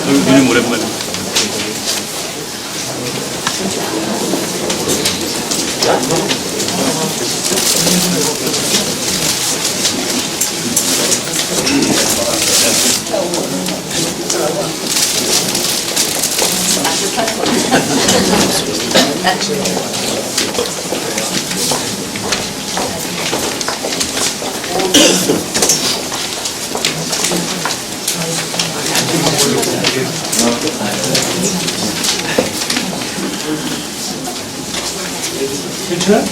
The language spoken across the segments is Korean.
요즘 오랜만에. 괜찮아?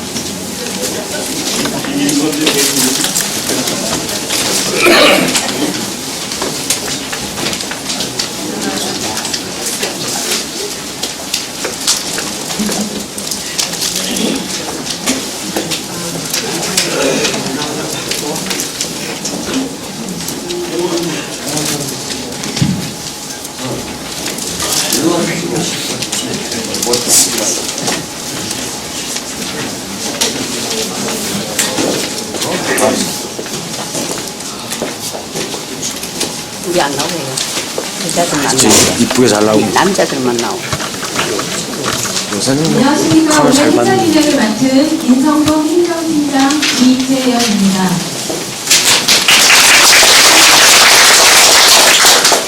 우리 안 나오네요. 여자들만 나오고. 이쁘게 잘 나오고. 남자들만 나오고. 요새는 안녕하십니까. 카메라 잘 오늘 받는. 행사기획을 맡은 인성동 행정팀장 이재영입니다.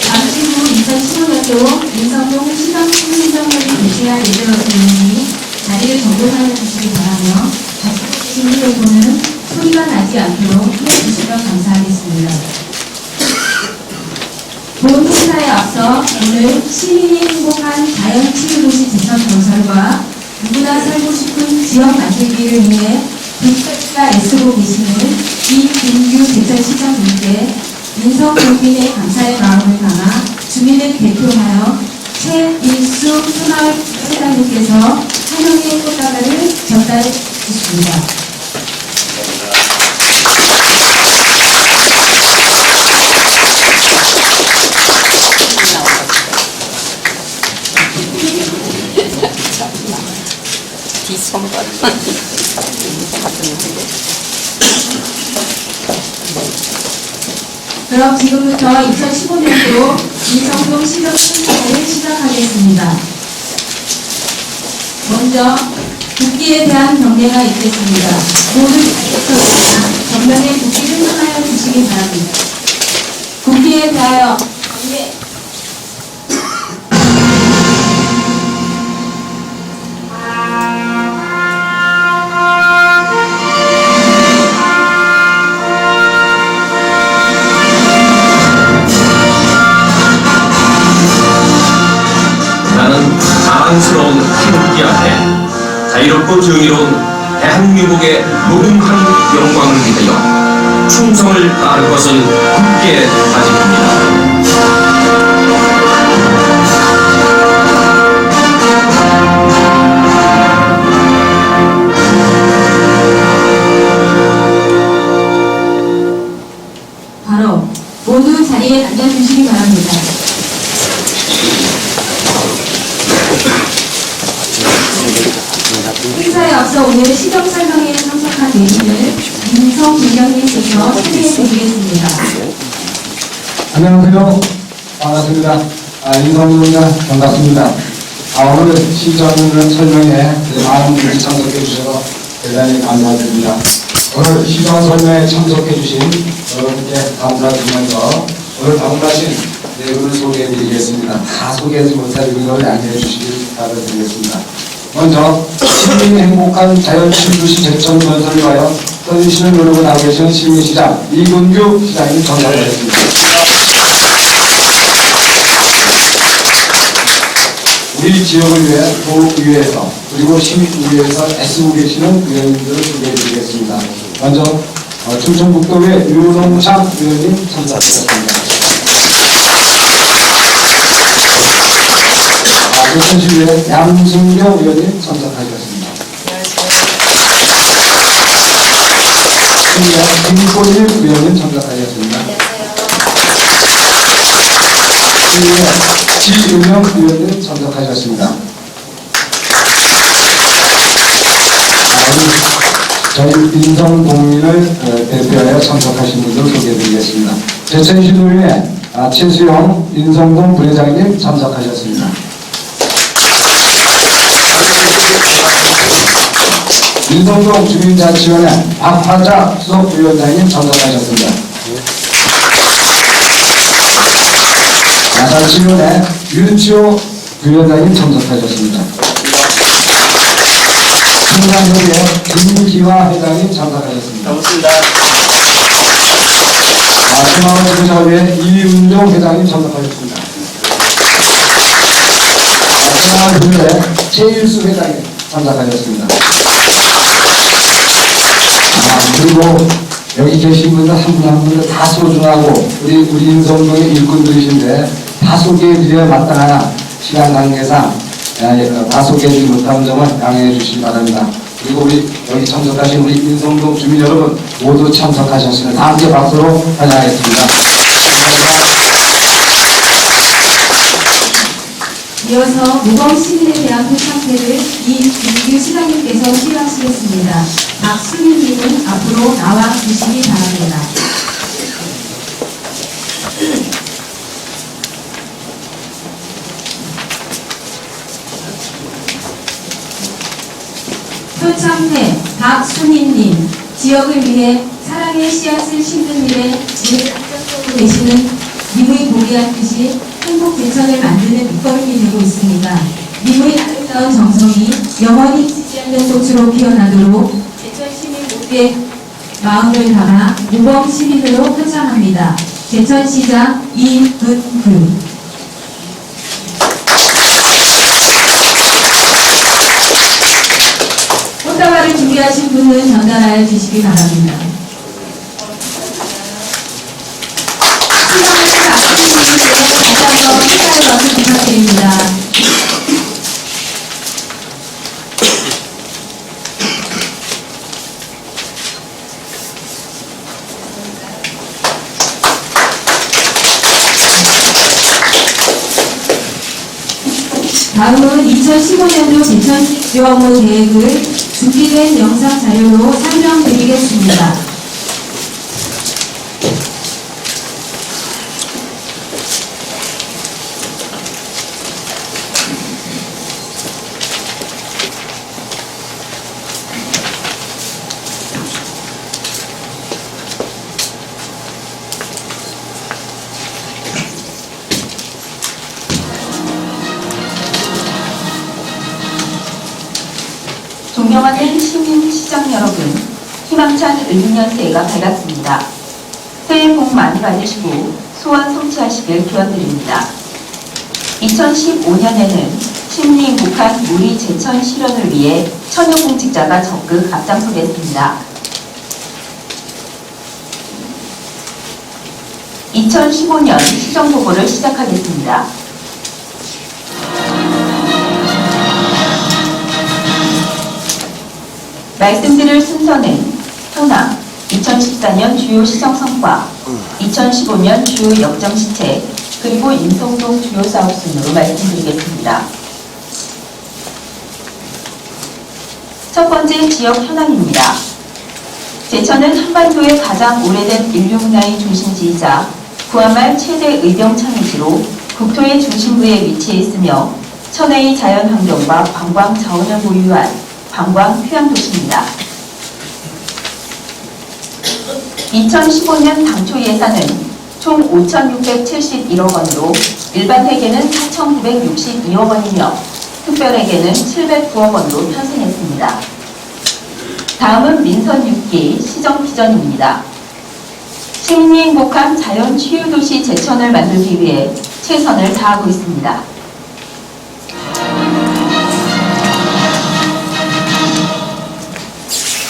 잠시 후 2015년도 인성동 시정행정관이 개최할 예정이니 자리를 정돈하여 주시기 바라며 가지고 계신 휴대폰은 소리가 나지 않도록 해주시면 감사하겠습니다. 본 행사에 앞서 오늘 시민이 행복한 자연치유도시 제천 건설과 누구나 살고 싶은 지역 만들기를 위해 끝까지 애쓰고 계시는 이민규 제천시장님께 인성국민의 감사의 마음을 담아 주민을 대표하여 최일수 새마을회장님께서 한영의 꽃다발을 전달해 주십니다. 뒷손발. 그럼 지금부터 2015년도 인성동 시정 행사를 시작하겠습니다. 먼저 국기에 대한 경례가 있겠습니다. 모두 자리에서 전면에 국기를 향하여 주시기 바랍니다. 국기에 대하여 경례. 나는 자랑스러운 태극기 앞에 자유롭고 정의로운 대한민국의 무궁한 영광을 위하여 충성을 다할 것을 굳게 다짐합니다. 바로 모두 자리에 앉아주시기 바랍니다. 행사에 앞서 오늘 시정 설명회에 참석한 내신을 민성부장님께서 소개해 드리겠습니다. 안녕하세요. 반갑습니다. 인성입니다. 반갑습니다. 오늘 시정 설명회에 많은 분들이 참석해 주셔서 대단히 감사드립니다. 오늘 시정 설명회에 참석해 주신 여러분께 감사드리면서 오늘 방문하신 네 분을 소개해 드리겠습니다. 다 소개하지 못하는 걸 양해해 주시길 바라드리겠습니다. 먼저 시민이 행복한 자연치유도시 제천 건설을 위하여 선신을 누르고 나오 계시는 시민시장 이근규 시장님 전달하겠습니다. 우리 지역을 위해 도의회에서 그리고 시민의회에서 애쓰고 계시는 의원님들을 소개해드리겠습니다. 먼저 충청북도의 유동상 의원님 참석하셨습니다. 조선시의회 양승교 의원님 참석하셨습니다. 김꼬일 의원님 참석하셨습니다. 지은영 의원님 참석하셨습니다. 저희 인성동민을 대표하여 참석하신 분들 소개해드리겠습니다. 제천시도의회 최수영 인성동 부회장님 참석하셨습니다. 인성동 주민자치원회 박화자 수석부위원장님 참석하셨습니다. 야산치원회 윤치호 부위원장님 참석하셨습니다. 청산협의회 김기화 회장님 참석하셨습니다. 반갑습니다. 중앙지구자회회 이운종 회장님 참석하셨습니다. 중앙지구회 최일수 회장님 참석하셨습니다. 그리고 여기 계신 분들 한 분 한 분들 다 소중하고 우리 인성동의 일꾼들이신데 다 소개해드려야 마땅한 시간 관계상 다 소개해드리지 못한 점은 양해해 주시기 바랍니다. 그리고 우리 여기 참석하신 우리 인성동 주민 여러분 모두 참석하셨습니다. 다 함께 박수로 환영하겠습니다. 이어서 모범시민에 대한 표창회를 이민규 시장님께서 수여하시겠습니다. 박수민님은 앞으로 나와 주시기 바랍니다. 표창회 박수민님, 지역을 위해 사랑의 씨앗을 심는 일에 늘 앞장서고 계시는 님의 보리한 뜻이 행복 대천을 만드는 밑거름이 되고 있습니다. 님의 아름다운 정성이 영원히 지지 않는 꽃으로 피어나도록 제천 시민 모두의 마음을 담아 모범 시민으로 표창합니다. 제천시장 이은규. 꽃다발을 준비하신 분은 전달하여 주시기 바랍니다. 시장을 앞두신 분들께 다시 한번 축하의 박수 부탁드립니다. 다음은 2015년도 제천시정무 계획을 준비된 영상 자료로 설명드리겠습니다. 존경하는 시민 시장 여러분, 희망찬 을미년 새해가 밝았습니다. 새해 복 많이 받으시고 소원 성취하시길 기원드립니다. 2015년에는 심리 행복한 우리 제천 실현을 위해 천여공직자가 적극 앞장서겠습니다. 2015년 시정보고를 시작하겠습니다. 말씀드릴 순서는 현황, 2014년 주요 시정 성과, 2015년 주요 역정 시책, 그리고 인성동 주요 사업 순으로 말씀드리겠습니다. 첫 번째 지역 현황입니다. 제천은 한반도의 가장 오래된 인류문화의 중심지이자 구한말 최대 의병 창의지로 국토의 중심부에 위치해 있으며 천혜의 자연환경과 관광 자원을 보유한 관광 휴양도시입니다. 2015년 당초 예산은 총 5,671억 원으로 일반 회계는 4,962억 원이며 특별회계는 709억 원으로 편성했습니다. 다음은 민선 6기 시정 비전입니다. 시민이 행복한 자연 치유도시 제천을 만들기 위해 최선을 다하고 있습니다.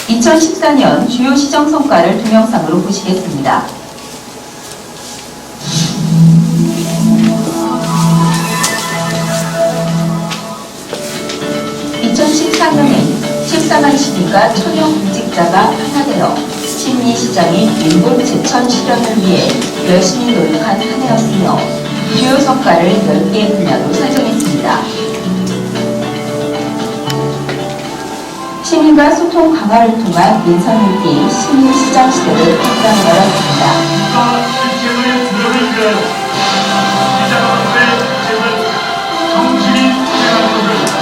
2014년 주요 시정 성과를 동영상으로 보시겠습니다. (2014년엔) 14만 시민과 천여 공직자가 하나되어 신미 시장이 민분 제천 실현을 위해 열심히 노력한 한 해였으며 주요 성과를 10개 분야로 설정했습니다. 시민과 소통 강화를 통한 민선일기 신미시장 시대를 확장 열었습니다. 실책을 두려를 위하여 시장으로의 실책을 성실히 수행하는 것을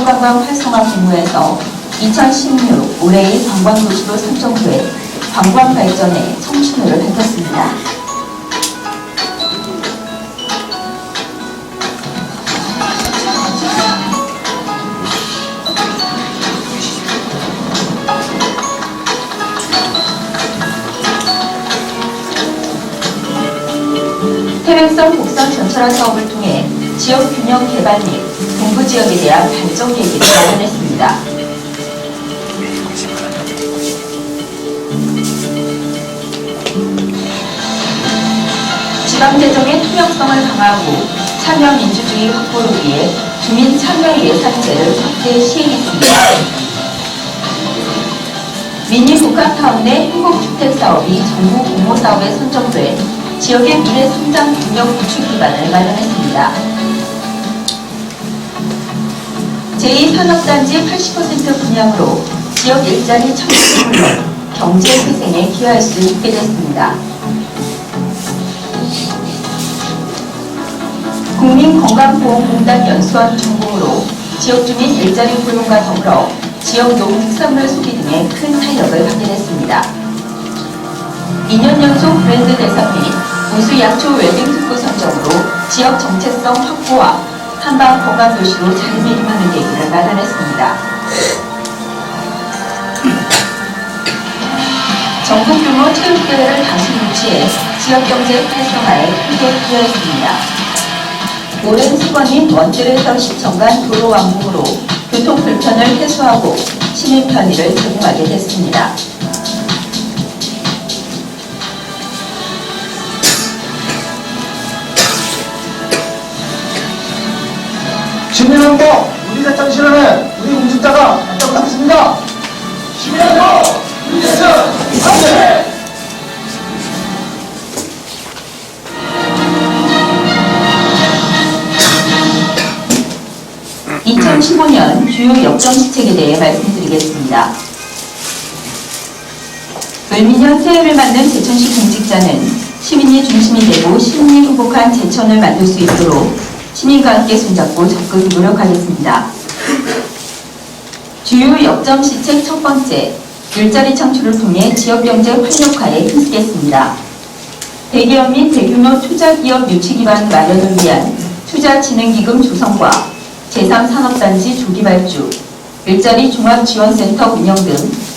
지역관광 활성화 기무에서 2016 올해의 관광도시로 선정돼 관광 발전에 청춘호를 밝혔습니다. 태백성 곡선 전철화 사업을 통해 지역 균형 개발 및 동부 지역에 대한 발전 계획을 마련했습니다. 지방재정의 투명성을 강화하고 참여 민주주의 확보를 위해 주민 참여 예산제를 확대 시행했습니다. 미니 북한타운 내 행복주택사업이 정부 공모사업에 선정돼 지역의 미래 성장 동력 구축 기반을 마련했습니다. 제2산업단지 80% 분양으로 지역 일자리 창출을 물론 경제 회생에 기여할 수 있게 됐습니다. 국민건강보험공단 연수원 준공으로 지역 주민 일자리 고용과 더불어 지역 농특산물 소비 등에 큰 탄력을 하게 됐습니다. 2년 연속 브랜드 대상 및 우수 약초 웰빙 특구 선정으로 지역 정체성 확보와 한방 건강도시로 자리매김하는 계기를 마련했습니다. 전국 규모 체육대회를 다시 유치해 지역경제 활성화에 크게 기여했습니다. 오랜 수건인 원뜰에서 시청 간 도로 완공으로 교통 불편을 해소하고 시민 편의를 제공하게 됐습니다. 시민행보 우리 대천 실현에 우리 공직자가 합격하겠습니다. 시민행보 우리 대천 화이팅! 2015년 주요 역정시책에 대해 말씀드리겠습니다. 을미년 새해를 맞는 제천시 공직자는 시민이 중심이 되고 시민이 행복한 제천을 만들 수 있도록 시민과 함께 손잡고 적극 노력하겠습니다. 주요 역정시책 첫 번째, 일자리 창출을 통해 지역경제 활력화에 힘쓰겠습니다. 대기업 및 대규모 투자기업 유치기반 마련을 위한 투자진흥기금 조성과 제3산업단지 조기 발주, 일자리 종합지원센터 운영 등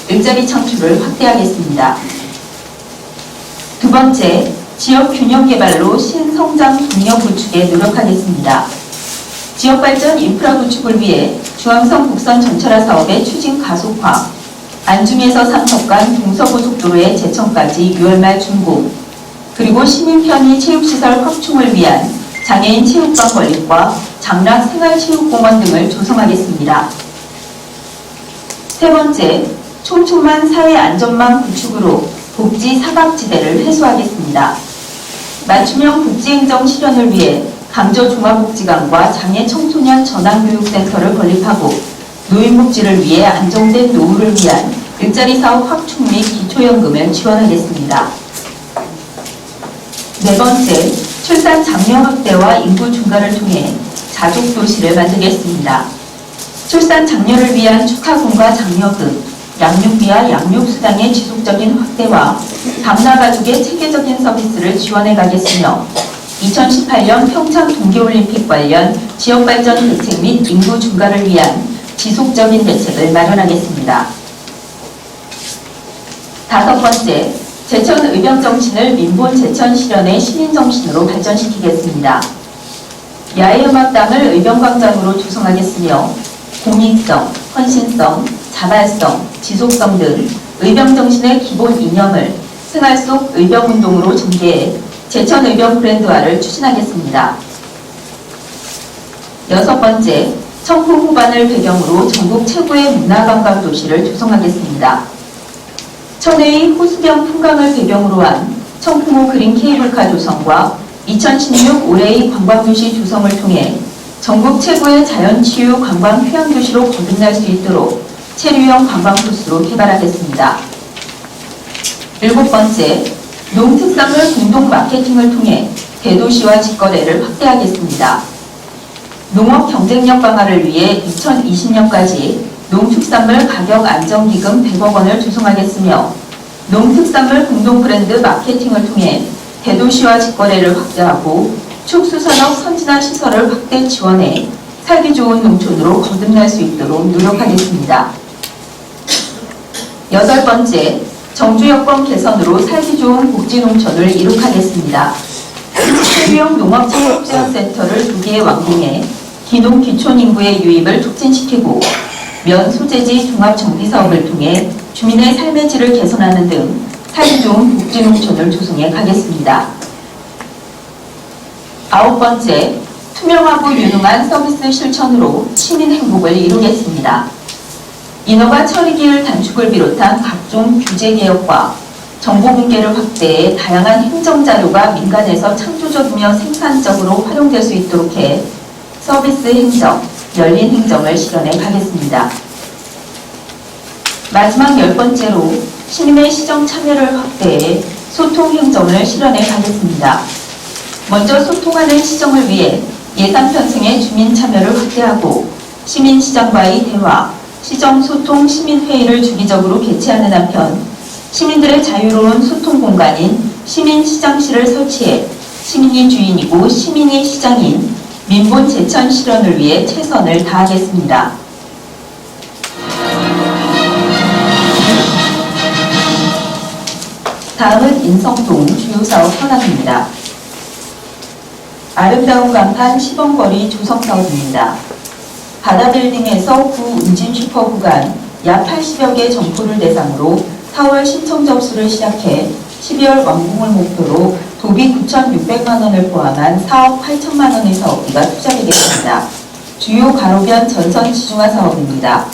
일자리 창출을 확대하겠습니다. 두 번째, 지역 균형 개발로 신성장 동력 구축에 노력하겠습니다. 지역발전 인프라 구축을 위해 중앙선 국선 전철화 사업의 추진 가속화, 안중에서 삼척간 동서고속도로의 제천까지 6월 말 준공, 그리고 시민 편의 체육시설 확충을 위한 장애인 체육관 건립과 장락 생활체육공원 등을 조성하겠습니다. 세 번째, 촘촘한 사회 안전망 구축으로 복지 사각지대를 해소하겠습니다. 맞춤형 복지행정 실현을 위해 강저종합복지관과 장애 청소년 전환교육센터를 건립하고 노인복지를 위해 안정된 노후를 위한 일자리 사업 확충 및 기초연금을 지원하겠습니다. 네 번째, 출산 장려 확대와 인구 증가를 통해 자족도시를 만들겠습니다. 출산 장려를 위한 축하금과 장려금, 양육비와 양육수당의 지속적인 확대와 당나가족의 체계적인 서비스를 지원해 가겠으며 2018년 평창 동계올림픽 관련 지역발전 대책 및 인구 증가를 위한 지속적인 대책을 마련하겠습니다. 다섯 번째, 제천 의병정신을 민본 제천 실현의 시민정신으로 발전시키겠습니다. 야외음악당을 의병광장으로 조성하겠으며 공익성, 헌신성, 자발성, 지속성 등 의병정신의 기본 이념을 생활 속 의병운동으로 전개해 제천 의병 브랜드화를 추진하겠습니다. 6번째, 청포 후반을 배경으로 전국 최고의 문화관광 도시를 조성하겠습니다. 천혜의 호수변 풍광을 배경으로 한 청풍호 그린 케이블카 조성과 2016 올해의 관광도시 조성을 통해 전국 최고의 자연치유 관광 휴양도시로 거듭날 수 있도록 체류형 관광 코스로 개발하겠습니다. 7번째, 농특산물 공동 마케팅을 통해 대도시와 직거래를 확대하겠습니다. 농업 경쟁력 강화를 위해 2020년까지 농축산물 가격 안정기금 100억 원을 조성하겠으며 농특산물 공동 브랜드 마케팅을 통해 대도시와 직거래를 확대하고 축수산업 선진화 시설을 확대 지원해 살기 좋은 농촌으로 거듭날 수 있도록 노력하겠습니다. 8번째, 정주 여건 개선으로 살기 좋은 복지농촌을 이룩하겠습니다. 체류형 농업창업지원센터를 2개에 완공해 기농 기촌 인구의 유입을 촉진시키고 면 소재지 종합 정비 사업을 통해 주민의 삶의 질을 개선하는 등 살기 좋은 복지농촌을 조성해 가겠습니다. 9번째, 투명하고 유능한 서비스 실천으로 시민 행복을 이루겠습니다. 인허가 처리기일 단축을 비롯한 각종 규제 개혁과 정보 공개를 확대해 다양한 행정자료가 민간에서 창조적이며 생산적으로 활용될 수 있도록 해 서비스 행정, 열린 행정을 실현해 가겠습니다. 마지막 10번째로 시민의 시정 참여를 확대해 소통 행정을 실현해 가겠습니다. 먼저 소통하는 시정을 위해 예산 편성의 주민 참여를 확대하고 시민시장과의 대화, 시정소통 시민회의를 주기적으로 개최하는 한편 시민들의 자유로운 소통 공간인 시민시장실을 설치해 시민이 주인이고 시민이 시장인 민본 제천 실현을 위해 최선을 다하겠습니다. 다음은 인성동 주요사업 현황입니다. 아름다운 간판 시범거리 조성사업입니다. 바다빌딩에서 구 운진 슈퍼 구간 약 80여 개 점포를 대상으로 4월 신청 접수를 시작해 12월 완공을 목표로 도비 9,600만 원을 포함한 4억 8천만 원의 사업비가 투자되겠습니다. 주요 가로변 전선 지중화 사업입니다.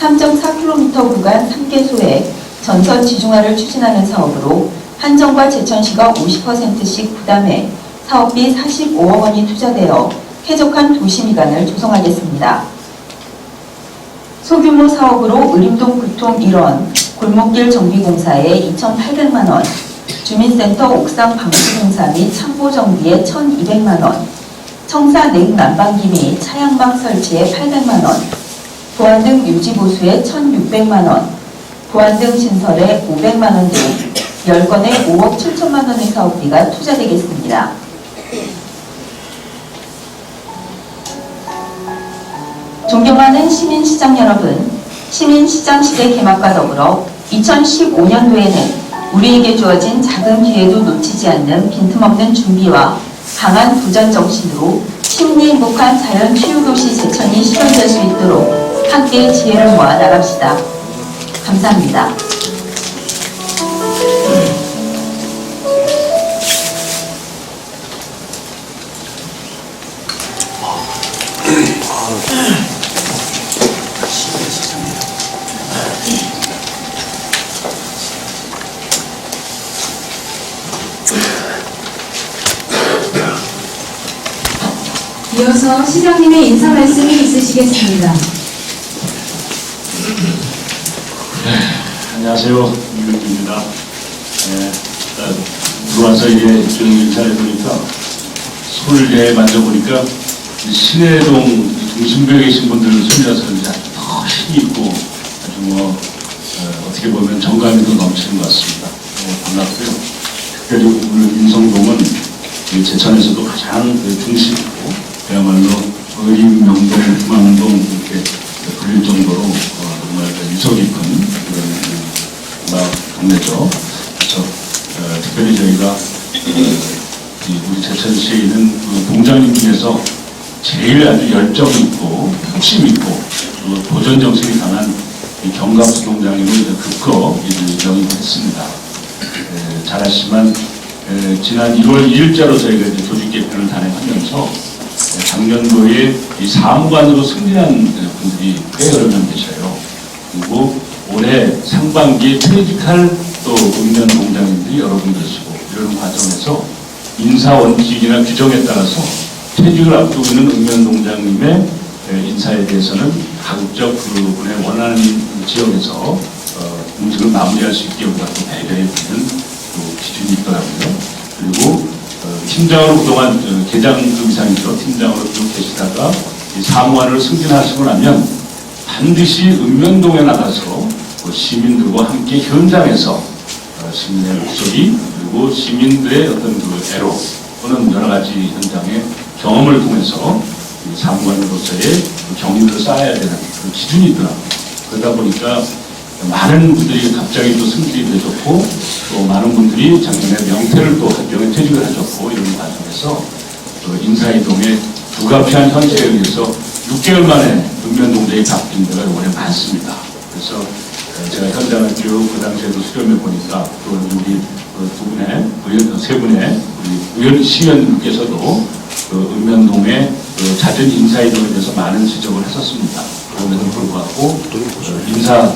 3.4km 구간 3개소에 전선 지중화를 추진하는 사업으로 한정과 제천시가 50%씩 부담해 사업비 45억 원이 투자되어 쾌적한 도시미관을 조성하겠습니다. 소규모 사업으로 의림동 구통 1원, 골목길 정비공사에 2,800만 원, 주민센터 옥상 방수공사 및 창고 정비에 1,200만 원, 청사 냉 난방기 및 차양막 설치에 800만 원, 보안등 유지보수에 1,600만 원, 보안등 신설에 500만 원 등 10건에 5억 7천만 원의 사업비가 투자되겠습니다. 존경하는 시민시장 여러분, 시민시장 시대 개막과 더불어 2015년도에는 우리에게 주어진 작은 기회도 놓치지 않는 빈틈없는 준비와 강한 도전 정신으로 시민이 행복한 자연 치유도시 제천이 실현될 수 있도록 함께 지혜를 모아 나갑시다. 감사합니다. 이어서 시장님의 인사 말씀이 있으시겠습니다. 안녕하세요. 이근주입니다. 들어와서 이제 좀 인사해 보니까 손을 만져보니까 신해동 중심부에 계신 분들 손이라서 이제 더 힘이 있고 아주 어떻게 보면 정감이 더 넘치는 것 같습니다. 반갑고요. 특별히 오늘 인성동은 제천에서도 가장 중심이고 그야말로 의림, 명동, 후망동 이렇게 불릴 정도로 정말 유서 깊은 그런 동네죠. 그래서 특별히 저희가 우리 제천시에 있는 그 동장님 중에서 제일 아주 열정이 있고 혁심 있고 또 도전 정신이 강한 이 경갑수 동장님을 급거 영입했습니다. 잘 아시지만 지난 1월 2일자로 저희가 이제 조직 개편을 단행하면서 작년도에 이 사무관으로 승진한 분들이 꽤 여러 명 계셔요. 그리고 올해 상반기에 퇴직할 또 읍면 동장님들이 여러 분 계시고 이런 과정에서 인사 원칙이나 규정에 따라서 퇴직을 앞두고 있는 읍면 동장님의 인사에 대해서는 가급적 그분의 원하는 지역에서 공직을 마무리할 수 있게 우리가 또 배려해 주는 또 기준이 있더라고요. 그리고 팀장으로 그동안 계장급 이상이죠. 팀장으로 쭉 계시다가 사무관으로 승진하시고 나면 반드시 읍면동에 나가서 시민들과 함께 현장에서 시민의 목소리 그리고 시민들의 어떤 그 애로 또는 여러 가지 현장의 경험을 통해서 사무관으로서의 경륜을 쌓아야 되는 그런 기준이 있더라고요. 그러다 보니까 많은 분들이 갑자기 또 승진이 되셨고 또 많은 분들이 작년에 명퇴직을 하셨고 이런 과정에서 인사이동의 불가피한 현실에 의해서 6개월 만에 읍면동장이 바뀐 데가 이번에 많습니다. 그래서 제가 현장을 쭉 그 당시에도 수렴해 보니까 또 우리 세 분의 우리 시의원님께서도 읍면동의 잦은 인사이동에 대해서 많은 지적을 했었습니다. 그럼에도 불구하고 인사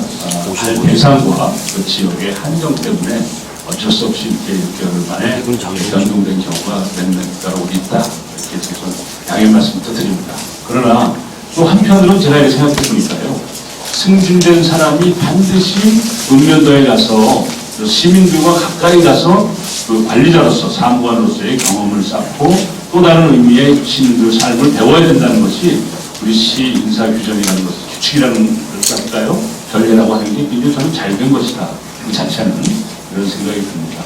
대상과 그 지역의 한정 때문에 어쩔 수 없이 이렇게 6개월 만에 변동된 경우가 몇 가로 있다. 이렇게 해서 양해 말씀부터 드립니다. 그러나 또 한편으로는 제가 이렇게 생각해 보니까요. 승진된 사람이 반드시 읍면동에 가서 시민들과 가까이 가서 그 관리자로서 사무관으로서의 경험을 쌓고 또 다른 의미의 시민들 삶을 배워야 된다는 것이 우리 시 인사 규정이라는 것, 규칙이라는 것일까요? 전례라고 하는 게 굉장히 저는 잘된 것이다. 그 자체는 이런 생각이 듭니다.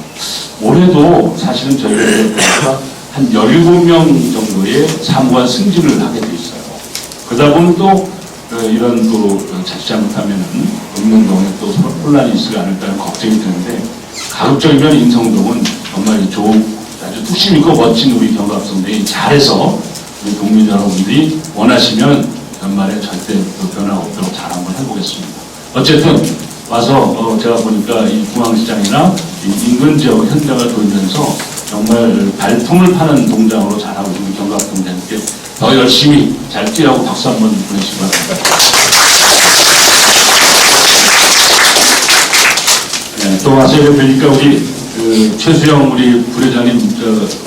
올해도 사실은 저희가 한 17명 정도의 사무관 승진을 하게 돼 있어요. 그러다 보면 또 이런 또 자칫 잘못하면은 읍면동에 또 혼란이 있지 않을까라는 걱정이 드는데 가급적이면 인성동은 정말 좋은 아주 뚝심 있고 멋진 우리 경갑성들이 잘해서 우리 국민 여러분들이 원하시면 연말에 절대 변화 없도록 잘 한번 해보겠습니다. 어쨌든 와서 제가 보니까 이 중앙시장이나 이 인근 지역 현장을 돌면서 정말 발품을 파는 동장으로 잘하고 있는 경갑동장님께 더 열심히 잘 뛰라고 박수 한번 보내시기 바랍니다. 네, 또 와서 뵈니까 우리 최수영 우리 부회장님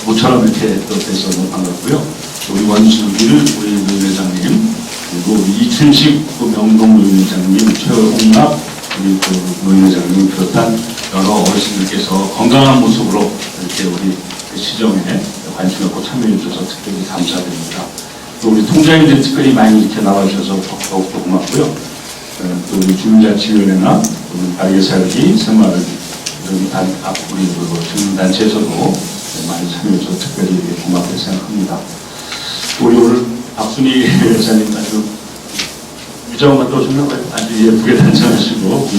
모처럼 이렇게 또 뵈서 너무 반갑고요. 우리 원수길 우리 노회장님 그리고 이춘식 명동 노회장님 최홍락 우리 노회장님 비롯한 여러 어르신들께서 건강한 모습으로 이렇게 우리 시정에 관심 갖고 참여해 주셔서 특별히 감사드립니다. 또 우리 통장님들 특별히 많이 이렇게 나와주셔서 더욱더 고맙고요. 또 우리 주민자치위원회나 우리 가게살기 새마을 우리 주민단체에서도 많이 참여해 주셔서 특별히 고맙게 생각합니다. 우리 오늘 박순희 회장님 아주 유정을 갔다 오셨나 봐요. 아주 예쁘게 단장하시고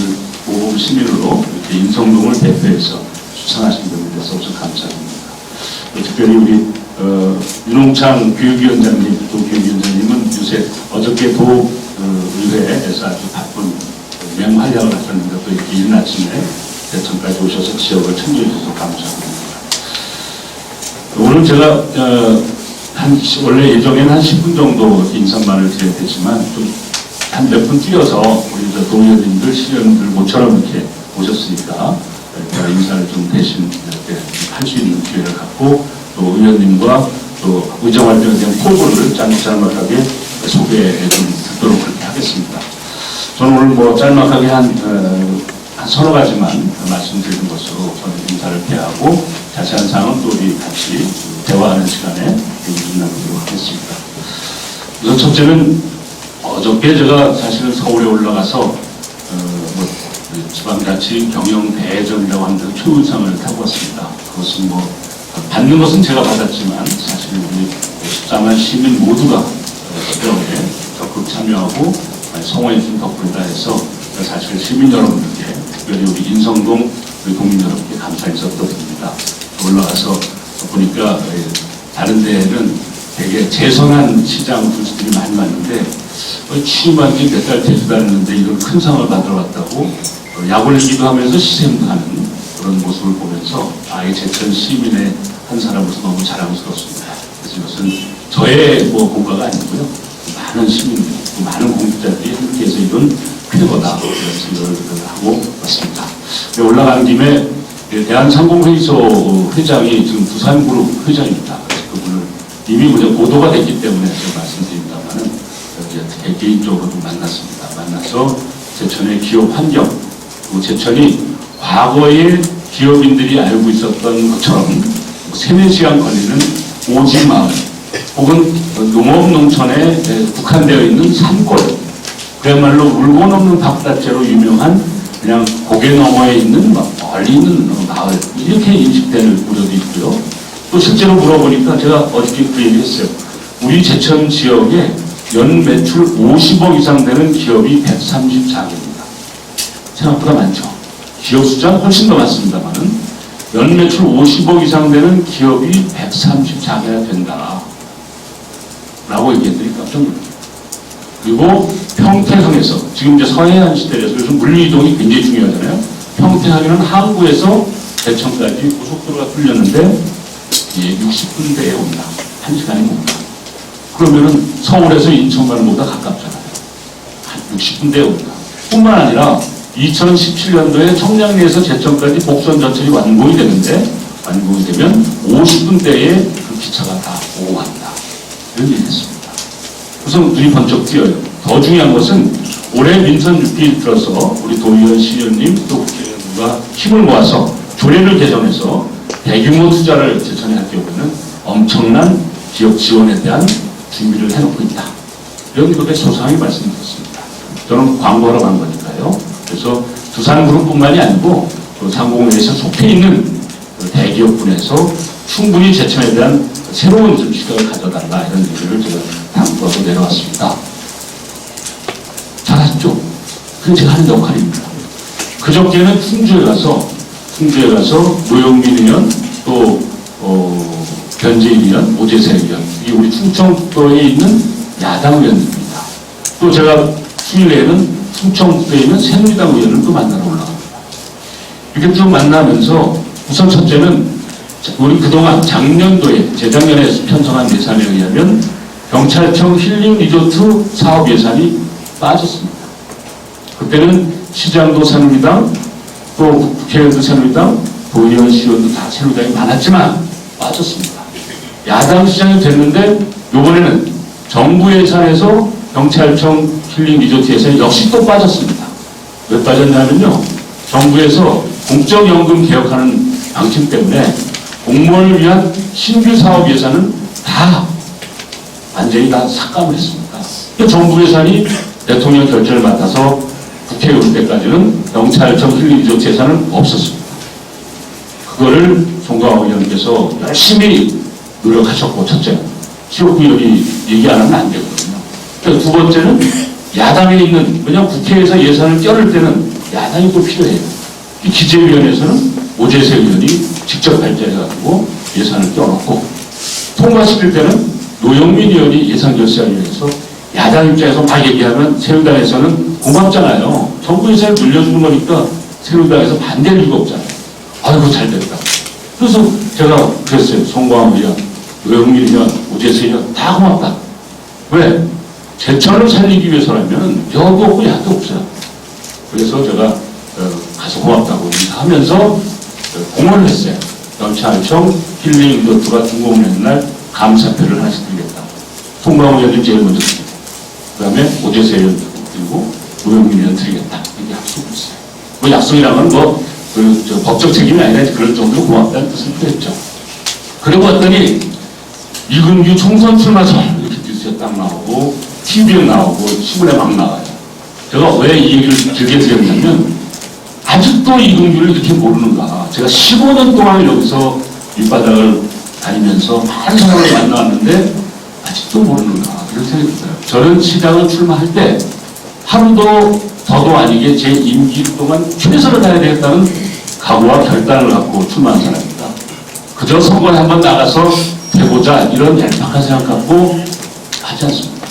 모범 시민으로 이렇게 인성동을 대표해서 수상하신 분에 대해서 엄청 감사합니다. 특별히 우리 윤홍창 교육위원장님, 교육위원장님은 요새 어저께 도의회에서 아주 바쁜 맹활약을 하셨는데 또 이렇게 이른 아침에 대천까지 오셔서 지역을 챙겨주셔서 감사합니다. 오늘 제가 원래 예정에는 한 10분 정도 인사말을 드려야 되지만 좀 한 몇 분 뛰어서 우리 동의원님들, 시의원들 모처럼 이렇게 오셨으니까 인사를 좀 대신 이렇게 할 수 있는 기회를 갖고 또 의원님과 또 의정활동에 대한 포부를 짤막하게 소개해 좀 듣도록 그렇게 하겠습니다. 저는 오늘 뭐 짤막하게 한 서너 가지만 말씀드리는 것으로 저는 인사를 피하고 자세한 사항은 또 우리 같이 대화하는 시간에 나누도록 하겠습니다. 우선 첫째는 어저께 제가 사실은 서울에 올라가서 지방자치 경영대전이라고 하는 최우상을 타고 왔습니다. 그것은 뭐 받는 것은 제가 받았지만 사실 우리 14만 시민 모두가 시정에 적극 참여하고 성원해 준 덕분이다 해서 사실 시민 여러분들께 특별히 우리 인성동 우리 국민 여러분께 감사 인사 드립니다. 올라가서 보니까 다른 데에는 되게 재선한 시장 분들이 많이 왔는데 취임한 지 몇 달 되지도 않았는데 이런 큰 상을 만들어 왔다고 약올리기도 하면서 시샘도 하는 그런 모습을 보면서 이 제천 시민의 한 사람으로서 너무 자랑스럽습니다. 그래서 이것은 저의 공과가 아니고요. 많은 시민들, 많은 공직자들이 함께해서 이런 쾌거다 이런 생각을 하고 왔습니다. 올라간 김에 대한상공회의소 회장이 지금 두산그룹 회장입니다. 그래서 그분을 이미 보도가 됐기 때문에 제가 말씀드립니다만은 어떻게 개인적으로 좀 만났습니다. 만나서 제천의 기업 환경, 그리고 제천이 과거에 기업인들이 알고 있었던 것처럼 3-4시간 걸리는 오지 마을 혹은 농업농촌에 국한되어 있는 산골, 그야말로 물건 없는 밥다채로 유명한 그냥 고개 너머에 있는 멀리 있는 마을, 이렇게 인식될 우려도 있고요. 또 실제로 물어보니까 제가 어저께 그 얘기 했어요. 우리 제천 지역에 연 매출 50억 이상 되는 기업이 134개입니다. 생각보다 많죠. 기업 숫자는 훨씬 더 많습니다만은 연 매출 50억 이상 되는 기업이 134개나 된다 라고 얘기했더니 깜짝 놀랐어요. 그리고 평택항에서 지금 이제 서해안 시대라서 요즘 물류이동이 굉장히 중요하잖아요. 평택항에는 항구에서 대천까지 고속도로가 뚫렸는데 60분대에 온다. 1시간이 옵니다. 그러면은 서울에서 인천 가는 것보다 가깝잖아요. 한 60분대에 온다. 뿐만 아니라 2017년도에 청량리에서 제천까지 복선 전철이 완공이 되는데 완공이 되면 50분대에 그 기차가 다 오고 간다. 이런 얘기를 했습니다. 우선 눈이 번쩍 띄어요. 더 중요한 것은 올해 민선 6기를 들어서 우리 도의원 시의원님 또 국회의원과 힘을 모아서 조례를 개정해서 대규모 투자를 제천에 할 경우에는 엄청난 지역 지원에 대한 준비를 해놓고 있다. 이런 것에 소상하게 말씀드렸습니다. 저는 광고하러 간 거니까요. 그래서 두산그룹뿐만이 아니고 상공회에서 속해 있는 대기업분에서 충분히 제천에 대한 새로운 시각을 가져달라 이런 얘기를 제가 당부하고 내려왔습니다. 잘하셨죠? 그게 제가 하는 역할입니다. 그저께는 충주에 가서 노영민 의원 또 변재일 의원, 오재세 의원, 이 우리 충청도에 있는 야당 의원입니다. 또 제가 수요일에는 충청도에 있는 새누리당 의원을 또 만나러 올라갑니다. 이렇게 쭉 만나면서 우선 첫째는 우리 그동안 작년도에 재작년에 편성한 예산에 의하면 경찰청 힐링 리조트 사업 예산이 빠졌습니다. 그때는 시장도 새누리당, 또 국회의원도 새누리당, 도의원, 시의원도 다 새누리당이 많았지만 빠졌습니다. 야당 시장이 됐는데 이번에는 정부 예산에서 경찰청 힐링 리조트 예산이 역시 또 빠졌습니다. 왜 빠졌냐면요. 정부에서 공적연금 개혁하는 방침 때문에 공무원을 위한 신규 사업 예산은 다 완전히 다 삭감을 했습니다. 정부 예산이 대통령 결정을 맡아서 국회에 올 때까지는 경찰청 힐링 리조트 예산은 없었습니다. 그거를 송광호 의원께서 열심히 노력하셨고, 첫째, 지역구역이 얘기 안 하면 안 되거든요. 그러니까 두 번째는 야당에 있는, 왜냐하면 국회에서 예산을 껴낼 때는 야당이 또 필요해요. 이 기재위원회에서는 오재세 의원이 직접 발제해가지고 예산을 껴놓고, 통과시킬 때는 노영민 의원이 예산결산위원회에서 야당 입장에서 막 얘기하면 새누리당에서는 고맙잖아요. 정부 예산을 늘려주는 거니까 새누리당에서 반대할 이유가 없잖아요. 아이고 잘 됐다. 그래서 제가 그랬어요. 송광호 의원, 노영민 의원, 오재세 의원 다 고맙다. 왜? 제천을 살리기 위해서라면 여도 없고 야도 없어요. 그래서 제가 가서 고맙다고 인사하면서 공헌을 했어요. 경찰청 힐링 리조트가 준공하는 날 감사표를 하나씩 드리겠다. 송광호 의원님 제일 먼저 드리고, 그 다음에 오재세 의원 드리고, 노영민 의원 드리겠다. 이게 약속을 했어요. 뭐 약속이라면 법적 책임이 아니라 그럴 정도로 고맙다는 뜻을 표했죠. 그러고 왔더니 이근규 총선 출마설 이렇게 뉴스에 딱 나오고 TV에 나오고 신문에 막 나와요. 제가 왜 이 얘기를 길게 드렸냐면 아직도 이근규를 이렇게 모르는가. 제가 15년 동안 여기서 밑바닥을 다니면서 많은 사람을 만나왔는데 아직도 모르는가. 이런 생각이 들어요. 저는 시장을 출마할 때 하루도 더도 아니게 제 임기 동안 최선을 다해야 되겠다는 각오와 결단을 갖고 출마한 사람입니다. 그저 선거에 한번 나가서 보태고자 이런 얄팍한 생각 갖고 하지 않습니다.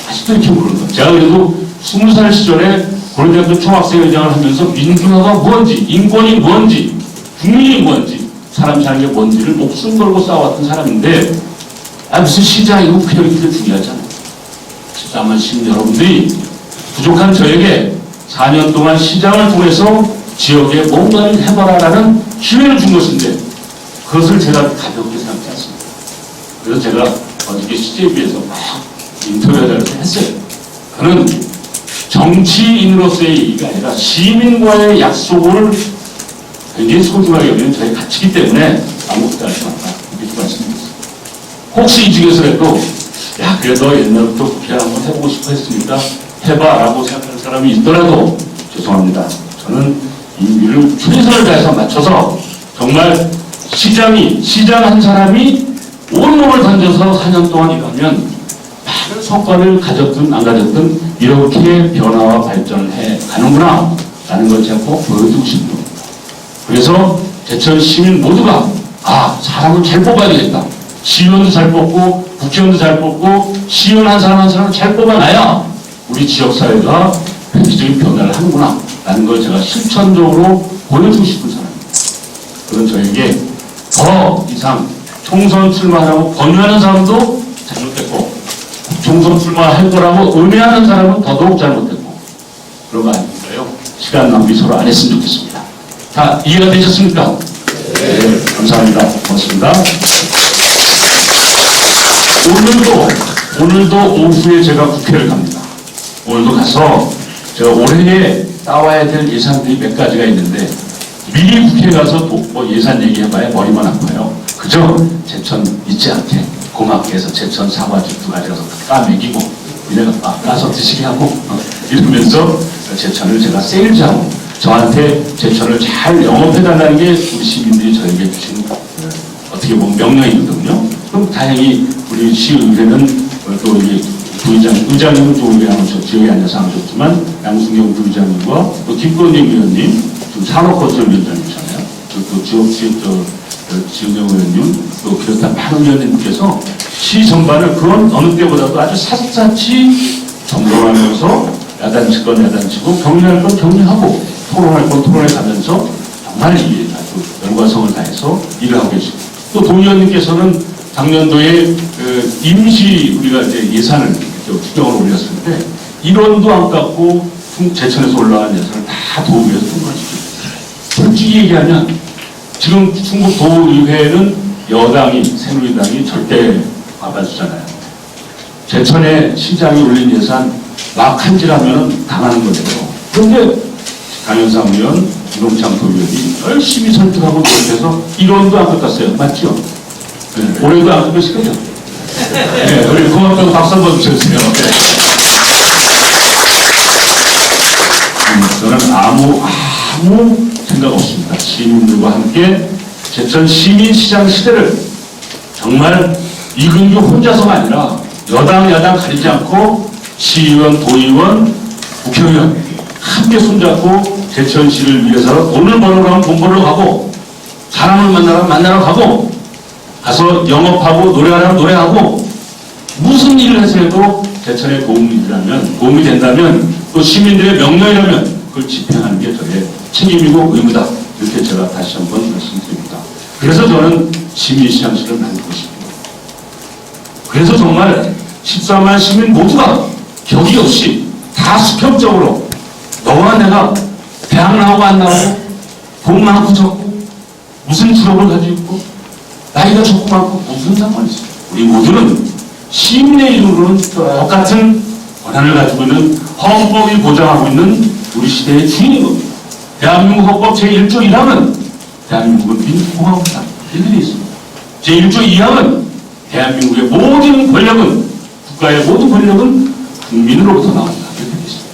아직도 이렇게 모르는 거예요. 제가 그래도 20살 시절에 고려대학교 총학생회장을 하면서 민주화가 뭔지, 인권이 뭔지, 국민이 뭔지, 사람 사는 게 뭔지를 목숨 걸고 싸워왔던 사람인데, 무슨 시장이고 그렇게 중요하잖아요. 다만 시민 여러분들이 부족한 저에게 4년 동안 시장을 통해서 지역에 뭔가를 해봐라라는 기회를 준 것인데, 그것을 제가 가볍게 생각하지 않습니다. 그래서 제가 어저께 CJB에서 막 인터뷰를 했어요. 그는 정치인으로서의 얘기가 아니라 시민과의 약속을 굉장히 소중하게 여기는 저희 가치이기 때문에 아무것도 하지 말라. 이렇게 말씀드렸어요. 혹시 이 중에서라도 야 그래 너 옛날부터 국회 한번 해보고 싶어 했으니까 해봐라고 생각하는 사람이 있더라도 죄송합니다. 저는 임기를 최선을 다해서 맞춰서 정말 시장 한 사람이 온몸을 던져서 4년 동안 일하면 많은 성과를 가졌든 안 가졌든 이렇게 변화와 발전을 해 가는구나 라는 걸 제가 꼭 보여주고 싶은 겁니다. 그래서 제천 시민 모두가 사람을 잘 뽑아야 되겠다. 시의원도 잘 뽑고 국회의원도 잘 뽑고 시의원 한 사람 한 사람을 잘 뽑아놔야 우리 지역사회가 획기적인 변화를 하는구나 라는 걸 제가 실천적으로 보여주고 싶은 사람입니다. 그런 저에게 더 이상 총선 출마하라고 권유하는 사람도 잘못됐고 총선 출마할 거라고 의뢰하는 사람은 더더욱 잘못됐고 그런 거 아닌가요? 시간 낭비 서로 안 했으면 좋겠습니다. 다 이해가 되셨습니까? 네, 감사합니다. 고맙습니다. 오늘도 오후에 제가 국회를 갑니다. 오늘도 가서 제가 올해에 따와야 될 예산들이 몇 가지가 있는데 미리 국회에 가서 뭐 예산 얘기해봐야 머리만 아파요. 그저 제천 잊지 않게 고맙게 해서 제천 사과즙 2가지 가서 까먹이고 이래가 까서 드시게 하고 이러면서 제천을 제가 세일즈하고 저한테 제천을 잘 영업해달라는 게 우리 시민들이 저에게 주신 어떻게 보면 명령이거든요. 그럼 다행히 우리 시의회는 또 이게 의장님은 또 우리 지역에 앉아서 안 오셨지만 양승경 부의장님과 또 김건희 의원님 지금 산업거점위원장이잖아요. 또 지역경 의원님 또 비롯한 많은 의원님께서 시 전반을 그런 어느 때보다도 아주 샅샅이 점검하면서 야단칠 건 야단치고 격려할 건 격려하고 토론할 건 토론해 가면서 정말 이 아주 열과성을 다해서 일을 하고 계십니다. 또 도 의원님께서는 작년도에 임시 우리가 이제 예산을 추경을 올렸을 때 1원도 안 깎고 제천에서 올라간 예산을 다 도의회에서 통과시켰어요. 솔직히 얘기하면 지금 충북 도의회는 여당이 새누리당이 절대 과반수잖아요. 제천에 시장이 올린 예산 막 한질하면 당하는 거예요. 그런데 강현상 의원, 이동창 도의원이 열심히 설득하고 노력해서 1원도 안 깎았어요. 맞죠? 네, 올해도 안 깎으시거든요. 네, 우리 고맙다고 박수 한번 주세요. 저는 아무 생각 없습니다. 시민들과 함께 제천 시민시장 시대를 정말 이근규 혼자서가 아니라 여당, 야당 가리지 않고 시의원, 도의원, 국회의원 함께 손잡고 제천시를 위해서 돈을 벌으러 가면 돈 벌으러 가고 사람을 만나러 가고 가서 영업하고 노래하라면 노래하고 무슨 일을 해서라도 제천에 도움이 된다면 또 시민들의 명령이라면 그걸 집행하는 게 저의 책임이고 의무다. 이렇게 제가 다시 한번 말씀드립니다. 그래서 저는 시민시장실을 만들고 싶습니다. 그래서 정말 14만 시민 모두가 격이 없이 다 수평적으로 너와 내가 대학 나오고 안 나오고 돈 많고 적고 무슨 직업을 가지고 있고 나이가 적고 많고 무슨 상관이 있어요. 우리 모두는 시민의 이름으로는 똑같은 권한을 가지고 있는 헌법이 보장하고 있는 우리 시대의 주인인 겁니다. 대한민국 헌법 제1조 1항은 대한민국은 민주공화국이다. 이렇게 되어 있습니다. 제1조 2항은 대한민국의 모든 권력은 국가의 모든 권력은 국민으로부터 나온다. 이렇게 되어 있습니다.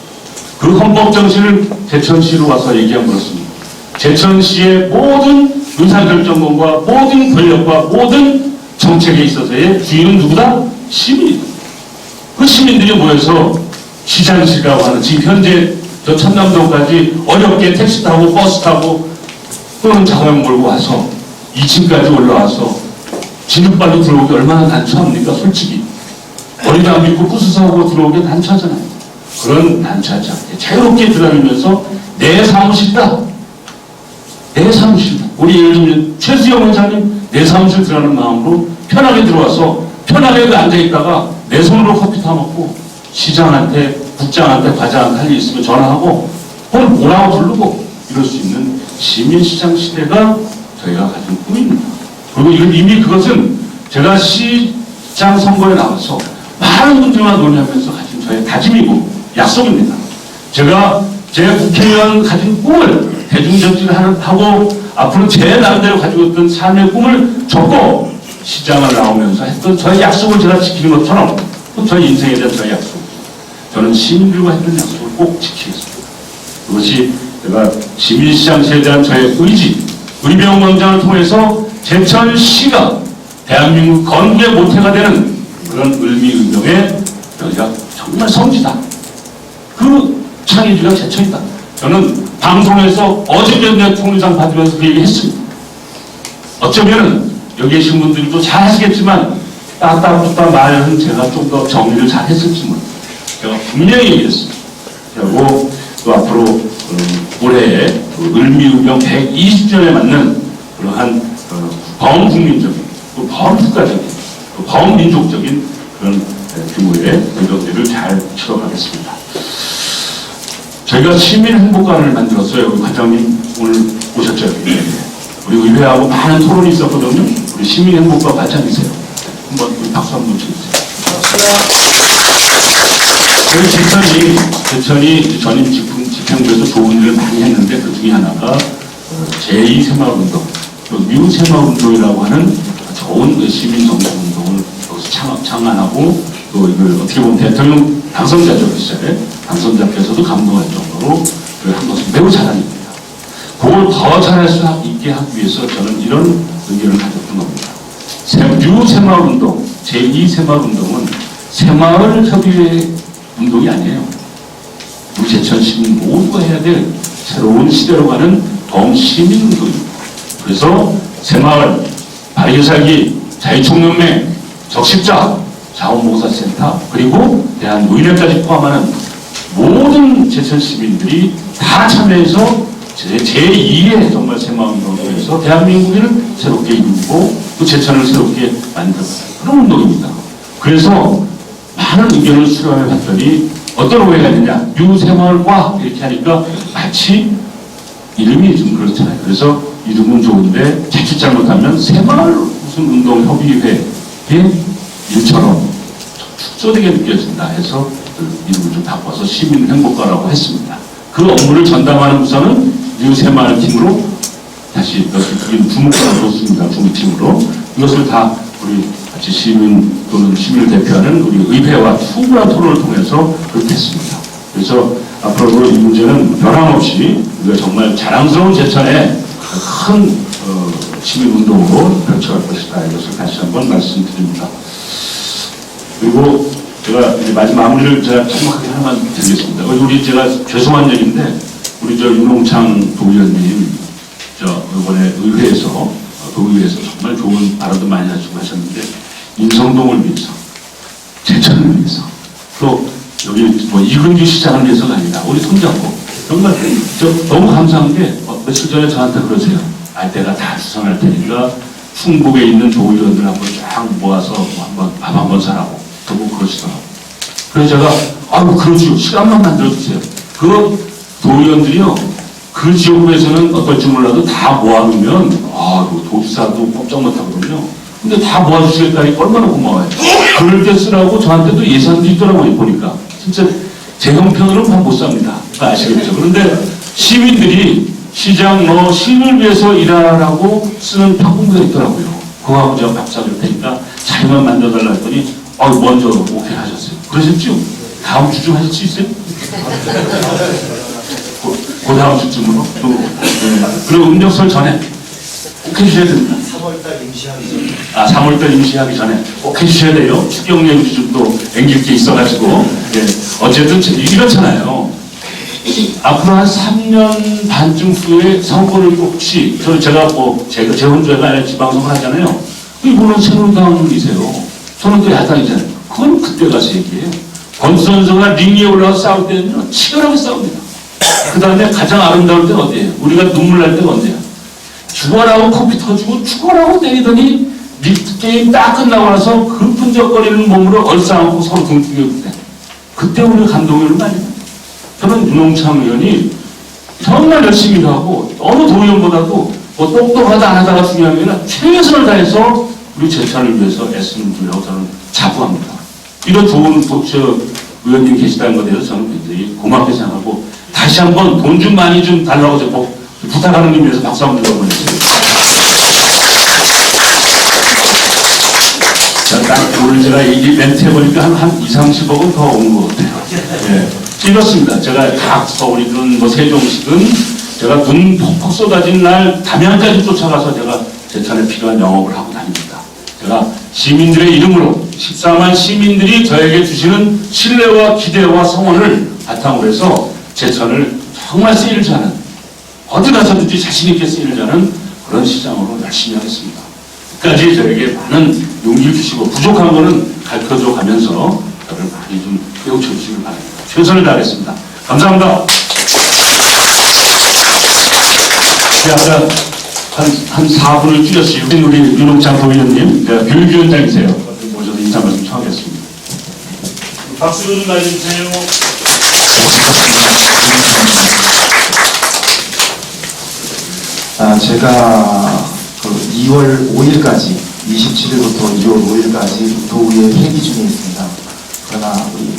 그 헌법 정신을 제천시로 와서 얘기한 그렇습니다. 제천시의 모든 의사결정권과 모든 권력과 모든 정책에 있어서의 주인은 누구다? 시민이다. 그 시민들이 모여서 시장시라고 하는 지금 현재 저 천남동까지 어렵게 택시 타고 버스 타고 또는 자가용 몰고 와서 2층까지 올라와서 진흙발로 들어오기 얼마나 난처합니까? 솔직히. 머리도 안 믿고 부스스하고 들어오기 난처하잖아요. 그런 난처하지 않게 자유롭게 들어다니면서 내 사무실이다. 내 사무실이다. 우리 예를 들면 최수영 회장님 내 사무실 들어가는 마음으로 편하게 들어와서 편하게 앉아있다가 내 손으로 커피 타먹고 시장한테, 국장한테, 과장한테 할 일 있으면 전화하고 혹은 뭐라고 부르고 이럴 수 있는 시민시장 시대가 저희가 가진 꿈입니다. 그리고 이미 그것은 제가 시장 선거에 나와서 많은 분들과 논의하면서 가진 저의 다짐이고 약속입니다. 제가 제 국회의원 가진 꿈을 대중정치하고 앞으로 제 나름대로 가지고 있던 삶의 꿈을 접고 시장을 나오면서 했던 저의 약속을 제가 지키는 것처럼 또 저의 인생에 대한 저의 약속. 저는 시민들과 했던 약속을 꼭 지키겠습니다. 그것이 제가 시민시장시에 대한 저의 의지, 의병광장을 통해서 제천시가 대한민국 건국의 모태가 되는 그런 의미의명의 여기가 정말 성지다. 그 창의주가 제천이다. 저는 방송에서 어저께 대통령상 받으면서 그 얘기 했습니다. 어쩌면은 여기 계신 분들도 잘 하시겠지만 따따붙다 말은 제가 좀 더 정리를 잘 했을지 모르겠어요. 제가 분명히 얘기했습니다. 그리고 또 앞으로 올해 을미의병 120주년에 맞는 그러한 범국민적인, 또 범국가적인, 또 범민족적인 그런 규모의 의병들을 잘 치러가겠습니다. 저희가 시민행복관을 만들었어요. 우리 과장님 오늘 오셨죠? 우리 의회하고 많은 토론이 있었거든요. 우리 시민행복관 과장이세요. 한번 박수 한번 쳐주세요. 제천이 전임 집행부에서 좋은 일을 많이 했는데 그 중에 하나가 제2새마을운동, 미우새마을운동이라고 하는 좋은 시민정신운동을 여기서 창안하고 또 이걸 어떻게 보면 대통령 당선자죠. 그 시절에 당선자께서도 감동할 정도로 한 것은 매우 잘합니다. 그걸 더 잘할 수 있게 하기 위해서 저는 이런 의견을 가졌던 겁니다. 미우새마을운동, 제2새마을운동은 새마을 협의회 운동이 아니에요. 우리 제천 시민 모두가 해야 될 새로운 시대로 가는 범시민운동입니다. 그래서 새마을, 바르게 살기, 자유총연맹, 적십자, 자원봉사센터, 그리고 대한노인회까지 포함하는 모든 제천 시민들이 다 참여해서 제2의 정말 새마을운동을 해서 대한민국을 새롭게 이루고 또 제천을 새롭게 만드는 그런 운동입니다. 그래서 많은 의견을 수렴해 봤더니 어떤 오해가 있느냐. 유새마을과 이렇게 하니까 마치 이름이 좀 그렇잖아요. 그래서 이름은 좋은데 자칫 잘못하면 새마을 무슨 운동협의회의 일처럼 축소되게 느껴진다 해서 그 이름을 좀 바꿔서 시민행복가라고 했습니다. 그 업무를 전담하는 부서는 유새마을 팀으로 다시 주목하는 좋습니다. 주목팀으로 이것을 다 우리 같이 시민 또는 시민을 대표하는 우리 의회와 충분한 토론을 통해서 그렇게 했습니다. 그래서 앞으로도 이 문제는 변함없이 우리가 정말 자랑스러운 제천의 큰 시민운동으로 펼쳐갈 것이다. 이것을 다시 한번 말씀드립니다. 그리고 제가 이제 마무리를 제가 정확하게 하나만 드리겠습니다. 우리 제가 죄송한 얘기인데 우리 윤홍창 도의원님 이번에 의회에서 도의회에서 정말 좋은 발언도 많이 하셨는데 인성동을 위해서, 제천을 위해서, 또 여기 이근주 시장을 위해서가 아니라 우리 손잡고 정말 너무 감사한 게 며칠 전에 저한테 그러세요. 내가 다 수상할 테니까 충북에 있는 도의원들 한번 쫙 모아서 한번 밥 한번 사라고 너무 그러시더라고요. 그래서 제가 그러지요. 시간만 만들어주세요. 그 도의원들이요. 그 지역구에서는 어떨지 몰라도 다 모아놓으면 도지사도 꼼짝 못하거든요. 근데 다 모아주시겠다니까 얼마나 고마워요. 그럴 때 쓰라고 저한테도 예산도 있더라고요. 보니까 진짜 제 형편으로는 못 삽니다. 아시겠죠? 그런데 시민들이 시장 시민을 위해서 일하라고 쓰는 편공부가 있더라고요. 그거하고 제가 박사줄 테니까 자기만 만들어달라 했더니 먼저 오케이 하셨어요. 그러셨죠? 다음 주쯤 하실 수 있어요? 그 다음 주쯤으로 그리고 음력설 전에 꼭 해주셔야 됩니다. 3월달 임시하기 전에 3월달 임시하기 전에 꼭 해주셔야 돼요. 추경 예우지 좀 또 앵길 게 있어가지고 어쨌든 이렇잖아요. 앞으로 한 3년 반쯤 후에 선거를 혹시 제가 제 혼자가 아니라 지방선거 하잖아요. 이분은 새누리당이세요. 저는 또 야당이잖아요. 그건 그때 가서 얘기해요. 권선수가 링에 올라가서 싸울 때는요, 치열하게 싸웁니다. 그 다음에 가장 아름다울 때는 어디예요? 우리가 눈물 날 때가 언제야? 죽어라고 코피 터지고 죽어라고 때리더니 리프트 게임 딱 끝나고 나서 그 끈적거리는 몸으로 얼싸안고 서로 등뜨게 때. 그때 우리 감동을 많이 해요. 저는 윤홍참 의원이 정말 열심히 일하고 어느 도의원보다도 뭐 똑똑하다 안 하다가 중요한 게 아니라 최선을 다해서 우리 제천을 위해서 애쓰는 분이라고 저는 자부합니다. 이런 좋은 의원님 계시다는 것에 대해서 저는 굉장히 고맙게 생각하고 다시 한번 돈 좀 많이 좀 달라고 제가 부탁하는 의미에서 박수 한번 드려보겠습니다. 딱 오늘 제가 이 멘트 해보니까 한 2, 30억은 더 온 것 같아요. 예. 이렇습니다. 제가 각 서울이든 뭐 세종시든 제가 눈 폭폭 쏟아진 날 담양까지 쫓아가서 제가 제천에 필요한 영업을 하고 다닙니다. 제가 시민들의 이름으로 14만 시민들이 저에게 주시는 신뢰와 기대와 성원을 바탕으로 해서 제천을 정말 세일즈 하는 어디 가서든지 자신있게 세일즈 하는 그런 시장으로 열심히 하겠습니다. 끝까지 저에게 많은 용기를 주시고 부족한 거는 가르쳐줘 가면서 저를 많이 좀 깨우쳐 주시길 바랍니다. 최선을 다하겠습니다. 감사합니다. 아까 한 4분을 줄였어요. 우리 윤홍창 도의원님, 교육위원장이세요. 모셔서 인사 말씀 청하겠습니다. 박수 좀 날려주세요. 제가 그 2월 5일까지, 27일부터 2월 5일까지 도의회 회기 중에 있습니다. 그러나 우리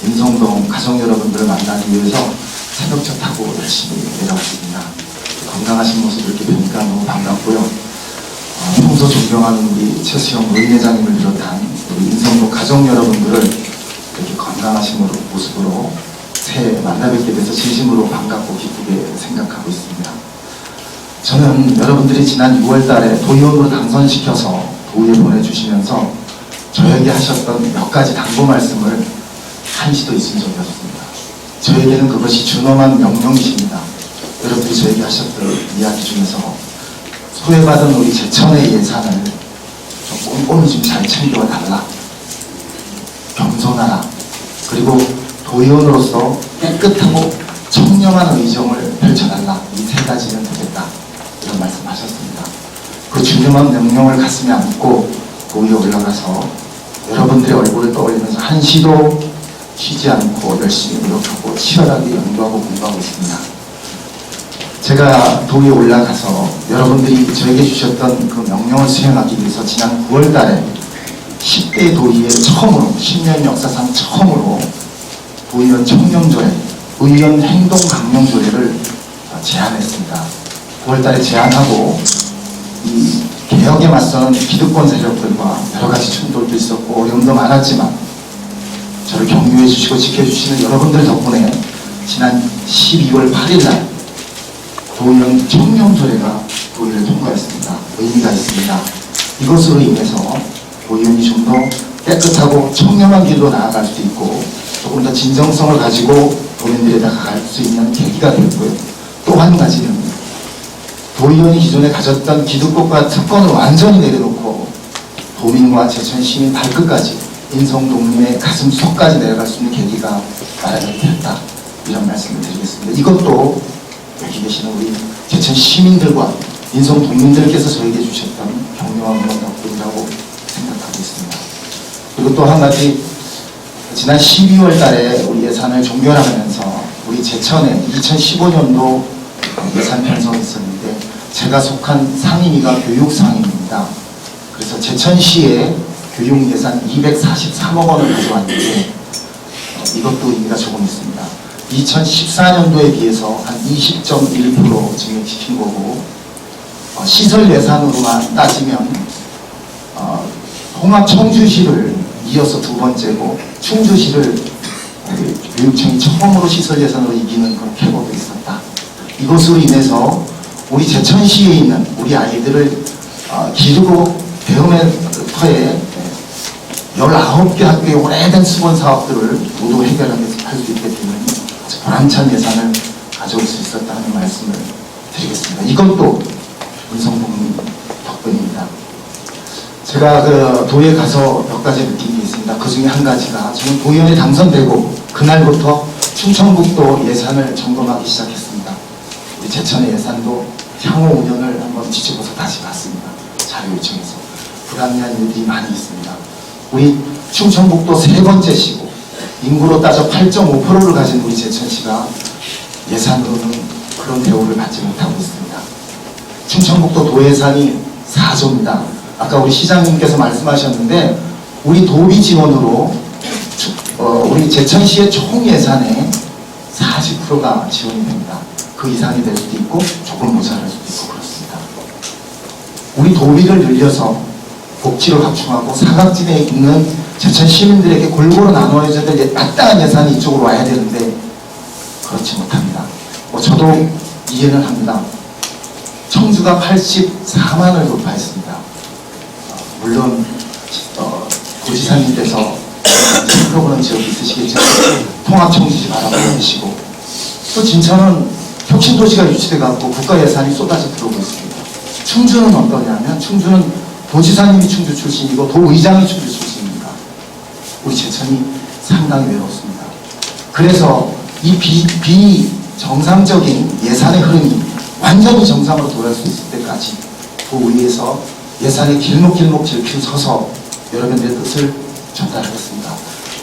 인성동 가족 여러분들을 만나기 위해서 새벽차 타고 열심히 내려왔습니다. 건강하신 모습을 이렇게 뵈니까 너무 반갑고요. 평소 존경하는 우리 최수영 의회장님을 비롯한 우리 인성동 가족 여러분들을 이렇게 건강하신 모습으로 새해 만나뵙게 돼서 진심으로 반갑고 기쁘게 생각하고 있습니다. 저는 여러분들이 지난 6월 달에 도의원으로 당선시켜서 도의에 보내주시면서 저에게 하셨던 몇 가지 당부 말씀을 한시도 잊은 적이 없습니다. 저에게는 그것이 준엄한 명령이십니다. 여러분들이 저에게 하셨던 이야기 중에서 소외받은 우리 제천의 예산을 좀 꼼꼼히 좀 잘 챙겨와 달라. 겸손하라. 그리고 도의원으로서 깨끗하고 청렴한 의정을 펼쳐달라. 이 세 가지는 되겠다. 이런 말씀하셨습니다. 그 중요한 명령을 가슴에 안고 도의에 올라가서 여러분들의 얼굴을 떠올리면서 한시도 쉬지 않고 열심히 노력하고 치열하게 연구하고 공부하고 있습니다. 제가 도의에 올라가서 여러분들이 저에게 주셨던 그 명령을 수행하기 위해서 지난 9월 달에 10대 도의회 처음으로 10년 역사상 처음으로 도의원 청렴조례, 의원 행동 강령조례를 제안했습니다. 9월 달에 제안하고 이 개혁에 맞서는 기득권 세력들과 여러 가지 충돌도 있었고 어려움도 많았지만 저를 격려해 주시고 지켜주시는 여러분들 덕분에 지난 12월 8일 날 도의원 청렴조례가 도의를 통과했습니다. 의미가 있습니다. 이것으로 인해서 도의원이 좀 더 깨끗하고 청렴한 길로 나아갈 수 있고 조금 더 진정성을 가지고 도민들에 다가갈 수 있는 계기가 됐고요. 또 한 가지는 도의원이 기존에 가졌던 기득권과 특권을 완전히 내려놓고 도민과 제천 시민 발끝까지 인성동림의 가슴 속까지 내려갈 수 있는 계기가 마련이 되었다. 이런 말씀을 드리겠습니다. 이것도 여기 계시는 우리 제천 시민들과 인성동민들께서 저에게 주셨던 격려와 응원 덕분이라고 생각하고 있습니다. 그리고 또 한 가지, 지난 12월 달에 우리 예산을 종결하면서 우리 제천에 2015년도 예산 편성이 있었는데 제가 속한 상임위가 교육상임입니다. 그래서 제천시에 교육 예산 243억 원을 가져왔는데 이것도 의미가 조금 있습니다. 2014년도에 비해서 한 20.1% 증액시킨 거고 시설 예산으로만 따지면 홍합 청주시를 이어서 두 번째고 충주시를 교육청이 처음으로 시설 예산으로 이기는 그런 쾌거도 있었다. 이것으로 인해서 우리 제천시에 있는 우리 아이들을 기르고 배움의 터에 19개 학교의 오래된 수본 사업들을 모두 해결할 수 있게 되는 보람찬 예산을 가져올 수 있었다는 말씀을 드리겠습니다. 이것도 인성동민 덕분입니다. 제가 그 도에 가서 몇 가지 느낀 게 있습니다. 그 중에 한 가지가 저는 도의원에 당선되고 그날부터 충청북도 예산을 점검하기 시작했습니다. 우리 제천의 예산도 향후 5년을 한번 뒤집어서 다시 봤습니다. 자료 요청해서 불합리한 일들이 많이 있습니다. 우리 충청북도 세 번째 시고 인구로 따져 8.5%를 가진 우리 제천시가 예산으로는 그런 대우를 받지 못하고 있습니다. 충청북도 도예산이 4조입니다. 아까 우리 시장님께서 말씀하셨는데 우리 도비 지원으로 우리 제천시의 총 예산의 40%가 지원이 됩니다. 그 이상이 될 수도 있고 조금 모자랄 수도 있고 그렇습니다. 우리 도비를 늘려서 복지를 확충하고 사각지대에 있는 제천 시민들에게 골고루 나눠줘야 될 마땅한 예산이 이쪽으로 와야 되는데 그렇지 못합니다. 저도 이해는 합니다. 청주가 84만을 돌파했습니다. 물론 도지사님께서 물어보는 지역이 있으시겠지만 통합청주시 바라보고 계시고 또 진천은 혁신도시가 유치돼갖고 국가 예산이 쏟아져 들어오고 있습니다. 충주는 어떠냐면 충주는 도지사님이 충주 출신이고 도의장이 충주 출신입니다. 우리 제천이 상당히 외롭습니다. 그래서 이 비정상적인 예산의 흐름이 완전히 정상으로 돌아올 수 있을 때까지 도의회에서 예산의 길목길목 질필 서서 여러분들의 뜻을 전달하겠습니다.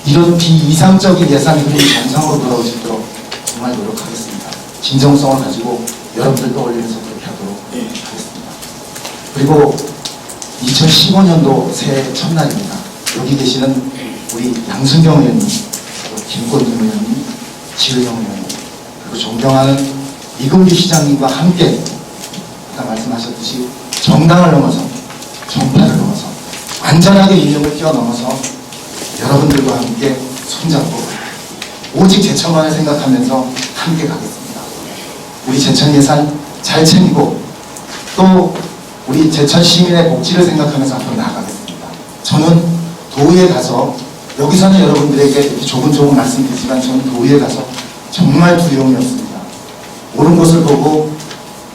이런 비이상적인 예산의 흐름이 정상으로 돌아올 수 있도록 정말 노력하겠습니다. 진정성을 가지고 여러분들 떠올리면서 그렇게 하도록 하겠습니다. 그리고 2015년도 새해 첫날입니다. 여기 계시는 우리 양순경 의원님, 김권중 의원님, 지의영 의원님, 그리고 존경하는 이금규 시장님과 함께 아까 말씀하셨듯이 정당을 넘어서 정파를 넘어서 완전하게 이념을 뛰어넘어서 여러분들과 함께 손잡고 오직 제천만을 생각하면서 함께 가겠습니다. 우리 제천 예산 잘 챙기고 또 우리 제천 시민의 복지를 생각하면서 앞으로 나아가겠습니다. 저는 도의에 가서 여기서는 여러분들에게 이렇게 조금 말씀드리지만 저는 도의에 가서 정말 두려움이 없습니다. 옳은 것을 보고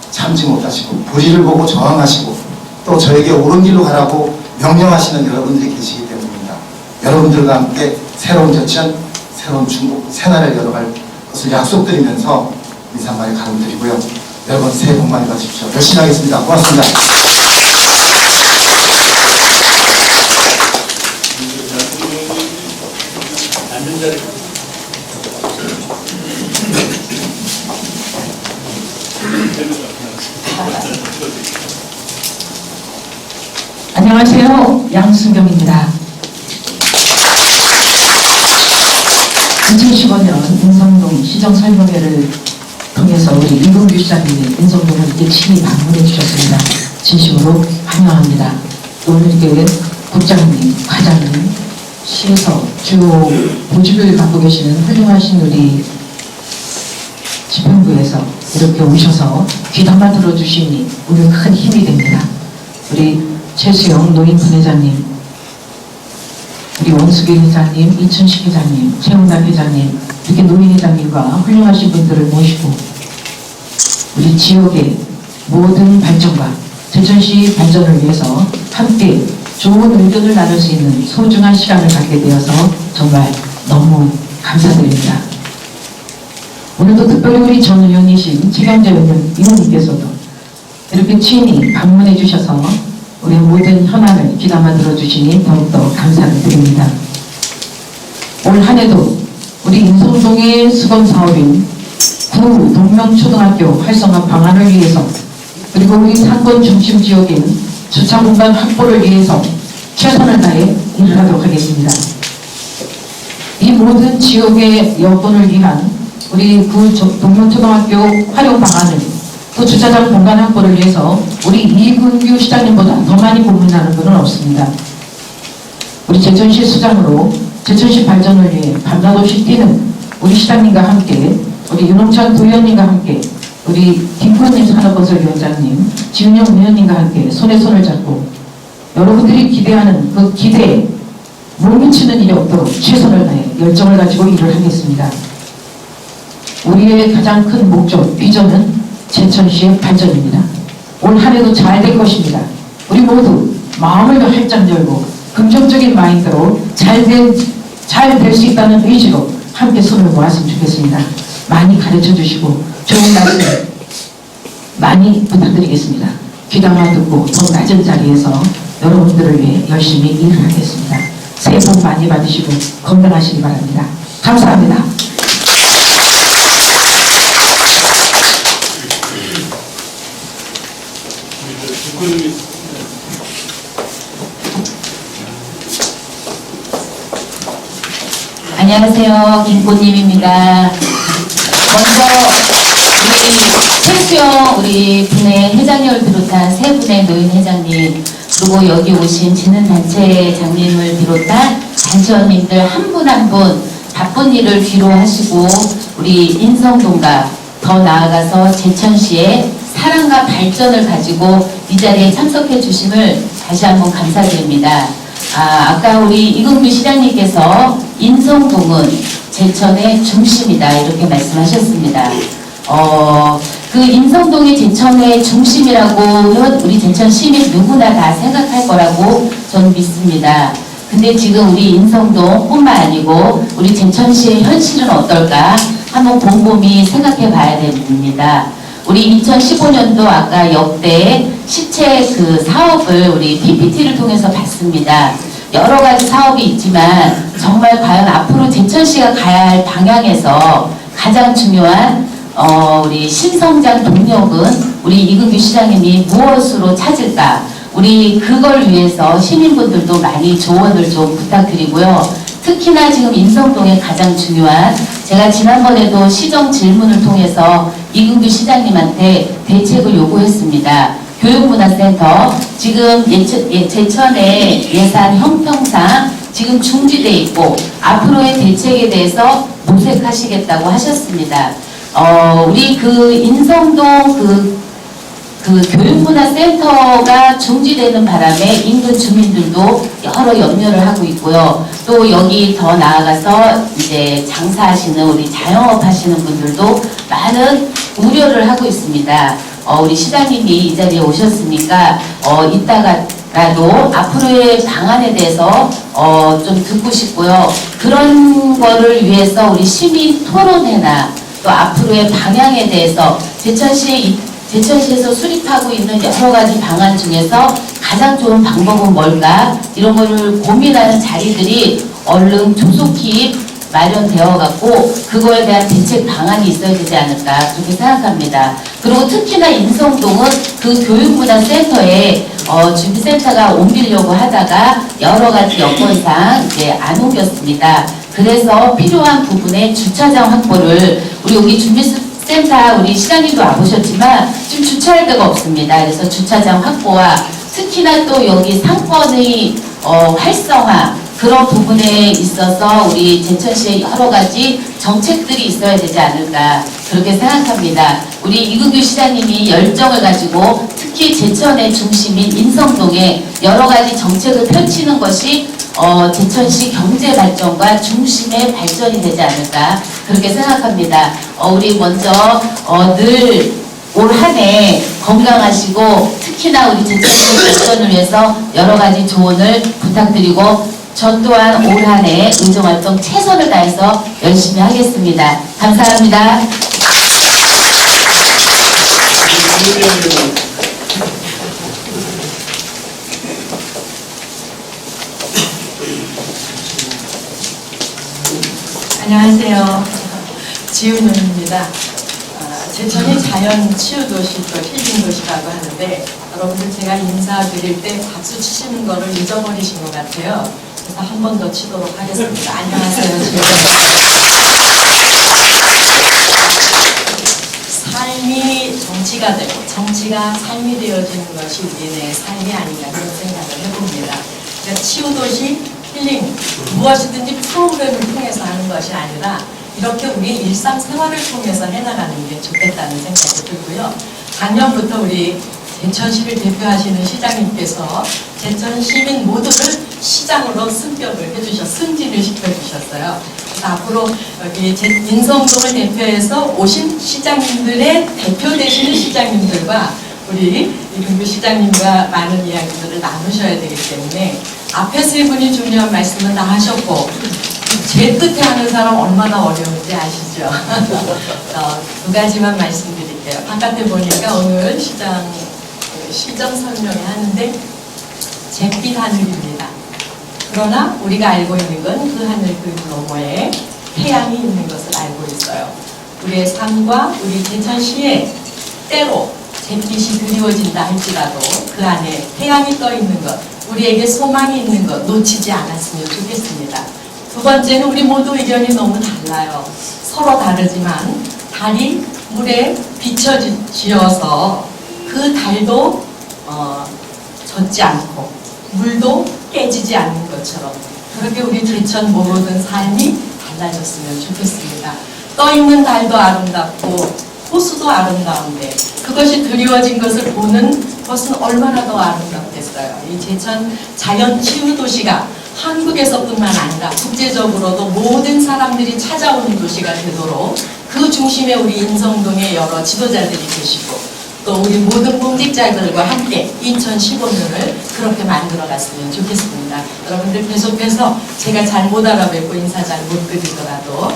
참지 못하시고 불의를 보고 저항하시고 또 저에게 옳은 길로 가라고 명령하시는 여러분들이 계시기 때문입니다. 여러분들과 함께 새로운 제천, 새로운 중국, 새날을 열어갈 것을 약속드리면서 인사말에 가름드리고요. 여러분 새해 복 많이 받으십시오. 열심히 하겠습니다. 고맙습니다. 안녕하세요. 양순경입니다. 2015년 인성동 시정 설명회를 통해서 우리 이금규 시장님이 인성동을 이렇게 친히 방문해 주셨습니다. 진심으로 환영합니다. 오늘 이렇게 국장님, 과장님, 시에서 주요 보직을 갖고 계시는 훌륭하신 우리 집행부에서 이렇게 오셔서 귀담아 들어주시니 우리 큰 힘이 됩니다. 우리 최수영 노인 부회장님, 우리 원수기 회장님, 이춘식 회장님, 최홍남 회장님, 이렇게 노인 회장님과 훌륭하신 분들을 모시고 우리 지역의 모든 발전과 제천시 발전을 위해서 함께 좋은 의견을 나눌 수 있는 소중한 시간을 갖게 되어서 정말 너무 감사드립니다. 오늘도 특별히 우리 전 의원이신 최경재 의원님께서도 이렇게 친히 방문해 주셔서 우리 모든 현안을 귀담아 들어주시니 더욱더 감사를 드립니다. 올 한해도 우리 인성동의 수건사업인 구 동명초등학교 활성화 방안을 위해서 그리고 우리 상권 중심 지역인 주차공간 확보를 위해서 최선을 다해 일을 하도록 하겠습니다. 이 모든 지역의 여건을 위한 우리 구 동명초등학교 활용 방안을 또 주차장 공간 확보를 위해서 우리 이금규 시장님보다 더 많이 고민하는 분은 없습니다. 우리 제천시 수장으로 제천시 발전을 위해 밤낮없이 뛰는 우리 시장님과 함께 우리 윤홍찬 도의원님과 함께 우리 김건님 산업건설위원장님, 지은영 의원님과 함께 손에 손을 잡고 여러분들이 기대하는 그 기대에 못 미치는 일이 없도록 최선을 다해 열정을 가지고 일을 하겠습니다. 우리의 가장 큰 목적, 비전은 제천시의 발전입니다. 올 한해도 잘 될 것입니다. 우리 모두 마음을 활짝 열고 긍정적인 마인드로 잘 될 수 있다는 의지로 함께 손을 모았으면 좋겠습니다. 많이 가르쳐 주시고 좋은 말씀 많이 부탁드리겠습니다. 귀담아 듣고 더 낮은 자리에서 여러분들을 위해 열심히 일을 하겠습니다. 새해 복 많이 받으시고 건강하시기 바랍니다. 감사합니다. 안녕하세요. 김꽃님입니다. 먼저 우리 최수영 우리 분의 회장님을 비롯한 세 분의 노인 회장님 그리고 여기 오신 지능단체장님을 비롯한 단체원님들 한 분 한 분 바쁜 일을 뒤로 하시고 우리 인성동과 더 나아가서 제천시의 사랑과 발전을 가지고 이 자리에 참석해 주심을 다시 한번 감사드립니다. 아까 우리 이근규 시장님께서 인성동은 제천의 중심이다 이렇게 말씀하셨습니다. 그 인성동이 제천의 중심이라고 우리 제천 시민 누구나 다 생각할 거라고 저는 믿습니다. 근데 지금 우리 인성동 뿐만 아니고 우리 제천시의 현실은 어떨까 한번 곰곰이 생각해 봐야 됩니다. 우리 2015년도 아까 역대 시체 그 사업을 우리 PPT를 통해서 봤습니다. 여러 가지 사업이 있지만 정말 과연 앞으로 제천시가 가야 할 방향에서 가장 중요한 우리 신성장 동력은 우리 이근규 시장님이 무엇으로 찾을까? 우리 그걸 위해서 시민분들도 많이 조언을 좀 부탁드리고요. 특히나 지금 인성동에 가장 중요한 제가 지난번에도 시정 질문을 통해서 이근규 시장님한테 대책을 요구했습니다. 교육문화센터 지금 제천의 예산 형평상 지금 중지돼 있고 앞으로의 대책에 대해서 모색하시겠다고 하셨습니다. 우리 그 인성동 그 교육문화센터가 중지되는 바람에 인근 주민들도 여러 염려를 하고 있고요. 또 여기 더 나아가서 이제 장사하시는 우리 자영업 하시는 분들도 많은 우려를 하고 있습니다. 우리 시장님이 이 자리에 오셨으니까 이따가라도 앞으로의 방안에 대해서 좀 듣고 싶고요. 그런 거를 위해서 우리 시민 토론회나 또 앞으로의 방향에 대해서 제천시에서 수립하고 있는 여러 가지 방안 중에서 가장 좋은 방법은 뭘까? 이런 거를 고민하는 자리들이 얼른 조속히 마련되어 갖고 그거에 대한 대책 방안이 있어야 되지 않을까 그렇게 생각합니다. 그리고 특히나 인성동은 그 교육문화센터에 준비센터가 옮기려고 하다가 여러 가지 여건상 이제 안 옮겼습니다. 그래서 필요한 부분에 주차장 확보를 우리 여기 준비센터 우리 시장님도 와보셨지만 지금 주차할 데가 없습니다. 그래서 주차장 확보와 특히나 또 여기 상권의 활성화 그런 부분에 있어서 우리 제천시에 여러 가지 정책들이 있어야 되지 않을까 그렇게 생각합니다. 우리 이근규 시장님이 열정을 가지고 특히 제천의 중심인 인성동에 여러 가지 정책을 펼치는 것이 제천시 경제 발전과 중심의 발전이 되지 않을까 그렇게 생각합니다. 우리 먼저 늘 올 한 해 건강하시고 특히나 우리 제천시 발전을 위해서 여러 가지 조언을 부탁드리고 저 또한 올 한 해 의정활동 최선을 다해서 열심히 하겠습니다. 감사합니다. 안녕하세요. 지은훈입니다. 제천이 자연 치유 도시 또 힐링 도시라고 하는데 여러분들 제가 인사드릴 때 박수 치시는 거를 잊어버리신 것 같아요. 그래서 한 번 더 치도록 하겠습니다. 안녕하세요. 삶이 정치가 되고 정치가 삶이 되어지는 것이 우리의 삶이 아닌가 그런 생각을 해봅니다. 그러니까 치유 도시 힐링 무엇이든지 프로그램을 통해서 하는 것이 아니라 이렇게 우리 일상생활을 통해서 해나가는 게 좋겠다는 생각이 들고요. 작년부터 우리 제천시를 대표하시는 시장님께서 제천 시민 모두를 시장으로 승격을 승진을 시켜주셨어요. 그래서 앞으로 여기 인성동을 대표해서 오신 시장님들의 대표 되시는 시장님들과 우리 이경규 시장님과 많은 이야기들을 나누셔야 되기 때문에 앞에 세 분이 중요한 말씀은 다 하셨고 제 끝에 하는 사람 얼마나 어려운지 아시죠? 두 가지만 말씀드릴게요. 바깥에 보니까 오늘 시정 설명회 하는데 잿빛 하늘입니다. 그러나 우리가 알고 있는 건 그 하늘 그 너머에 태양이 있는 것을 알고 있어요. 우리의 삶과 우리 제천시에 때로 잿빛이 드리워진다 할지라도 그 안에 태양이 떠 있는 것, 우리에게 소망이 있는 것 놓치지 않았으면 좋겠습니다. 두 번째는 우리 모두 의견이 너무 달라요. 서로 다르지만 달이 물에 비춰지어서 그 달도 젖지 않고 물도 깨지지 않는 것처럼 그렇게 우리 제천 모든 삶이 달라졌으면 좋겠습니다. 떠있는 달도 아름답고 호수도 아름다운데 그것이 드리워진 것을 보는 것은 얼마나 더 아름답겠어요. 이 제천 자연 치유 도시가 한국에서뿐만 아니라 국제적으로도 모든 사람들이 찾아오는 도시가 되도록 그 중심에 우리 인성동에 여러 지도자들이 계시고 또 우리 모든 공직자들과 함께 2015년을 그렇게 만들어갔으면 좋겠습니다. 여러분들 계속해서 제가 잘 못 알아뵙고 인사 잘 못 드리더라도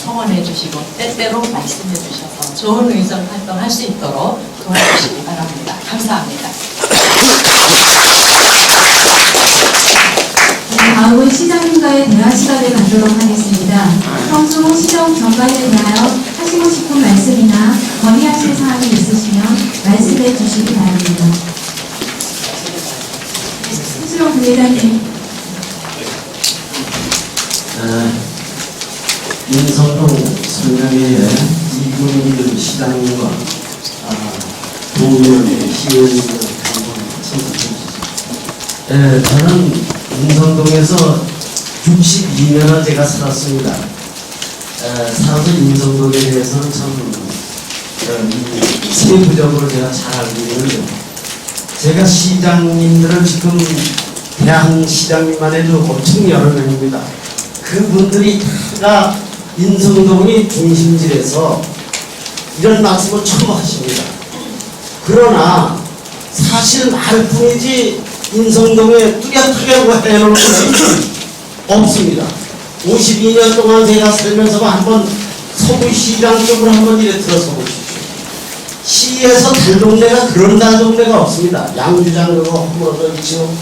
성원해 주시고 때때로 말씀해 주셔서 좋은 의정 활동할 수 있도록 도와주시기 바랍니다. 감사합니다. 다음은 시장님과의 대화 시간을 갖도록 하겠습니다. 평소 시정 경과에 대하여 하시고 싶은 말씀이나 건의하실 사항이 있으시면 말씀해 주시기 바랍니다. 수정 부회장님. 인성동 설명회에 이분일 시장님과 도의원의 시의원님을 한번 선택해 주시죠. 저는 인성동에서 62년을 제가 살았습니다. 살아서 인성동에 대해서는 참 세부적으로 제가 잘 알고 있는데 제가 시장님들을 지금 대한시장님만 해도 엄청 여러 명입니다. 그분들이 다 인성동이 중심지에서 이런 말씀을 처음 하십니다. 그러나 사실 말뿐이지 인성동에 뚜렷하게 해놓은 것이 없습니다. 52년 동안 제가 살면서 한번 서구시장 쪽으로 한번 이래 들어서 보십시오. 시에서 달동네가 그런 달동네가 없습니다. 양주장 그거 허물어져 있죠.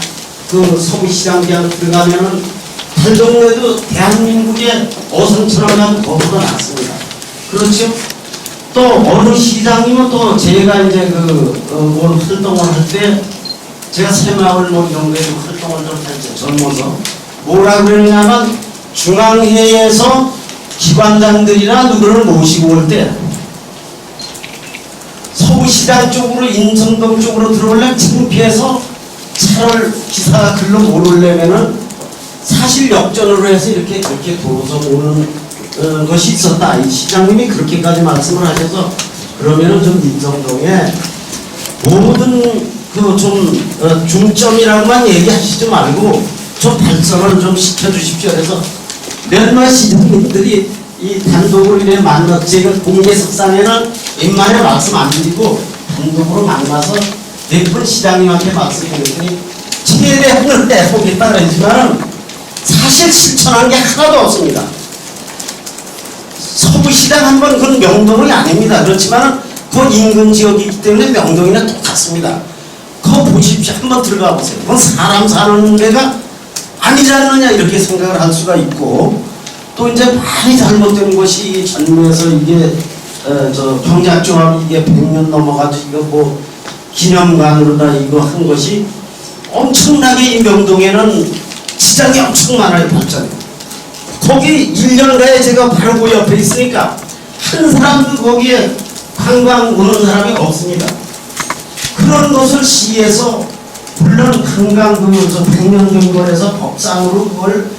그 서구시장 그냥 들어가면은 달동네도 대한민국의 어선처럼 거부가 났습니다. 그렇죠? 또 어느 시장님은 또 제가 이제 뭘 활동을 할 때 제가 새마을 뭐 이런 거에 활동을 좀 했죠. 젊어서 뭐라 그러냐면 중앙회에서 기관장들이나 누구를 모시고 올 때 서구시장 쪽으로 인성동 쪽으로 들어오려면 창피해서 차를 기사가 글로 못 오려면은 사실 역전으로 해서 이렇게 도로서 오는 것이 있었다. 이 시장님이 그렇게까지 말씀을 하셔서 그러면은 좀 인성동에 모든 좀 중점이라고만 얘기하시지 말고 좀 발전을 좀 시켜주십시오. 그래서 몇몇 시장님들이 이 단독으로 이래 만나서 제가 공개석상에는 웬만하면 말씀 안 드리고 단독으로 만나서 예쁜 시장님한테 말씀드렸더니 최대한을 내보겠다 그러지만 사실 실천한 게 하나도 없습니다. 서구시장 한번 그건 명동이 아닙니다. 그렇지만 그 인근 지역이기 때문에 명동이나 똑같습니다. 그거 보십시오. 한번 들어가 보세요. 그건 사람 사는 데가 아니지 않느냐 이렇게 생각을 할 수가 있고 또 이제 많이 잘못된 것이 전국에서 이게 경작조합이 이게 100년 넘어가지고 이거 뭐 기념관으로다 이거 한 것이 엄청나게 이 명동에는 시장이 엄청 많아요. 발전이. 거기 1년가에 제가 바로 그 옆에 있으니까 한 사람도 거기에 관광 오는 사람이 없습니다. 그런 것을 시에서 물론 관광 100년 경과에서 법상으로 그걸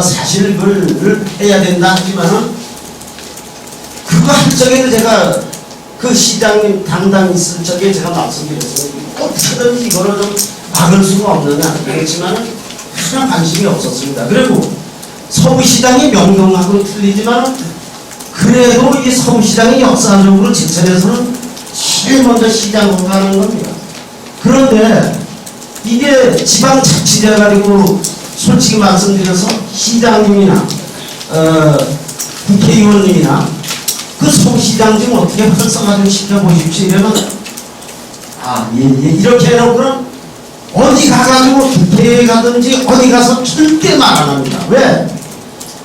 사실 그걸 해야 된다 하지만은 그거 할 적에는 제가 그 시장님 당당 있을 적에 제가 말씀드렸어요. 어떻게든 이거를 좀 막을 수가 없느냐. 그렇지만은 하나 관심이 없었습니다. 그리고 서구시장이 명동하고는 틀리지만 그래도 이 서구시장이 역사적으로 제천에서는 제일 먼저 시장으로 가는 겁니다. 그런데 이게 지방자치제 가지고 솔직히 말씀드려서 시장님이나 국회의원님이나 그 서울시장 좀 어떻게 활성화 좀 시켜보십시오. 이러면 이렇게 해놓고는 어디 가가지고 국회에 가든지 어디 가서 절대 말 안 합니다. 왜?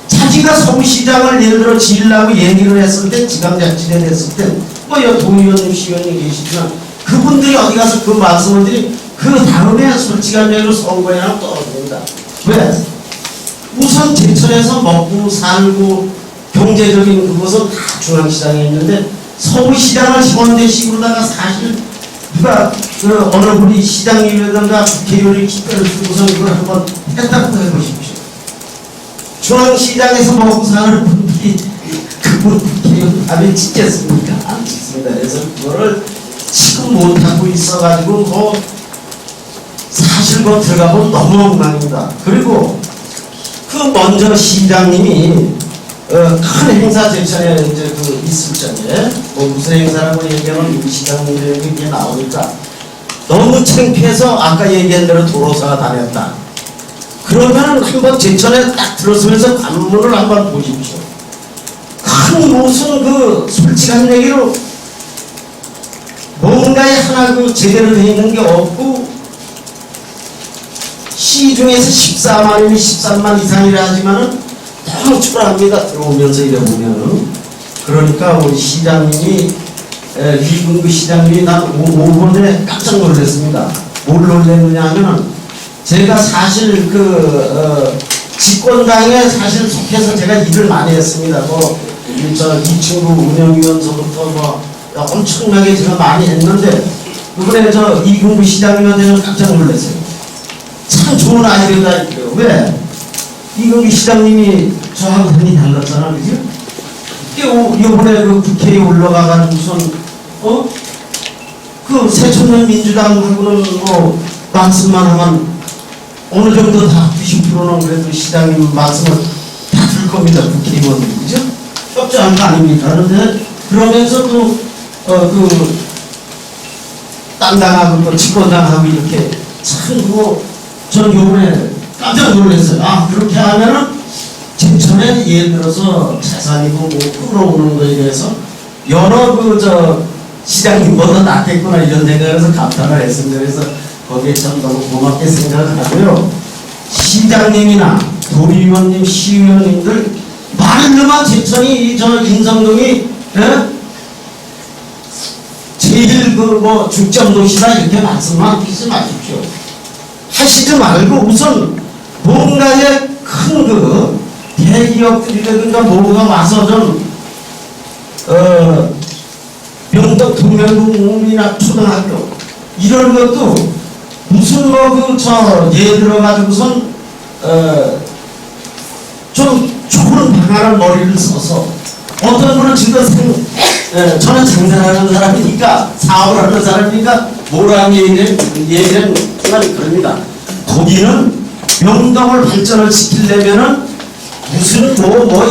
자기가 서울시장을 예를 들어 지으려고 얘기를 했을 때, 지방자치제 했을 때, 도의원님, 시의원님 계시지만 그분들이 어디 가서 그 말씀을 드리 그 다음에 솔직한 얘기로 선거에는 떨어집니다. 왜? 우선 제천에서 먹고 살고 경제적인 그것은 다 중앙시장에 있는데 서울시장을 현대식으로다가 사실 누가 어느 분이 시장님이라든가 국회의원이 기별을 주고서 이걸 한번 했다고 해보십시오. 중앙시장에서 먹고 사는 분들이 그분 국회의원 답이 찍겠습니까? 안 찍습니다. 그래서 그거를 지금 못하고 있어가지고 사실 들어가보면 너무 엉망입니다. 그리고 그 먼저 시장님이 큰 행사 제천에 이제 있을 적에 무슨 행사라고 얘기하면 우리 시장님들이 이게 나오니까 너무 창피해서 아까 얘기한 대로 도로사가 다녔다. 그러면 한번 제천에 딱 들어서면서 관문을 한번 보십시오. 큰 무슨 솔직한 얘기로 뭔가에 하나 제대로 되어 있는 게 없고 시중에서 14만이면 13만 이상이라 하지만은 너무 초라합니다. 들어오면서 이래 보면은. 그러니까 우리 시장님이 이근구 시장님이 난 5번에 깜짝 놀랐습니다. 뭘 놀랐느냐 하면은 제가 사실 집권당에 사실 속해서 제가 일을 많이 했습니다. 이 친구 운영위원서부터 엄청나게 제가 많이 했는데 이번에 이근구 시장님한테는 깜짝 놀랐어요. 참 좋은 아이디어다. 왜? 이근구 시장님이 저하고 많이 달랐잖아, 그죠? 이번에 국회에 올라가가지고선, 새천년 민주당하고는 말씀만 하면 어느 정도 다 90%는 그래도 시장님 말씀을 다 들 겁니다, 국회의원들, 그죠? 협조한 거 아닙니까? 그런데, 그러면서 딴 당하고 집권당하고 이렇게 참 전 요번에 깜짝 놀랐어요. 그렇게 하면은 제천에 예를 들어서 재산이고 끌어오는 거에 대해서 여러 시장님보다 낫겠구나 이런 생각에서 감탄을 했습니다. 그래서 거기에 참 너무 고맙게 생각을 하고요. 시장님이나 도의원님, 시의원님들 말로만 제천이 인성동이 제일 중점 도시다 이렇게 말씀만 하지 마십시오. 하시지 말고 우선 뭔가의 큰 대기업들이라든가 뭐가 와서 명덕 동명궁이나 초등학교 이런 것도 무슨 예를 들어가지고선 좀 좋은 방안한 머리를 써서 어떤 분은 지금 저는 장사하는 사람이니까 사업을 하는 사람이니까 뭐라는 얘기는 그럽니다. 거기는 명동을 발전을 시키려면은 무슨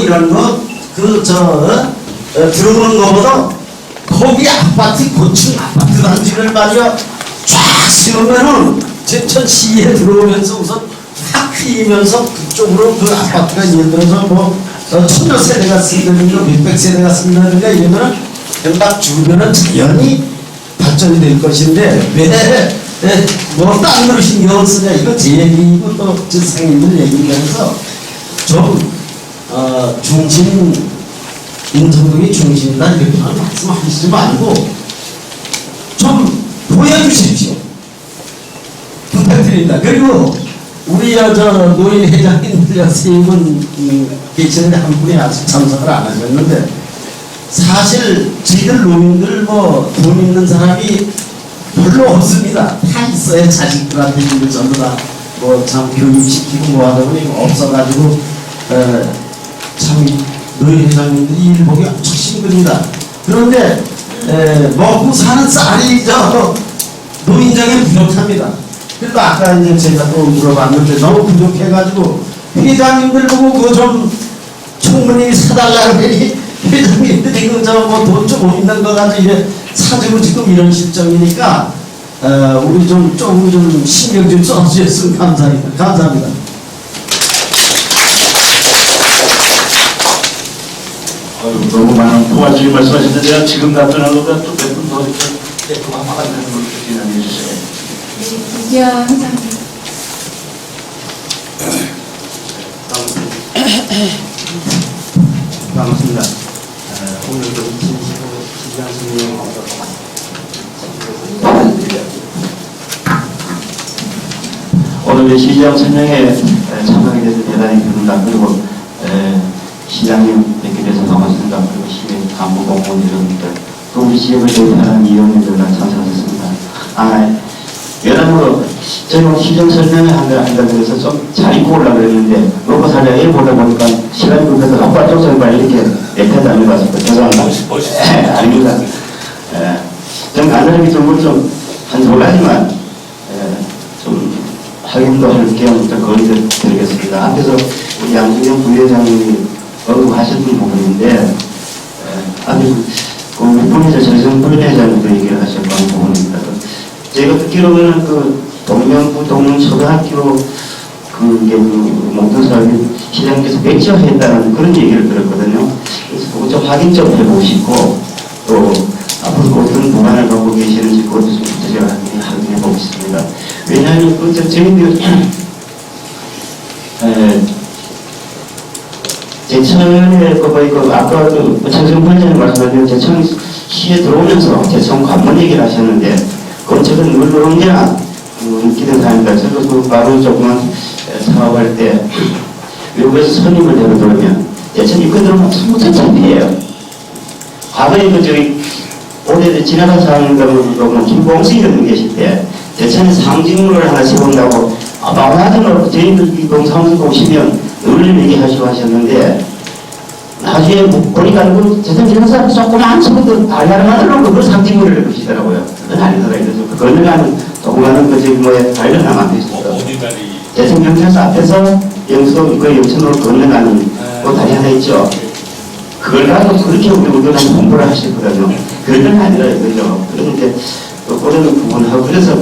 이런 들어오는 거보다 거기 아파트 고층 아파트 단지를 말이야 쫙 세우면은 제천시에 들어오면서 우선 확 휘면서 그쪽으로 아파트가 예를 들어서 천여 세대가 쓴다든가 몇백 세대가 쓴다든가 이러면은 막 주변은 자연히 발전이 될 것인데 왜 딴 거로 신경을 쓰냐 이거 제 얘기고 또 상인들 얘기면서 좀 인성동이 중심이다 이렇게 말씀하시지 말고 좀 보여주십시오. 부탁드립니다. 그리고 우리 노인 회장님들 세 분 계시는데 한 분이 아직 참석을 안 하셨는데 사실 저희들 노인들 돈 있는 사람이 별로 없습니다. 다 있어요. 자식들한테 전부 다 참 교육시키고 하다 보니 없어가지고 참 노인 회장님들이 일 보기 엄청 힘듭니다. 그런데 먹고 사는 쌀이 노인정에 부족합니다. 그래도 아까 이제 제가 또 물어봤는데 너무 부족해가지고 회장님들 보고 좀 총무님이 사달라고 하니 회장님들이 돈 좀 있는 거 가지고 사정은 지금 이런 실정이니까 우리 좀 신경 좀 써주셨으면 감사합니다. 너무 많은 도와주기 말씀하셨는데 제가 지금 답변한 것보다 좀 몇 분 더 이렇게 도망가는 걸 진행해 주세요. 이지영 회장님. 반갑습니다. 오늘도 2015 시장 선생님하고 오늘 시장 선정에 참석하게 돼서 대단히 기쁩니다. 그리고 시장님 뵙게 돼서 반갑습니다. 그리고 시의 간부 공무원 여러분들 또 우리 지역을 대표하는 위원님들 참석하셨습니다. 여러모로 저희가 시정 설명을 한다 그래서 좀 잘 입고 오려고 그랬는데 먹고 살려 애 보다 보니까 시간이 급해서 아빠 쪽에서 빨리 이렇게 넥타이도 안 입었습니다. 죄송합니다. 아닙니다. 좀 간단하게 좀한 두 가지만 좀 확인도 할 겸 거의 드리겠습니다. 앞에서 우리 양준영 부회장님이 언급하셨던 부분인데 앞에 우리 부회장 전성 부회장님도 얘기를 하셨던 부분입니다. 제가 듣기로는 동명부 동문초등학교 그게 목표사업이 시장님께서 배치했다는 그런 얘기를 들었거든요. 그래서 그거 좀 확인 좀 해보고 싶고 또 앞으로 어떤 부관을 갖고 계시는지 그것도 좀 제가 확인해 보겠습니다. 왜냐하면 저희들 제천에 아까 정성 부회장님 말씀하신 제천 시에 들어오면서 제천 관문 얘기를 하셨는데 그건 늘 언제나 느끼는 사람입니다. 저도 바로 조그만 사업할 때 외국에서 손님을 데려들면 제천 입구 들어오면 전부 창피해요. 과거에 올해 지나간 사람들 김봉수 이런 계실 때 제천에 상징물을 하나 세운다고 마음하더라도 저희들 이 동사무소 오시면 늘 얘기하시고 하셨는데 나중에 보니까 제천 지나간 사람들 조그만 친구들 발랄하더라고 그걸 상징물을 보시더라고요. 그건 아니더라 이래서 건너가는 조그마한 발견 하나 돼 있습니다. 제천 경찰서 앞에서 영수 그 영천으로 건너가는 그 다리 하나 있죠. 그걸 가지고 그렇게 우리가 공부를 하셨거든요. 그런 건 아니라 이거죠. 그런데 또 그런 부분하고 그래서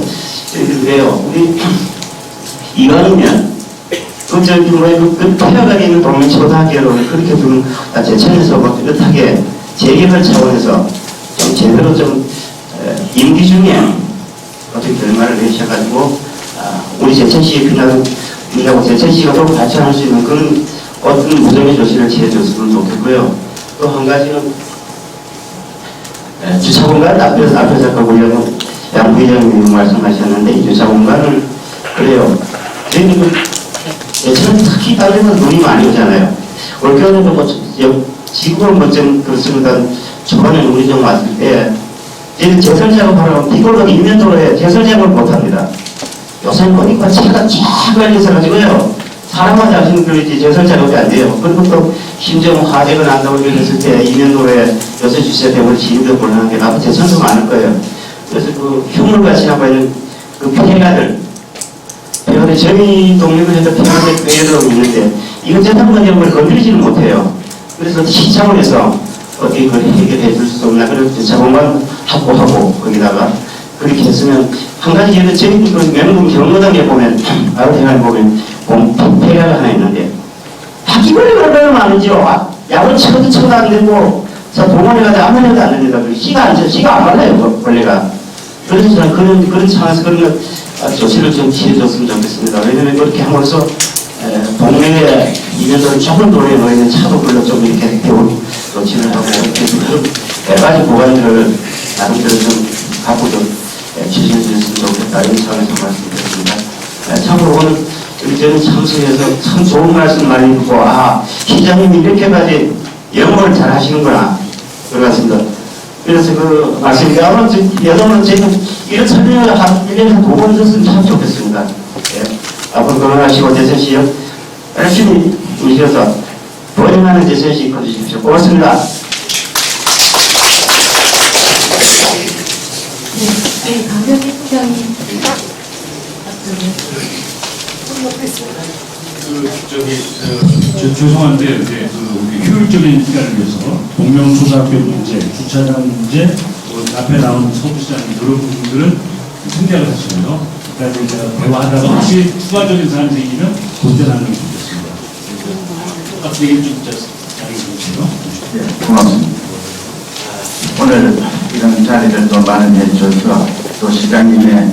그래요. 우리 이왕이면 폐허가 있는 동명초등학교를 그렇게 좀 제천에서 뚜렷하게 재개발 차원에서 좀 제대로 좀 임기 중에 어떻게 결말을 내셔가지고 우리 제천시에 끝나고 제천시가 또 발전할 수 있는 그런 어떤 무정의 조치를 취해줬으면 좋겠고요. 또 한 가지는 주차 공간 앞에서 보려고 양 부회장님이 말씀하셨는데 이 주차 공간을 그래요. 저희는 예전에 특히 다른 눈이 많이 오잖아요. 올겨울에도 지구를 먼저 그렇습니다. 초반에 우리 좀 왔을 때 저희는 제설 작업하려면 비골로 인면도로에 제설 작업을 못합니다. 요새 보니까 차가 쫙 걸려서가지고요. 사람마다 하시는 그렇지 제설 작업이 안 돼요. 그리고 또 심지어 화재가 난다고 그랬을 때 이면도로에 6시 되면 지인도 곤란한 게 나도 제천도 많을 거예요. 그래서 흉물같이 나고 있는 폐가들 저희 동력을 해서 폐가들이 있는데 이거 재단관 역을 건드리지는 못해요. 그래서 시차원에서 어떻게 그걸 해결해 줄 수 없나 그래서 주차공간 확보하고 거기다가 그렇게 했으면 한 가지 예를 저희 명동 경로당에 보면 아우테간에 보면 폐가가 하나 있는데 바퀴벌레가 얼마나 많은지요. 약을 쳐도 안 되고 동원에 가서 아무 해도 안 됩니다. 씨가 안 말라요 벌레가. 그래서 저는 그런 상황에서 그런 조치를 좀 취해줬으면 좋겠습니다. 왜냐면 그렇게 함으로써 동네에 이면서 좁은 도로에 놓이는 차도 별로 좀 이렇게 조치를 하고 여러 가지 보관들을 나름대로 좀 갖고 좀 취재해주셨으면 좋겠다 이런 차원에서 말씀드렸습니다. 참고로 오늘 저는 참석해서 참 좋은 말씀 많이 듣고 시장님이 이렇게까지 영어를 잘 하시는구나 그렇습니다. 그래서 그 말씀인데 여러분은 지금 이런 설명을 한 1년에 한 2번 줬으면 참 좋겠습니다. 앞으로 건강하시고 제천시 열심히 움직여서 보행하는 제천시 커주십시오. 고맙습니다. 네, 강병희 부장님. 죄송한데 우리 효율적인 시간을 위해서 동명초등학교 문제, 주차장 문제, 앞에 나온 서부시장님 이런 부분들은 생략을 하시고요. 그다음에 제가 대화하다가 혹시 추가적인 사항이 생기면 그때 나누면 좋겠습니다. 똑같은 얘기 좀 자기 주세요. 네, 고맙습니다. 오늘 이런 자리를 또 마련해 주셔서 또 시장님의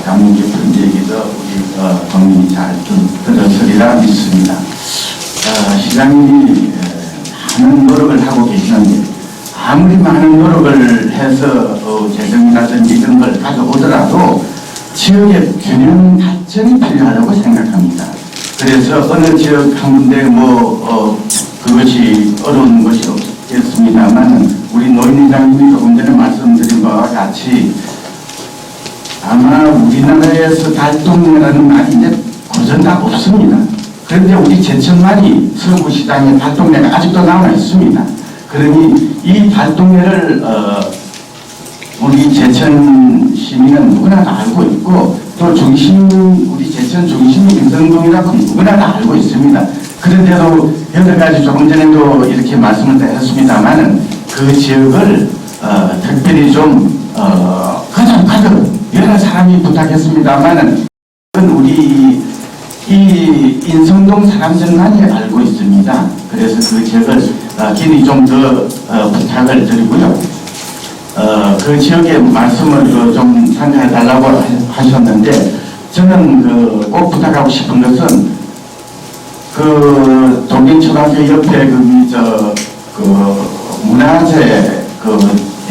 감명 깊은 얘기도 우리 국민이 잘 들었으리라 믿습니다. 시장님이 많은 노력을 하고 계시는데 아무리 많은 노력을 해서 재정이라든지 이런 걸 가져오더라도 지역의 균형 발전이 필요하다고 생각합니다. 그래서 어느 지역 한 군데 그것이 어려운 것이 없겠습니다만 우리 노인회장님이 조금 전에 말씀드린 바와 같이 아마 우리나라에서 달동네라는 말이 이제 고전다 없습니다. 그런데 우리 제천만이 서구시장의 달동네가 아직도 남아 있습니다. 그러니 이 달동네를 우리 제천 시민은 누구나 다 알고 있고 또 우리 제천 중심이 인성동이라고 누구나 다 알고 있습니다. 그런데도 여러 가지 조금 전에도 이렇게 말씀을 드렸습니다만은 그 지역을 특별히 좀 가득 여러 사람이 부탁했습니다만은 우리 이 인성동 사람들만이 알고 있습니다. 그래서 그 지역을 긴히 좀 더 부탁을 드리고요. 그 지역의 말씀을 좀参加해 달라고 하셨는데 저는 꼭 부탁하고 싶은 것은 그 동경초등학교 옆에 문화재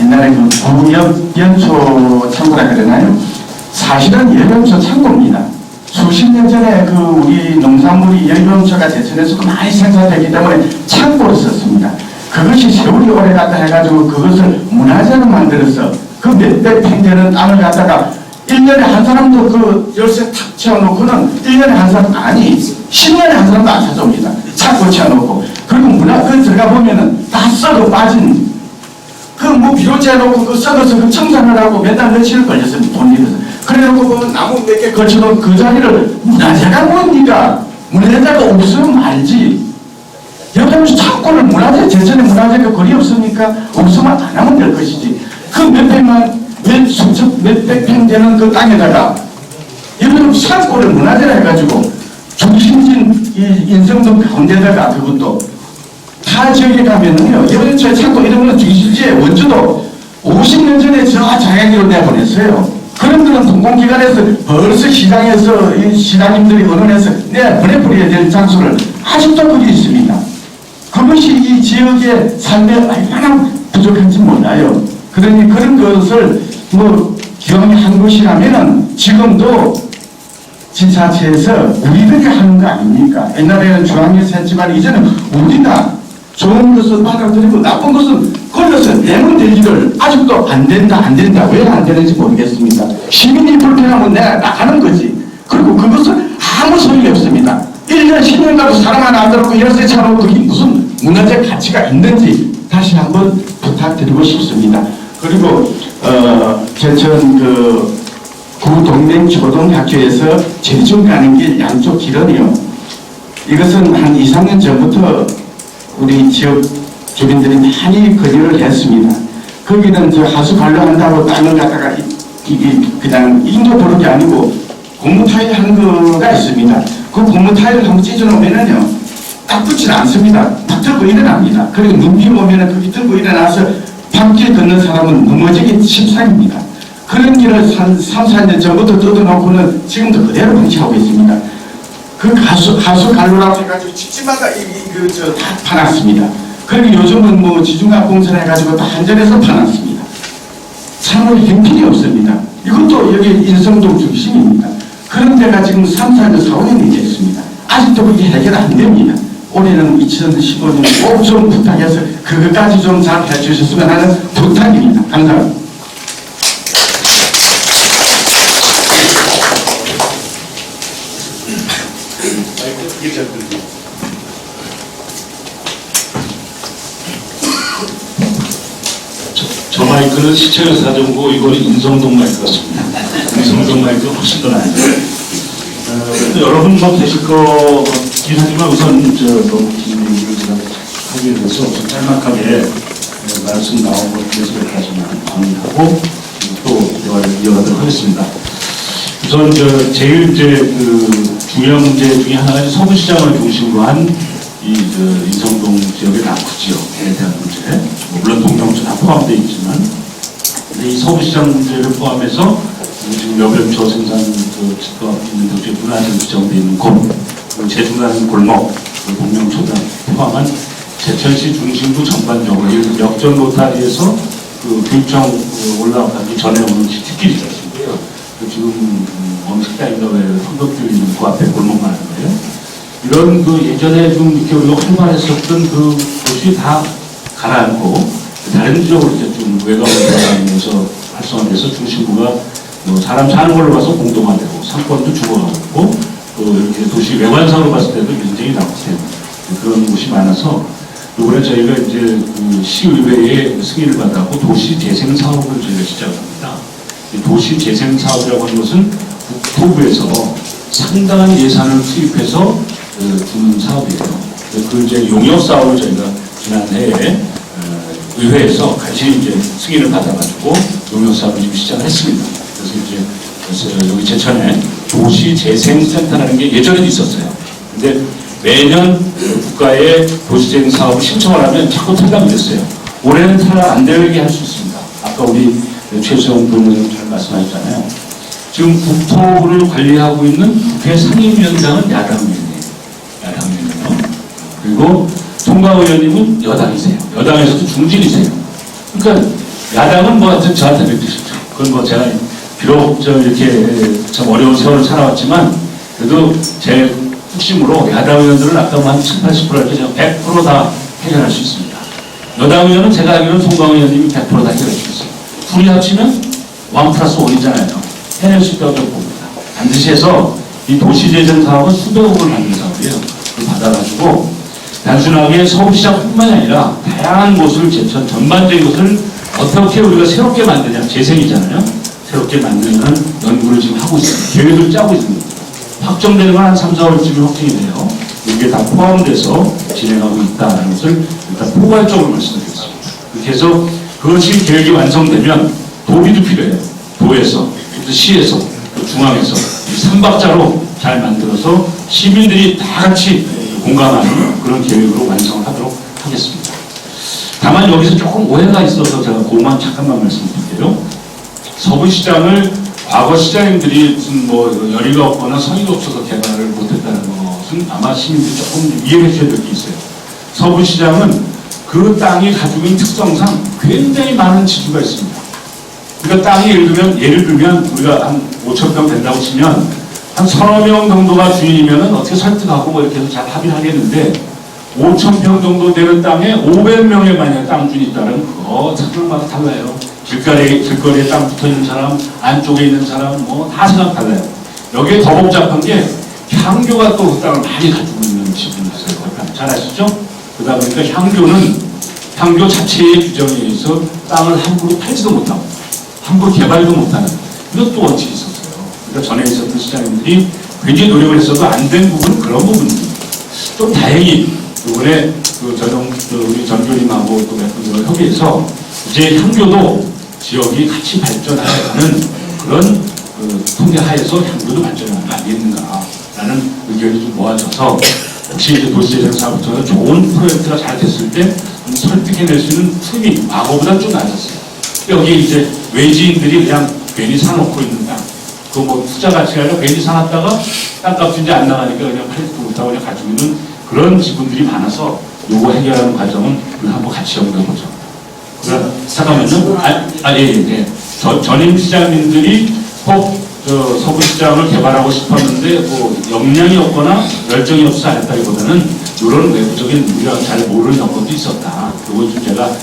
옛날에 구연초 창고라 그러나요? 사실은 연연초 창고입니다. 수십 년 전에 우리 농산물이 연연초가 제천에서도 많이 생산되기 때문에 창고를 썼습니다. 그것이 세월이 오래 갔다 해가지고 그것을 문화재로 만들어서 그 몇백 평되는 땅을 갖다가 1년에 한 사람도 열쇠 탁 채워놓고는 1년에 한 사람 아니 10년에 한 사람도 안 찾아옵니다. 창고 채워놓고 그리고 들어가 보면은 다 썩어 빠진 비료재 해놓고 썩어서 청산을 하고 매달 며칠 걸렸습니다. 돈 잃어서 그래놓고 나무 몇 개 걸쳐놓은 그 자리를 문화재가 뭡니까? 문화재가 없으면 말지. 여러분 창고를 문화재, 제천에 문화재가 거리 없습니까? 없으면 안 하면 될 것이지. 그 몇백 평 되는 그 땅에다가 여러분 창고를 문화재라 해가지고 중심진 인성동 가운데다가 그것도 타 지역에 가면은요, 여름철 창고 이런 거는 중심지에 원주도 50년 전에 저 장애기로 내보냈어요. 그런 거는 공공기관에서 벌써 시장에서 시장님들이 언론에서 보내버려야 될 장소를 아직도 거기 있습니다. 그것이 이 지역의 삶에 얼마나 부족한지 몰라요. 그러니 그런 것을 기왕한 것이라면은 지금도 지자체에서 우리들이 하는 거 아닙니까? 옛날에는 중앙에서 했지만 이제는 우리가 좋은 것은 받아들이고 나쁜 것은 걸려서 내면 될 일을 아직도 안 된다. 왜 안 되는지 모르겠습니다. 시민이 불편하면 내가 나가는 거지. 그리고 그것은 아무 소용이 없습니다. 1년 10년 가도 사람 하나 안 들어오고 열쇠 차놓고 그게 무슨 문화적 가치가 있는지 다시 한번 부탁드리고 싶습니다. 그리고 제천 구동맹초등학교에서 제중 가는 길 양쪽 길은요. 이것은 한 2, 3년 전부터 우리 지역 주민들이 많이 건의를 했습니다. 거기는 하수 관로한다고 땅을 갖다가 그냥 인도 보는 게 아니고 고무 타일 한 거가 있습니다. 그 고무 타일을 한번 찢어놓으면은요, 딱 붙지 않습니다. 딱 들고 일어납니다. 그리고 눈비 오면은 거기 들고 일어나서 밤길 걷는 사람은 넘어지기 십상입니다. 그런 길을 3, 4년 전부터 뜯어놓고는 지금도 그대로 방치하고 있습니다. 그 하수 관로라고 해가지고 집집마다 다 파놨습니다. 그리고 요즘은 지중학 공사를 해가지고 다 한전에서 파놨습니다. 참을 형편이 없습니다. 이것도 여기 인성동 중심입니다. 그런 데가 지금 3, 4년, 4, 5년이 됐습니다. 아직도 그게 해결 안 됩니다. 올해는 2015년 꼭 좀 부탁해서 그것까지 좀 잘 해주셨으면 하는 부탁입니다. 감사합니다. 저 마이크는 시청에서 사정고 이거는 인성동 마이크 같습니다. 인성동 마이크가 훨씬 더 나아요. 여러분 되실 거긴 하지만 우선 너무 긴 얘기를 제가 하기 위해서 짤막하게 말씀 나온 것 중에서 몇 가지만 정리하고 또 대화를 이어가도록 하겠습니다. 우선 제일 그 중요한 문제 중에 하나가 서부시장을 중심으로 한 이 인성동 지역의 낙후 지역에 대한 문제. 물론 동명도 다 포함되어 있지만, 근데 이 서부시장 문제를 포함해서 지금 여변초 생산 집과 있는 도시에 분화된 지정되어 있는 곳, 재중간 골목, 동명초를 포함한 제천시 중심부 전반적으로 역전 로타리에서 그 교육청 올라가기 전에 오는 뒷길이 있었고요. 지금 어느 식당인가 왜 성덕길 있는 그 앞에 골목만 하는 거예요. 이런 그 예전에 좀 이렇게 우리가 활발했었던 그 곳이 다 가라앉고 다른 지역으로 이제 좀 외곽으로 들어가면서 활성화돼서 중심부가 사람 사는 걸로 봐서 공동화되고 상권도 죽어가고 또 이렇게 도시 외관상으로 봤을 때도 굉장히 낙후된 그런 곳이 많아서 이번에 저희가 이제 그 시의회의 승인을 받았고 도시 재생 사업을 저희가 시작합니다. 도시 재생 사업이라고 하는 것은 국토부에서 상당한 예산을 투입해서 주는 사업이에요. 그 이제 용역 사업을 저희가 지난해에 의회에서 같이 이제 승인을 받아가지고 용역 사업을 지금 시작을 했습니다. 그래서 이제 여기 제천에 도시 재생센터라는 게 예전에도 있었어요. 근데 매년 국가의 도시재생 사업을 신청을 하면 자꾸 탈락이 됐어요. 올해는 탈락 안 되게 할 수 있습니다. 아까 우리 최수영 부의원님 잘 말씀하셨잖아요. 지금 국토부를 관리하고 있는 국회 상임위원장은 야당위원이에요. 그리고 통과의원님은 여당이세요. 여당에서도 중진이세요. 그러니까 야당은 뭐 하여튼 저한테 맡기시죠. 그건 뭐 제가 비록 이렇게 참 어려운 세월을 살아왔지만 그래도 제 핵심으로 야당 의원들은 아까 한 70, 80%할 때 제가 100% 다 해결할 수 있습니다. 여당 의원은 제가 알기로는 송광 의원님이 100% 다 해결할 수 있어요. 둘이 합치면 1+1이잖아요. 해낼 수 있다고 봅니다. 반드시 해서 이 도시재생 사업은 수백억을 만든 사업이에요. 그걸 받아가지고 단순하게 서울시장뿐만이 아니라 다양한 곳을 제천 전반적인 곳을 어떻게 우리가 새롭게 만드냐, 재생이잖아요. 새롭게 만드는 연구를 지금 하고 있습니다. 계획을 짜고 있습니다. 확정되는 건 한 3, 4월쯤에 확정이 돼요. 이게 다 포함돼서 진행하고 있다는 것을 일단 포괄적으로 말씀드리겠습니다. 그렇게 해서 그것이 계획이 완성되면 도비도 필요해요. 도에서, 또 시에서, 또 중앙에서 이 3박자로 잘 만들어서 시민들이 다 같이 공감하는 그런 계획으로 완성을 하도록 하겠습니다. 다만 여기서 조금 오해가 있어서 제가 그것만 잠깐만 말씀드릴게요. 서부시장을 과거 시장님들이 무슨 뭐 열의가 없거나 성의가 없어서 개발을 못했다는 것은 아마 시민들이 조금 이해해 주셔야 될 게 있어요. 서부시장은 그 땅이 가지고 있는 특성상 굉장히 많은 지주가 있습니다. 그러니까 땅이 예를 들면 우리가 한 5,000평 된다고 치면 한 3,000명 정도가 주인이면은 어떻게 설득하고 뭐 이렇게 해서 잘 합의를 하겠는데 5,000평 정도 되는 땅에 500명의 만약 땅 주인이 있다면 그거 사람마다 달라요. 길거리에 땅 붙어 있는 사람, 안쪽에 있는 사람, 뭐 다 생각 달라요. 여기에 더 복잡한 게 향교가 또 그 땅을 많이 가지고 있는 지분이 있어요. 잘 아시죠? 그러다 보니까 향교 자체의 규정에 의해서 땅을 함부로 팔지도 못하고, 함부로 개발도 못하는 이것도 원칙이 있었어요. 그러니까 전에 있었던 시장님들이 굉장히 노력을 했어도 안 된 부분은 그런 부분입니다. 좀 다행히 이번에 우리 전교님하고 또 몇 분들과 협의해서 이제 향교도 지역이 같이 발전하는 그런 통계 하에서 향교도 발전하는 거 아니겠는가라는 의견이 좀 모아져서 혹시 이제 도시재생 사업부터 좋은 프로젝트가 잘 됐을 때 설득해낼 수 있는 틈이 과거보다 좀 낮았어요. 여기 이제 외지인들이 그냥 괜히 사놓고 있는 땅, 그 뭐 투자 가치가 아니라 괜히 사놨다가 땅값이 이제 안 나가니까 그냥 팔지도 못하고 그냥 가지고 있는 그런 지분들이 많아서 요거 해결하는 과정은 우리 한번 같이 연구해보죠. 잠깐만요. 예. 전임 시장님들이 꼭 서부시장을 개발하고 싶었는데 뭐 역량이 없거나 열정이 없어서 안 했다기보다는 이런 외부적인 우리가 잘 모르는 여건도 있었다. 그걸 좀 제가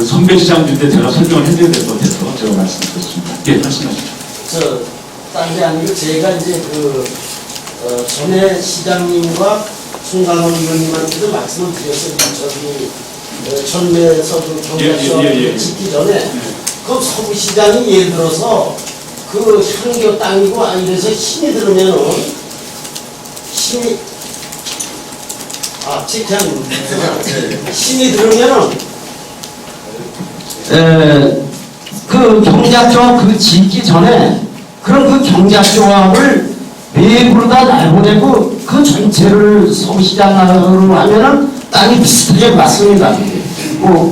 선배 시장들인데 제가 설명을 해드려야 될 것 같아서 제가 말씀드렸습니다. 예, 말씀하시죠. 딴 게 아니고 제가 이제 전에 시장님과 송강원 의원님한테도 말씀을 드렸어요. 전매에서 경찰서 짓기 전에 그 서부시장이 예를 들어서 그 향교 땅이고 이래서 힘이 들으면은 힘이 들으면은 그 경제학조합 그 짓기 전에 그런 그 경제학조합을 내부로 다 내보내고 그 전체를 소비시장으로 하면은 땅이 비슷하게 맞습니다.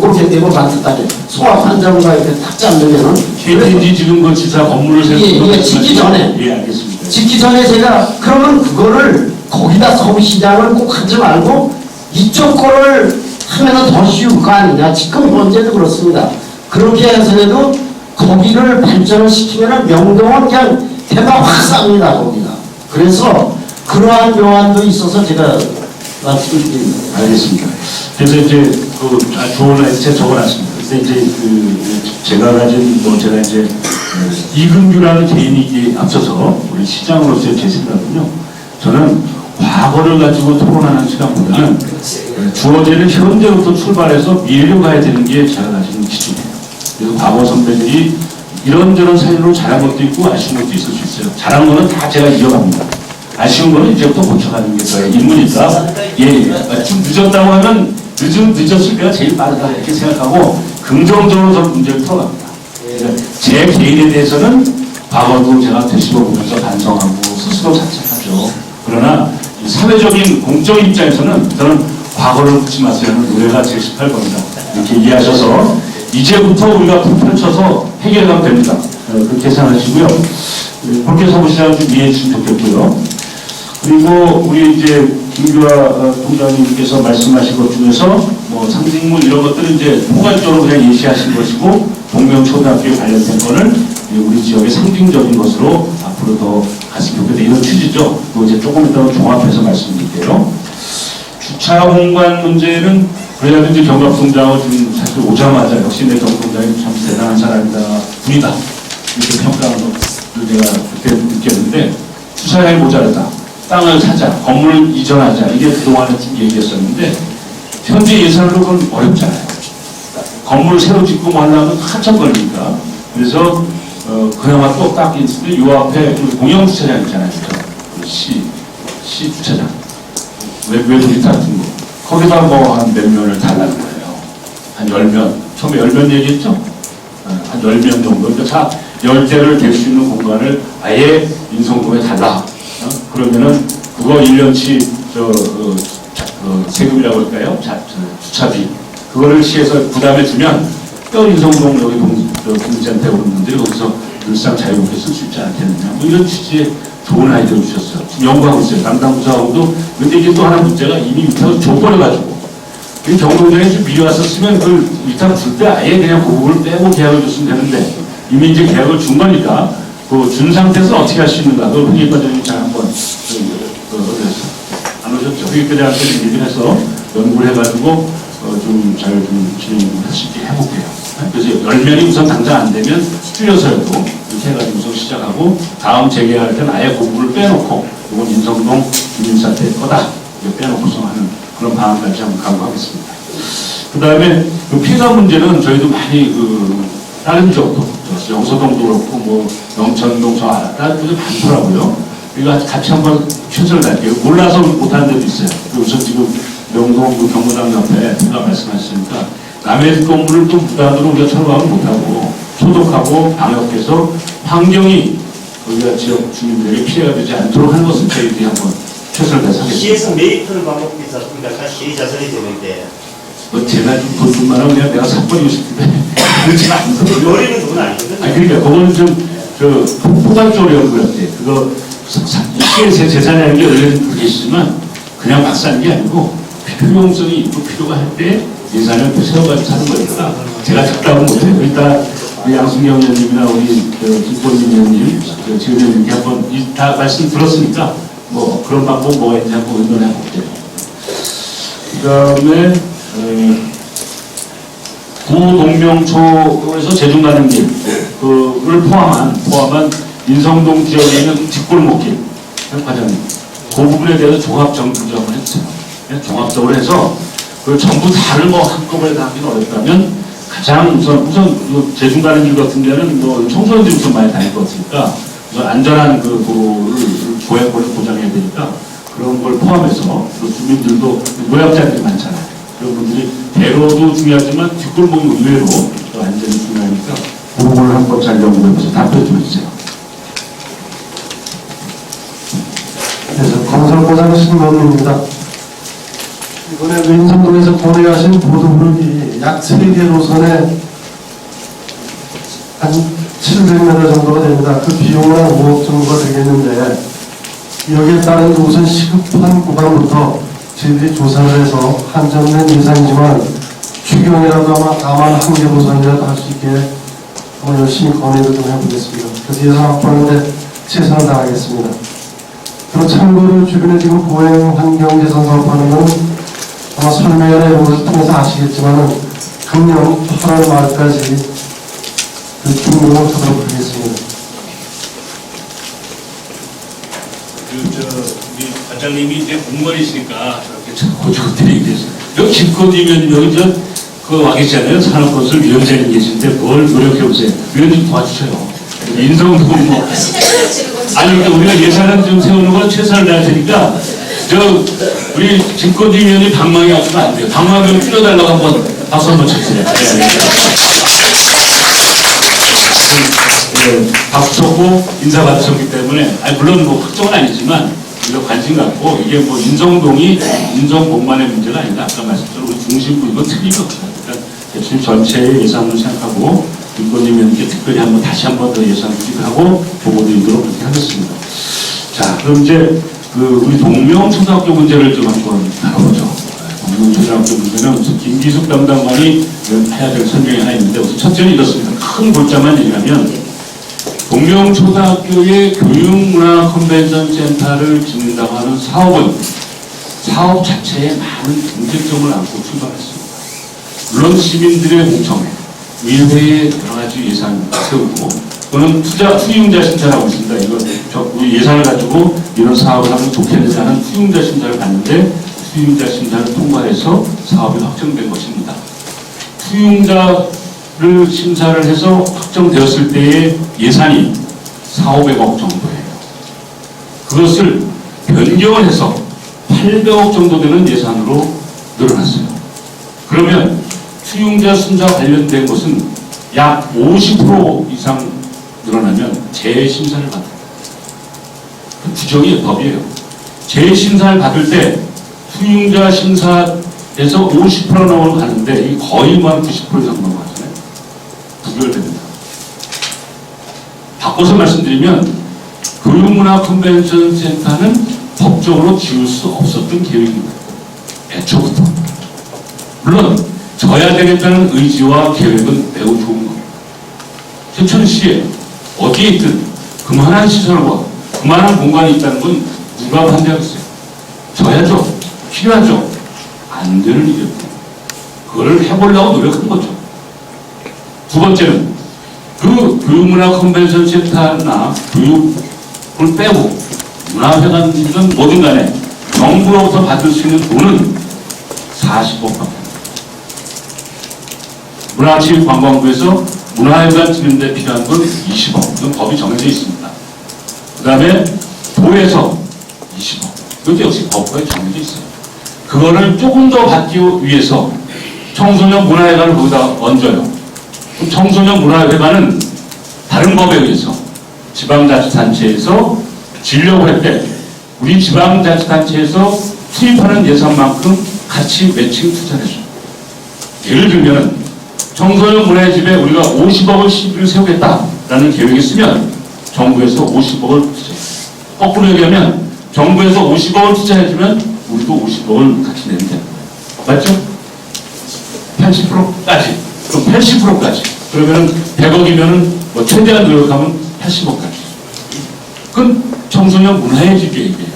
그렇게 되고 반듯하게 소화 환자가 이렇게 딱 잡으면은 KTNG 지금 그 지사 건물을 세우고 예, 짓기 전에. 예, 알겠습니다. 짓기 전에 제가 그러면 그거를 거기다 소비시장을 꼭 하지 말고 이쪽 거를 하면은 더 쉬울 거 아니냐. 지금 현재도 그렇습니다. 그렇게 해서라도 거기를 발전을 시키면은 명동은 그냥 대박 확 쌉니다 거기가. 그래서 그러한 묘안도 있어서 제가 말씀드립니다. 알겠습니다. 그래서 이제 그 좋은 아이디어 적어놨습니다. 그래서 이제 그 제가 가진 제가 이제 이근규라는 개인이 이제 앞서서 우리 시장으로서의 제 생각은요. 저는 과거를 가지고 토론하는 시간보다는 주어지는 현재부터 출발해서 미래로 가야 되는 게 제가 가지는 기준이에요. 그래서 과거 선배들이 이런저런 사연으로 잘한 것도 있고 아쉬운 것도 있을 수 있어요. 잘한 거는 다 제가 이어갑니다. 아쉬운 거는 이제부터 고쳐가는 게 저의 임무니까 좀 늦었다고 하면 늦었을 때가 제일 빠르다 이렇게 생각하고 긍정적으로 저는 문제를 풀어갑니다. 그러니까 제 개인에 대해서는 과거도 제가 되씹어보면서 반성하고 스스로 자책하죠. 그러나 이 사회적인 공적인 입장에서는 저는 과거를 묻지 마세요 하는 노래가 제일 18번이다. 이렇게 이해하셔서 이제부터 우리가 펼쳐서 해결하면 됩니다. 그렇게 생각하시고요. 그렇게 사무실장을 좀 이해해 주시면 좋겠고요. 그리고 우리 이제 김규화 동장님께서 말씀하신 것 중에서 뭐 상징물 이런 것들은 이제 포괄적으로 그냥 예시하신 것이고 동명초등학교에 관련된 거는 우리 지역의 상징적인 것으로 앞으로 더 갔으면 좋겠다 이런 취지죠. 또 이제 조금 이따가 종합해서 말씀드릴게요. 주차 공간 문제는 그래야 이제 경갑동장을 지금 사실 오자마자 역시 내 경갑동장이 참 대단한 사람이다, 분이다 이렇게 평가하는 것을 제가 그때 느꼈는데 주차장이 모자라다. 땅을 사자, 건물을 이전하자 이게 그동안에 좀 얘기했었는데 현재 예산으로 그건 어렵잖아요. 건물을 새로 짓고 뭐 하려면 한참 걸리니까 그래서 그나마 또 딱 있는데 요 앞에 공영 주차장 있잖아요. 시 주차장 외도리 같은 거 거기다 뭐 한 몇 면을 달라는 거예요. 한 10면 처음에 10면 얘기했죠. 한 10면 정도 그러니까 차 10대를 댈 수 있는 공간을 아예 인성동에 달라. 그러면은 그거 1년치 세금이라고 할까요? 주차비 그거를 시에서 부담해 주면 뼈 인성동 여기 공지한테 오는 분들이 거기서 일상 자유롭게 쓸 수 있지 않겠느냐 뭐 이런 취지의 좋은 아이디어를 주셨어요. 지금 연구하고 있어요. 담당 부서하고도. 근데 이게 또 하나 문제가 이미 위탁을 줘버려가지고 그 경동장에 좀 미리 왔었으면 그걸 위탁 줄 때 아예 그냥 그 부분을 빼고 계약을 줬으면 되는데 이미 이제 계약을 준 거니까 그 준 상태에서 어떻게 할 수 있는가 그 회계과장님 잘 한번 안 오셨죠? 회계과장한테 얘기를 해서 연구를 해가지고 좀 잘 좀 진행할 수 있게 해볼게요. 그래서 10명이 우선 당장 안 되면 줄여서라도 이렇게 해가지고 시작하고 다음 재개할 때는 아예 그 부분을 빼놓고 이건 인성동 주민사태 거다 이거 빼놓고서 하는 그런 방안까지 한번 강구하겠습니다. 그 다음에 그 피해가 문제는 저희도 많이 다른 지역도 영서동도 그렇고 뭐 영천동 저 다른 데도 많더라고요. 이거 같이 한번 최선을 다할게요. 몰라서 못하는 데도 있어요. 우선 지금 명동 그 경무장 옆에 제가 말씀하셨으니까 남의 건물을 또 무단으로 우리가 철거하면 못하고 소독하고 방역해서 환경이 우리가 지역 주민들에게 피해가 되지 않도록 하는 것을 저희들이 한번 최선을 다해서 하겠습니다. 시에서 메이터를 방법이 있었습니다. 시의 자산이 되는데 뭐 제가 좀 돈 좀 많으면 그냥 내가 사버리고 싶은데 그렇지는 않거든요. 버리는 돈 아니거든요. 아니 그러니까 그거는 좀 포괄적으로 연구할 때 그거 시의 재산이라는 게 원래는 그게 있지만 그냥 막 사는 게 아니고 필요성이 있고 필요가 할 때 예산을 세워가지고 사는 거니까 제가 적당은 못해요. 일단 우리 양승경 의원님이나 우리 김포님 의원님, 지금 의원님께 한번 다 말씀 들었으니까 뭐 그런 방법 뭐가 있는지 한번 의논해 볼게요. 그 다음에 구동명초에서 제중가는 길을 포함한 인성동 지역에 있는 뒷골목길 과장님 그 부분에 대해서 종합정비를 한번 해주세요. 종합적으로 해서 그 전부 다를 뭐 한꺼번에 다 하기는 어렵다면 가장 우선 제중 가는 길 같은 데는 뭐 청소년들이 우선 많이 다닐 것 같으니까 우선 안전한 그 도로를 조약권을 보장해야 되니까 그런 걸 포함해서 또 주민들도 노약자들이 많잖아요. 그런 분들이 대로도 중요하지만 뒷골목이 의외로 또 안전이 중요하니까 그 부분을 한번 잘 연구해서 답변 좀 해주세요. 그래서 건설보상 신범입니다. 이번에 인성동에서 보내가신 보도블록이 약 3개 노선에 한 700m 정도가 됩니다. 그 비용은 한 5억 정도가 되겠는데 여기에 따른 우선 시급한 구간부터 저희들이 조사를 해서 한정된 예산이지만 추경이라도 아마 다만 한 개 노선이라도 할 수 있게 열심히 건의를 좀 해보겠습니다. 그래서 예산 확보하는데 최선을 다하겠습니다. 그리고 참고로 주변에 지금 보행 환경 개선 사업하는 건 아마 설명이나 이런 것을 통해서 아시겠지만은 금년 8월 말까지 그 중공을 하도록 하겠습니다. 우리 관장님이 이제 공무원이시니까 저렇게 참 고조들이 얘기했어요. 여기 김건희면 여기 그 와 계시잖아요. 산업건설 위원장님 계신데 뭘 노력해보세요. 위원님 도와주셔요. 인성도 뭐. 아니, 그러니까 우리가 예산은 좀 세우는 건 최선을 다할 테니까 우리 김건희 위원이 방망이 없으면 안 돼요. 방망이를 줄여달라고 한번 박수 한번 쳐주세요. 네, 박수 쳤고 인사 받으셨기 때문에, 물론 뭐 확정은 아니지만 우리가 관심 갖고 이게 뭐 인성동이 인성공만의 문제가 아니다. 아까 말씀처럼 우리 중심부 이거 틀리거든요. 그러니까 대충 전체의 예산을 생각하고 김건희 위원께 특별히 한번 다시 한번 더 예산 투입하고 보고드리도록 그렇게 하겠습니다. 자, 그럼 이제 우리 동명초등학교 문제를 좀 한번 다뤄보죠. 동명초등학교 문제는 김기숙 담당관이 해야 될 설명이 하나 있는데, 우선 첫째는 이렇습니다. 큰 골자만 얘기하면 동명초등학교의 교육문화 컨벤션 센터를 짓는다고 하는 사업은 사업 자체에 많은 경쟁점을 안고 출발했습니다. 물론 시민들의 공청회, 의회의 여러 가지 예산을 세우고, 또는 투융자 심사라고 있습니다. 이거 우리 예산을 가지고 이런 사업을 하면 좋겠느냐는 투융자 심사를 받는데, 투융자 심사를 통과해서 사업이 확정된 것입니다. 투융자를 심사를 해서 확정되었을 때의 예산이 4,500억 정도예요. 그것을 변경을 해서 800억 정도 되는 예산으로 늘어났어요. 그러면 투융자 심사 관련된 것은 약 50% 이상 늘어나면 재심사를 받아요. 그 규정이 법이에요. 재심사를 받을 때 투융자 심사에서 50% 넘어가는데 거의 뭐 90% 이상 넘어가잖아요. 부결됩니다. 바꿔서 말씀드리면 교육문화 컨벤션 센터는 법적으로 지을 수 없었던 계획입니다. 애초부터. 물론 져야 되겠다는 의지와 계획은 매우 좋은 겁니다. 세천시에 어디에 있든 그만한 시설과 그만한 공간이 있다는 건 누가 반대하겠어요? 져야죠. 필요하죠. 안 되는 일이었고 그걸 해보려고 노력한 거죠. 두 번째는 그 교육문화 컨벤션 센터나 교육을 빼고 문화회관이든 뭐든 간에 정부로부터 받을 수 있는 돈은 40억밖에 안 됩니다. 문화체육관광부에서 문화회관 짓는 데 필요한 건 20억. 이건 법이 정해져 있습니다. 그 다음에 도에서 20억. 이것도 역시 법과에 정해져 있어요. 그거를 조금 더 받기 위해서 청소년 문화회관을 거기다 얹어요. 그럼 청소년 문화회관은 다른 법에 의해서 지방자치단체에서 지려고 할 때 우리 지방자치단체에서 투입하는 예산만큼 같이 매칭 투자를 해줘요. 예를 들면 청소년 문화집에 우리가 50억을 시비를 세우겠다라는 계획이 있으면 정부에서 50억을 투자해요. 거꾸로 얘기하면 정부에서 50억을 투자해주면 우리도 50억을 같이 내면 되는 거예요. 맞죠? 80%까지. 그럼 80%까지. 그러면 100억이면은 뭐 최대한 노력하면 80억까지. 그건 청소년 문화의 집 계획이에요.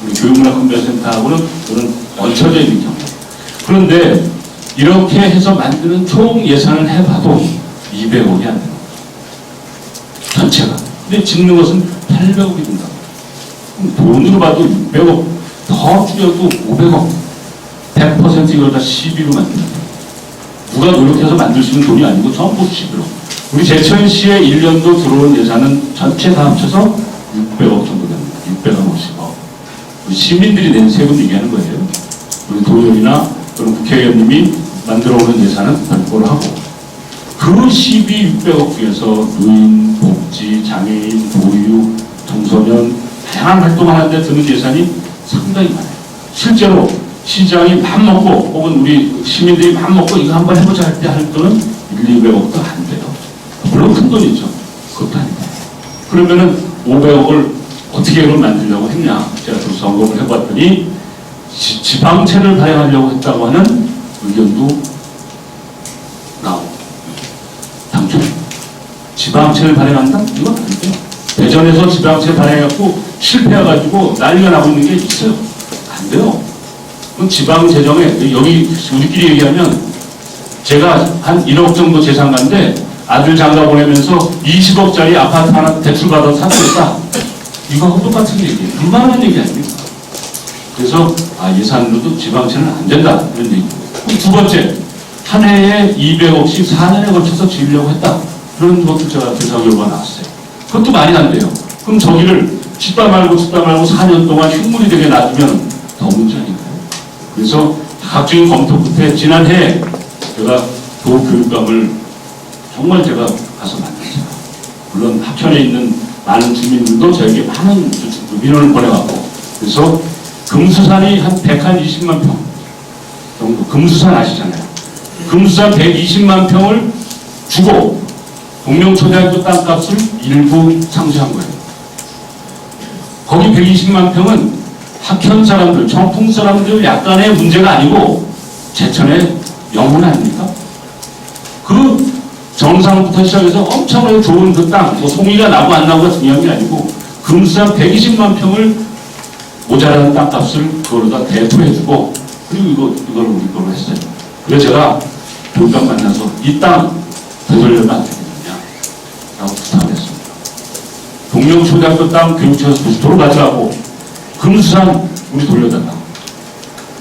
우리 교육문화 컨벤션센터하고는 그런 얹혀져 있는 경우. 그런데 이렇게 해서 만드는 총 예산을 해봐도 200억이 안 돼요. 전체가. 근데 짓는 것은 800억이 된다. 돈으로 봐도 600억, 더 줄여도 500억. 100% 이걸 다 12로 만든다. 누가 노력해서 만들 수 있는 돈이 아니고 전부 11억. 우리 제천시에 1년도 들어온 예산은 전체 다 합쳐서 600억 정도 됩니다. 650억. 우리 시민들이 낸 세금 얘기하는 거예요. 우리 도의원이나 또는 국회의원님이 만들어 오는 예산은 별도로 하고. 그 12,600억 중에서 노인, 복지, 장애인, 보육, 청소년 다양한 활동을 하는데 드는 예산이 상당히 많아요. 실제로 시장이 맘먹고 혹은 우리 시민들이 맘먹고 이거 한번 해보자 할 때 할 돈은 1,200억도 안 돼요. 물론 큰 돈이죠. 그것도 아니고. 그러면은 500억을 어떻게 그걸 만들려고 했냐. 제가 좀 점검을 해봤더니 지방채를 발행하려고 했다고 하는 의견도 나오고 당초 지방채를 발행한다? 이건 안 돼요. 대전에서 지방채 발행해갖고 실패해가지고 난리가 나고 있는 게 있어요. 안 돼요. 그럼 지방재정에 여기 우리끼리 얘기하면 제가 한 1억 정도 재산가인데 아들 장가 보내면서 20억짜리 아파트 하나 대출 받아서 샀겠다. 이거하고 똑같은 얘기예요. 그만한 얘기 아닙니까? 그래서 예산으로도 지방채는 안 된다 이런 얘기고. 두 번째, 한 해에 200억씩 4년에 걸쳐서 지으려고 했다. 그런 것도 제가 조사 결과가 나왔어요. 그것도 말이 안 돼요. 그럼 저기를 짓다 말고 4년 동안 흉물이 되게 놔두면 더 문제 아닌가요? 그래서 각종 검토 끝에 지난해 제가 도교육감을 정말 제가 가서 만났어요. 물론 합천에 있는 많은 주민들도 저에게 많은 민원을 보내왔고, 그래서 금수산이 한 120만 평 정도, 금수산 아시잖아요. 금수산 120만 평을 주고 동명초등학교 땅값을 일부 상쇄한 거예요. 거기 120만 평은 학현 사람들, 청풍 사람들 약간의 문제가 아니고 제천의 영혼 아닙니까? 그 정상부터 시작해서 엄청나게 좋은 그 땅, 뭐 송이가 나고 안 나고가 중요한 게 아니고 금수산 120만 평을 모자라는 땅값을 그거로다 대부해주고, 그리고 이걸 우리 거로 했어요. 그래서 제가 교육감 만나서 이 땅 되돌려면 안 되겠느냐 라고 부탁을 했습니다. 동명초등학교 땅 교육청에서 도로 가져가고 금수산 우리 돌려달라고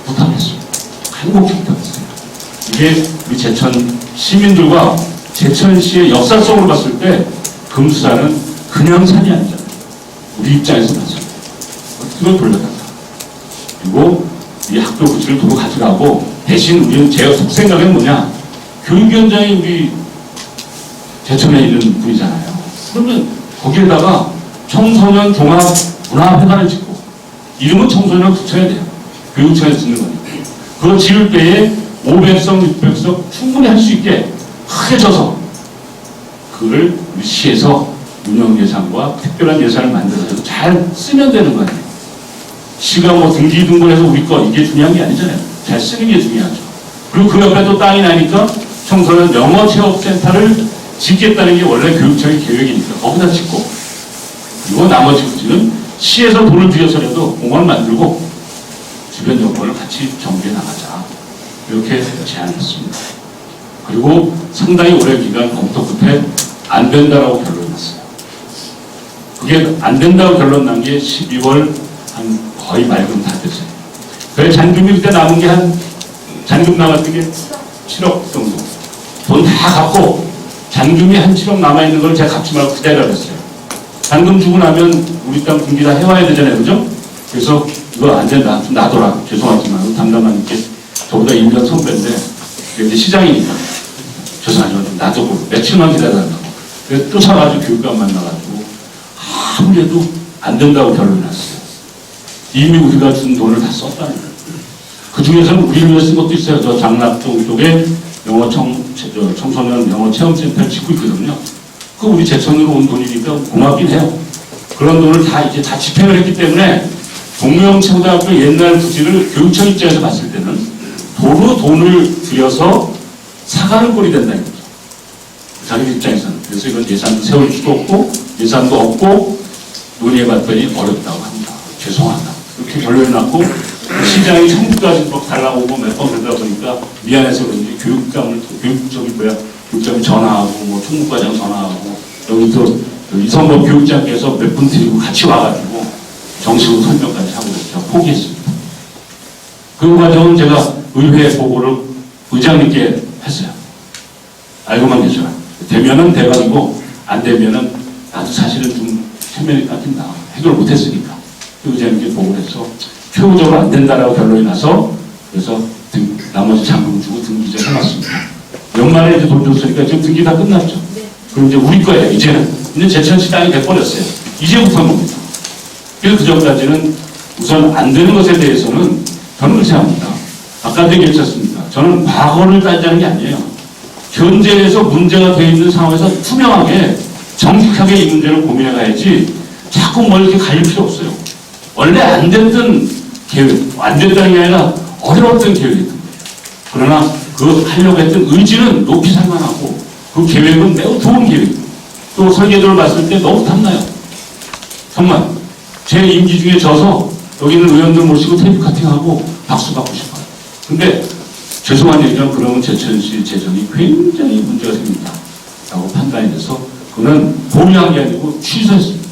부탁을 했습니다. 행복히 부탁했어요. 이게 우리 제천 시민들과 제천시의 역사성으로 봤을 때 금수산은 그냥 산이 아니잖아요. 우리 입장에서 봤을 때 그걸 돌려달라. 그리고 이 학교 부지를 도로 가져가고 대신 우리는 제 생각은 뭐냐, 교육위원장이 우리 제천에 있는 분이잖아요. 그러면 거기에다가 청소년 종합 문화회관을 짓고, 이름은 청소년을 붙여야 돼요. 교육청에서 짓는 거니까. 그걸 지을 때에 500석, 600석 충분히 할 수 있게 크게 져서 그걸 우리 시에서 운영 예산과 특별한 예산을 만들어서 잘 쓰면 되는 거 아니에요. 시가 뭐 등기등본해서 우리 거 이게 중요한 게 아니잖아요. 잘 쓰는 게 중요하죠. 그리고 그 옆에 또 땅이 나니까 청소년 영어 체험센터를 짓겠다는 게 원래 교육청의 계획이니까 거기다 짓고, 그리고 나머지 부지는 시에서 돈을 들여서라도 공원을 만들고 주변 여건을 같이 정비해 나가자, 이렇게 제안했습니다. 그리고 상당히 오랜 기간 검토 끝에 안 된다라고 결론이 났어요. 그게 안 된다고 결론 난 게 12월 한 거의 말금 다 됐어요. 그래서 잔금이 그때 남은 게 잔금 남았던 게 7억 정도. 돈 다 갚고 잔금이 한 7억 남아있는 걸 제가 갚지 말고 그대로 했어요. 잔금 주고 나면 우리 땅 등기 다 해와야 되잖아요. 그죠? 그래서 이거 안 된다. 좀 놔둬라. 죄송하지만 담당하니까 저보다 1년 선배인데 이제 시장이니까 죄송하지만 좀 놔두고 며칠만 기다려달라고. 그래서 또 사가지고 교육감 만나가지고 아무래도 안 된다고 결론이 났어요. 이미 우리가 준 돈을 다 썼다는 거예요. 그 중에서는 우리를 위해 쓴 것도 있어요. 저 장락동 쪽에 청소년 영어 체험센터를 짓고 있거든요. 그 우리 제천으로 온 돈이니까 고맙긴 해요. 그런 돈을 다 이제 다 집행을 했기 때문에 동명초등학교 옛날 부지를 교육청 입장에서 봤을 때는 도로 돈을 들여서 사과를 꼴이 된다는 거죠. 자기 입장에서는. 그래서 이건 예산도 세울 수도 없고 예산도 없고 논의해봤더니 어렵다고 합니다. 죄송하다. 이렇게 결론이 났고 시장이 청구까지 막 달라고 오고 몇 번 그러다 보니까 미안해서 그런지 교육감이 전화하고 뭐 총무과장 전화하고 여기 또 이성범 교육장께서 몇 분 드리고 같이 와가지고 정식으로 설명까지 하고 제가 포기했습니다. 그 과정은 제가 의회 보고를 의장님께 했어요. 알고만 계셔라. 되면은 대박이고 안 되면은 나도 사실은 좀 체면이 깎인다. 해결을 못했으니까. 의장님께 보고를 해서 최후적으로 안 된다라고 결론이 나서 그래서 나머지 잔금 주고 등기제 해놨습니다. 연말에 이제 돈 줬으니까 지금 등기 다 끝났죠. 그럼 이제 우리 거예요. 이제는 제천시 땅이 돼버렸어요. 이제부터는 겁니다. 그래서 그 전까지는 우선 안 되는 것에 대해서는 저는 그렇게 합니다. 아까도 얘기했었습니다. 저는 과거를 따지는 게 아니에요. 현재에서 문제가 되어 있는 상황에서 투명하게 정직하게 이 문제를 고민해 가야지 자꾸 뭘 이렇게 갈릴 필요 없어요. 원래 안 됐던 계획, 안 됐다는 게 아니라 어려웠던 계획이었던 거예요. 그러나 그 하려고 했던 의지는 높이 살만하고 그 계획은 매우 좋은 계획이고 또 설계도를 봤을 때 너무 탐나요. 정말 제 임기 중에 져서 여기 있는 의원들 모시고 테이프 카팅하고 박수 받고 싶어요. 근데 죄송한 얘기는 그러면 제천시 재정이 굉장히 문제가 생긴다 라고 판단이 돼서 그거는 보류한 게 아니고 취소했습니다.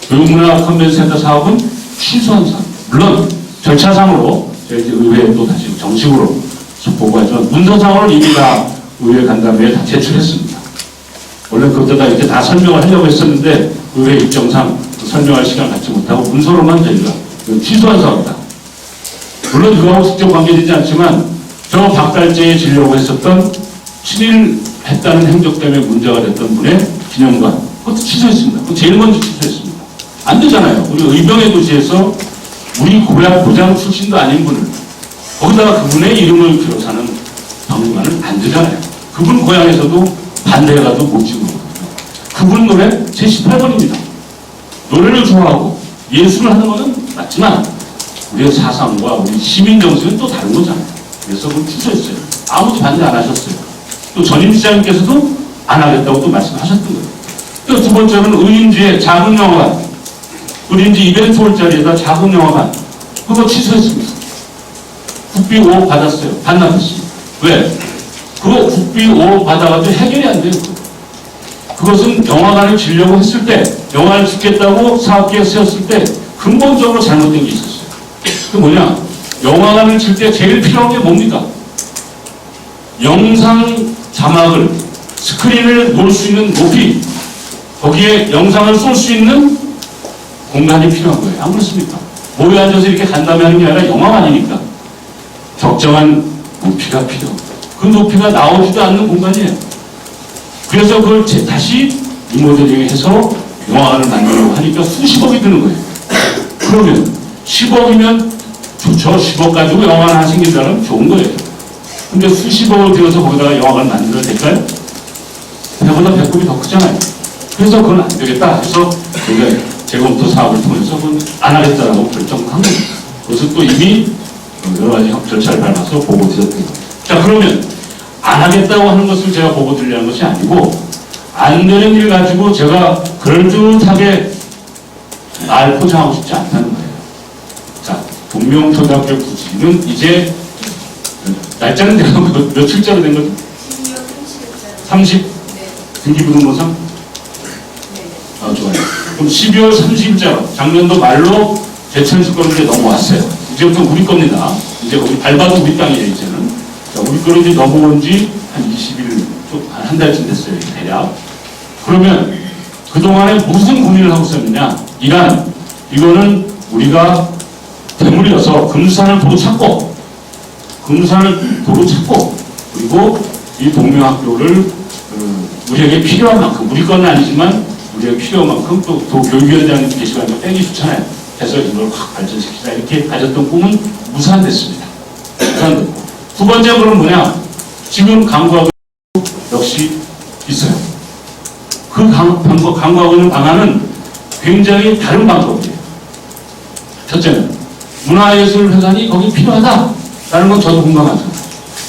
교육문화 컨벤센터 사업은 취소한 사업. 물론 절차상으로 저희 이제 의회에 또 다시 정식으로 보고하지만 문서상으로는 이미 다 의회 간담회에 다 제출했습니다. 원래 그때다 이렇게 다 설명을 하려고 했었는데 의회 일정상 설명할 시간을 갖지 못하고 문서로만 저희가 취소한 사업이다. 물론 그거하고 직접 관계되지 않지만 저 박달재에 지려고 했었던 친일했다는 행적 때문에 문제가 됐던 분의 기념관 그것도 취소했습니다. 그거 제일 먼저 취소했습니다. 안 되잖아요. 우리 의병의 도시에서 우리 고장 출신도 아닌 분을 거기다가 그분의 이름을 기록하는 박물관은 안 되잖아요. 그분 고향에서도 반대해가도 못 찍은 거거든요. 그분 노래 제 18번입니다. 노래를 좋아하고 예술을 하는 거는 맞지만 우리의 사상과 우리 시민 정신은 또 다른 거잖아요. 그래서 그걸 취소했어요. 아무도 반대 안 하셨어요. 또 전임 시장님께서도 안 하겠다고 또 말씀하셨던 거예요. 또 두 번째는 의인지의 작은 영화관, 의인지 이벤트 홀 자리에다 작은 영화관 그거 취소했습니다. 국비 5억 받았어요. 반납했습니다. 왜? 그거 국비 5억 받아가지고 해결이 안 돼요. 그것은 영화관을 지려고 했을 때, 영화를 짓겠다고 사업계획 세웠을 때 근본적으로 잘못된 게 있었어요. 그 뭐냐? 영화관을 질 때 제일 필요한 게 뭡니까? 영상 자막을, 스크린을 놓을 수 있는 높이, 거기에 영상을 쏠 수 있는 공간이 필요한 거예요. 안 그렇습니까? 모여 앉아서 이렇게 간담회 하는 게 아니라 영화관이니까 적정한 높이가 필요합니다. 그 높이가 나오지도 않는 공간이에요. 그래서 그걸 다시 리모델링 해서 영화관을 만들려고 하니까 수십억이 드는 거예요. 그러면 10억이면 좋죠. 10억 가지고 영화관 하나 생긴다면 좋은 거예요. 근데 수십억을 들여서 거기다가 영화관을 만들어야 될까요? 배보다 배꼽이 더 크잖아요. 그래서 그건 안 되겠다 해서 저희가 재검토 사업을 통해서 그건 안 하겠다라고 결정한 겁니다. 그것은 또 이미 여러 가지 절차를 밟아서 보고 드렸던 거예요. 자, 그러면 안 하겠다고 하는 것을 제가 보고 드리려는 것이 아니고 안 되는 일 가지고 제가 그럴듯하게 날 포장하고 싶지 않다는 거예요. 자, 동명초등학교 부지는 이제 날짜는 내가 며칠자로 된 거죠? 30? 등기부등본상? 아, 좋아요. 그럼 12월 30일자 작년도 말로 제천시 거로 이제 넘어왔어요. 이제부터 우리 겁니다. 이제 거기 밟아도 우리 땅이에요, 이제는. 자, 우리 거로 이제 넘어온 지 한 20일, 한 달쯤 됐어요, 대략. 그러면 그동안에 무슨 고민을 하고 있었느냐? 이거는 우리가 대물이어서 금산을 도로 찾고, 그리고 이 동명학교를 우리에게 필요한 만큼, 우리 건 아니지만 우리에게 필요한 만큼 또 교육위원장님 계시고 땡이 좋잖아요. 해서 이걸 확 발전시키자 이렇게 가졌던 꿈은 무산됐습니다. 무산됐고. 두 번째 그럼 뭐냐? 지금 강구학원 역시 있어요. 그 강구학원 방안은 굉장히 다른 방법이에요. 첫째는 문화예술회관이 거기 필요하다라는 건 저도 공감하죠.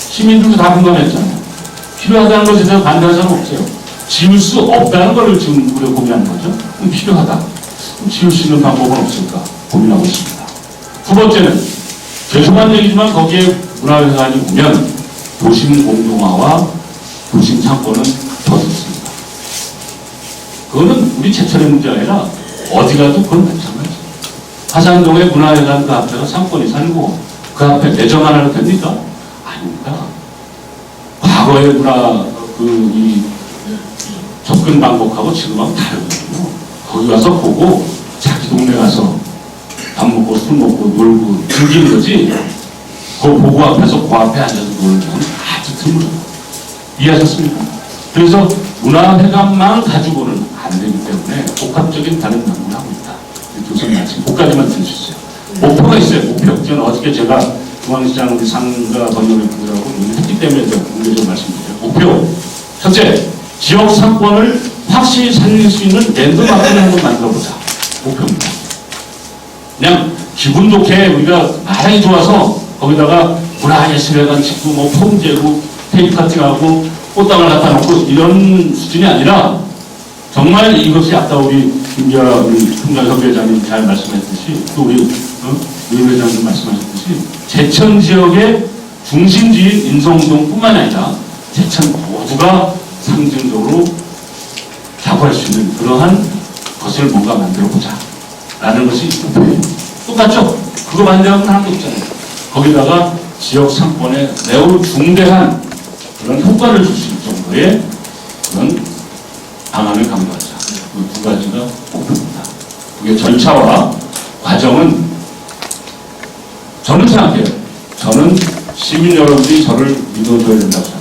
시민들도 다 공감했잖아요. 필요하다는 것에 대해서 반대하는 사람은 없어요. 지울 수 없다는 걸 지금 우리가 고민하는 거죠. 필요하다. 그럼 지울 수 있는 방법은 없을까 고민하고 있습니다. 두 번째는 죄송한 얘기지만 거기에 문화회관이 오면 도심 공동화와 도심 상권은 더 좋습니다. 그거는 우리 제철의 문제가 아니라 어디 가도 그건 마찬가지예요. 화산동에 문화회관 그 앞에가 상권이 살고 그 앞에 매점 하나로 됩니까? 아닙니다. 과거의 문화 이 접근 방법하고 지금하고 다르거든요. 거기 가서 보고 자기 동네 가서 밥 먹고 술 먹고 놀고 즐기는 거지. 그 보고 앞에서 그 앞에 앉아서 놀면 아주 드물어요. 이해하셨습니까? 그래서 문화회관만 가지고는 안 되기 때문에 복합적인 다른 연구를 하고 있다. 교수님 말씀, 그까지만 들으셨어요. 목표가 있어요, 목표. 저는 어저께 제가 중앙시장 우리 상가 번영의 분들하고 했기 때문에 좀 공개적으로 말씀드려요. 목표. 첫째, 지역 상권을 확실히 살릴 수 있는 랜드마크를 한번 만들어보자. 목표입니다. 그냥 기분 좋게 우리가 마당이 좋아서 거기다가 문화예술회관 짓고 뭐 폼 재고 테이프 카팅하고 꽃다발 갖다 놓고 이런 수준이 아니라 정말 이것이 아까 우리 김기아 총장 협의회장님 잘 말씀했듯이 또 우리 유 회장님 말씀하셨듯이 제천 지역의 중심지인 인성동뿐만 아니라 제천 모두가 상징적으로 자부할 수 있는 그러한 것을 뭔가 만들어보자 라는 것이 목표예요. 똑같죠? 그거 만들면 하는 거 없잖아요. 거기다가 지역 상권에 매우 중대한 그런 효과를 줄 수 있는 정도의 그런 방안을 강구하자. 그 두 가지가 목표입니다. 그게 절차와 과정은 저는 생각해요. 저는 시민 여러분들이 저를 믿어줘야 된다고 생각해요.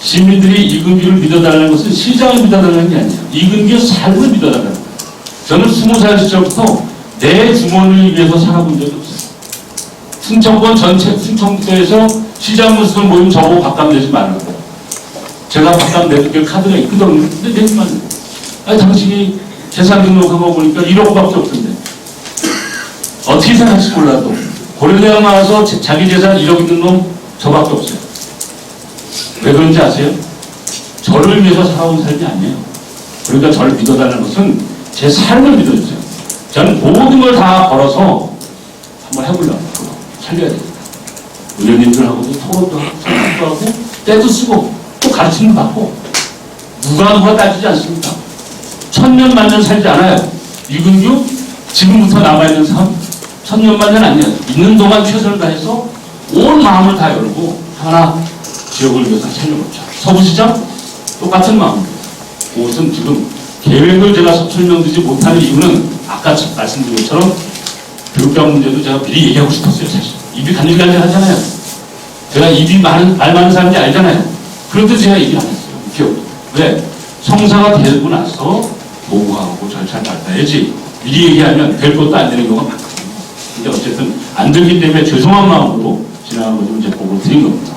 시민들이 이근규를 믿어달라는 것은 시장을 믿어달라는 게 아니에요. 이근규의 삶을 믿어달라는 거예요. 저는 20살 시절부터 내 주머니를 위해서 살아본 적이 없어요. 충청권 전체, 충청도에서 시장 무슨 모임 저보고 밥값 내지 말라고. 제가 밥값 내줄게 카드가 있거든요. 근데 내지 말라고. 아니, 당신이 재산 등록한 거 보니까 1억밖에 없던데. 어떻게 생각할지 몰라도. 고려대학 나와서 자기 재산 1억 있는 놈 저밖에 없어요. 왜 그런지 아세요? 저를 위해서 살아온 삶이 아니에요. 그러니까 저를 믿어달라는 것은 제 삶을 믿어주세요. 저는 모든 걸 다 걸어서 한번 해보려고. 살려야 됩니다. 의원님들하고도 토론도 하고, 생각도 하고, 때도 쓰고, 또 가르침도 받고, 누가 따지지 않습니다. 1000년 만년 살지 않아요. 이근규, 지금부터 남아있는 삶, 1000년 만년 아니에요. 있는 동안 최선을 다해서 온 마음을 다 열고, 하나 지역을 위해서 살려보자. 서부시장, 똑같은 마음입니다. 그것은 지금 계획을 제가 설명드리지 못하는 이유는 아까 말씀드린 것처럼 교육감 문제도 제가 미리 얘기하고 싶었어요, 사실. 입이 간질간질 하잖아요. 제가 입이 말 많은 사람인지 알잖아요. 그런데 제가 얘기 안 했어요. 기억. 왜? 성사가 되고 나서 보고하고 절차를 밟아야지. 미리 얘기하면 될 것도 안 되는 경우가 많거든요. 근데 어쨌든 안 되기 때문에 죄송한 마음으로 지나간 거 좀 이제 보고 드린 겁니다.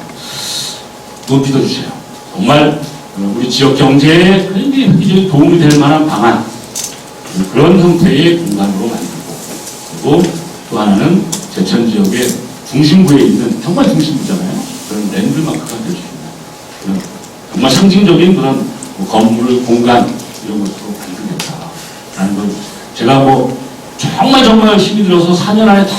그거 믿어주세요. 정말 우리 지역 경제에 굉장히 도움이 될 만한 방안, 그런 형태의 공간으로 만들고, 그리고 또 하나는 제천 지역의 중심부에 있는, 정말 중심부잖아요. 그런 랜드마크가 될 수 있는 그런 정말 상징적인 그런 뭐 건물, 공간 이런 것으로 만들겠다라는 걸 제가 뭐 정말 힘이 들어서 4년 안에 다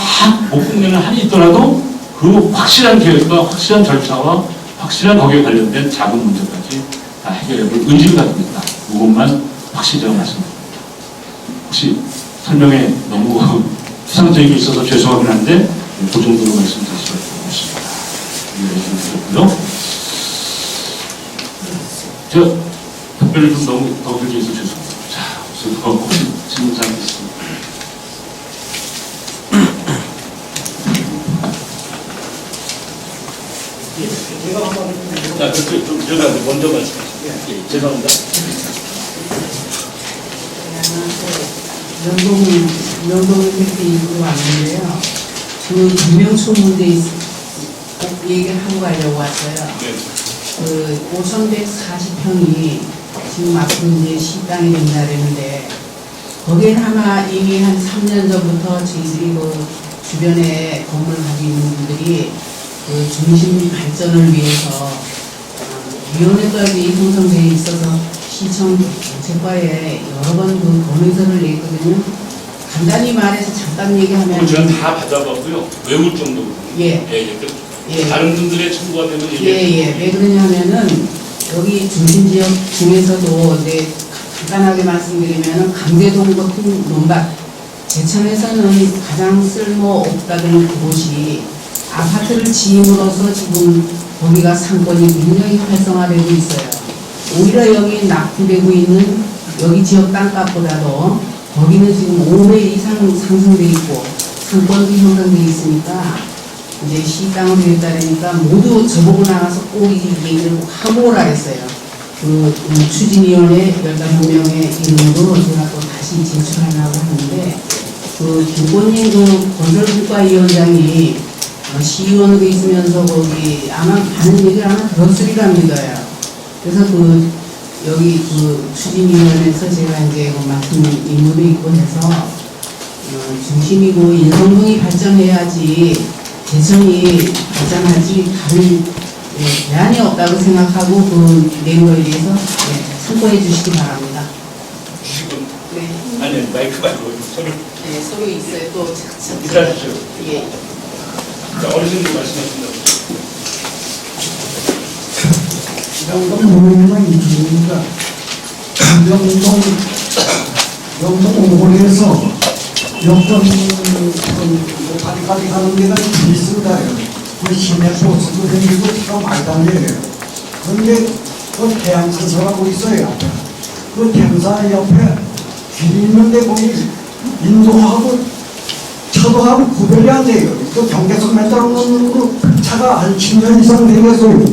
목공년을 한이 있더라도 그 확실한 계획과 확실한 절차와 확실한 거기에 관련된 작은 문제까지 다 해결해볼 의지를 가지고 있다. 그것만 확실히 제가 말씀드립니다. 혹시 설명에 너무 추상적인 게 있어서 죄송하긴 한데 그 정도로 말씀드릴 수가 있습니다. 이해해 주셨고요. 저 특별히 좀 너무 더 길게 해서 죄송합니다. 자, 우선 혹시 질문 사항 있습니다. 자, 좀 제가 먼저 말씀하실게요. 예, 죄송합니다. 명동을 그렇게 입고 왔는데요. 그 유명소문대 꼭 얘기를 하고 가려고 왔어요. 그 5140평이 지금 앞으로 이제 시땅이 된다 그랬는데 거기에 아마 이미 한 3년 전부터 저희들이 그 주변에 건물 가지고 있는 분들이 그 중심 발전을 위해서 위원회법이 형성되어 있어서 시청 정책과에 여러 번 그 건의서를 냈거든요. 간단히 말해서 잠깐 얘기하면 저는 다 받아봤고요. 외울 정도로. 다른 분들의 청구가 되면 왜 그러냐면은 여기 중심지역 중에서도 이제 간단하게 말씀드리면은 강대동 같은 논밭 제천에서는 가장 쓸모없다는 그곳이 아파트를 지음으로써 지금 거기가 상권이 굉장히 활성화되고 있어요. 오히려 여기 낙후되고 있는 여기 지역 땅값보다도 거기는 지금 5배 이상 상승돼 있고 상권도 형성돼 있으니까 이제 시당을 되겠다니까 모두 저보고 나가서 꼭 이 얘기를 하고 오라 했어요. 그 추진위원회 15명의 이름으로 제가 또 다시 제출하려고 하는데 그 김권님 그 건설국가위원장이 시의원으로 있으면서 거기 아마 많은 얘기를 아마 들었으리라 믿어요. 그래서 그 여기 그 추진위원회에서 제가 이제 그 맡은 임무도 있고 해서 중심이고 인성동이 발전해야지 대전이 발전하지 다른 대안이 없다고 생각하고 그 내용에 대해서 참고해 주시기 바랍니다. 네. 아니 마이크 말고 서류. 네, 서류 있어요. 또 일단 주세요. 예. 어르신들 말씀하신다고. 영동공원에만 이주입니다. 영동공원에서 영동 어디까지 가는 데가 있습니다. 그 시내 버스도 다니고 차가 많이 다녀요. 그런데 그 태양산소라고 있어요. 그 태양산 옆에 길이 있는데 거기 인도하고 차도하고 구별이 안 돼요. 그 경계선 맨따로 차가 한 10년 이상 되겠어요.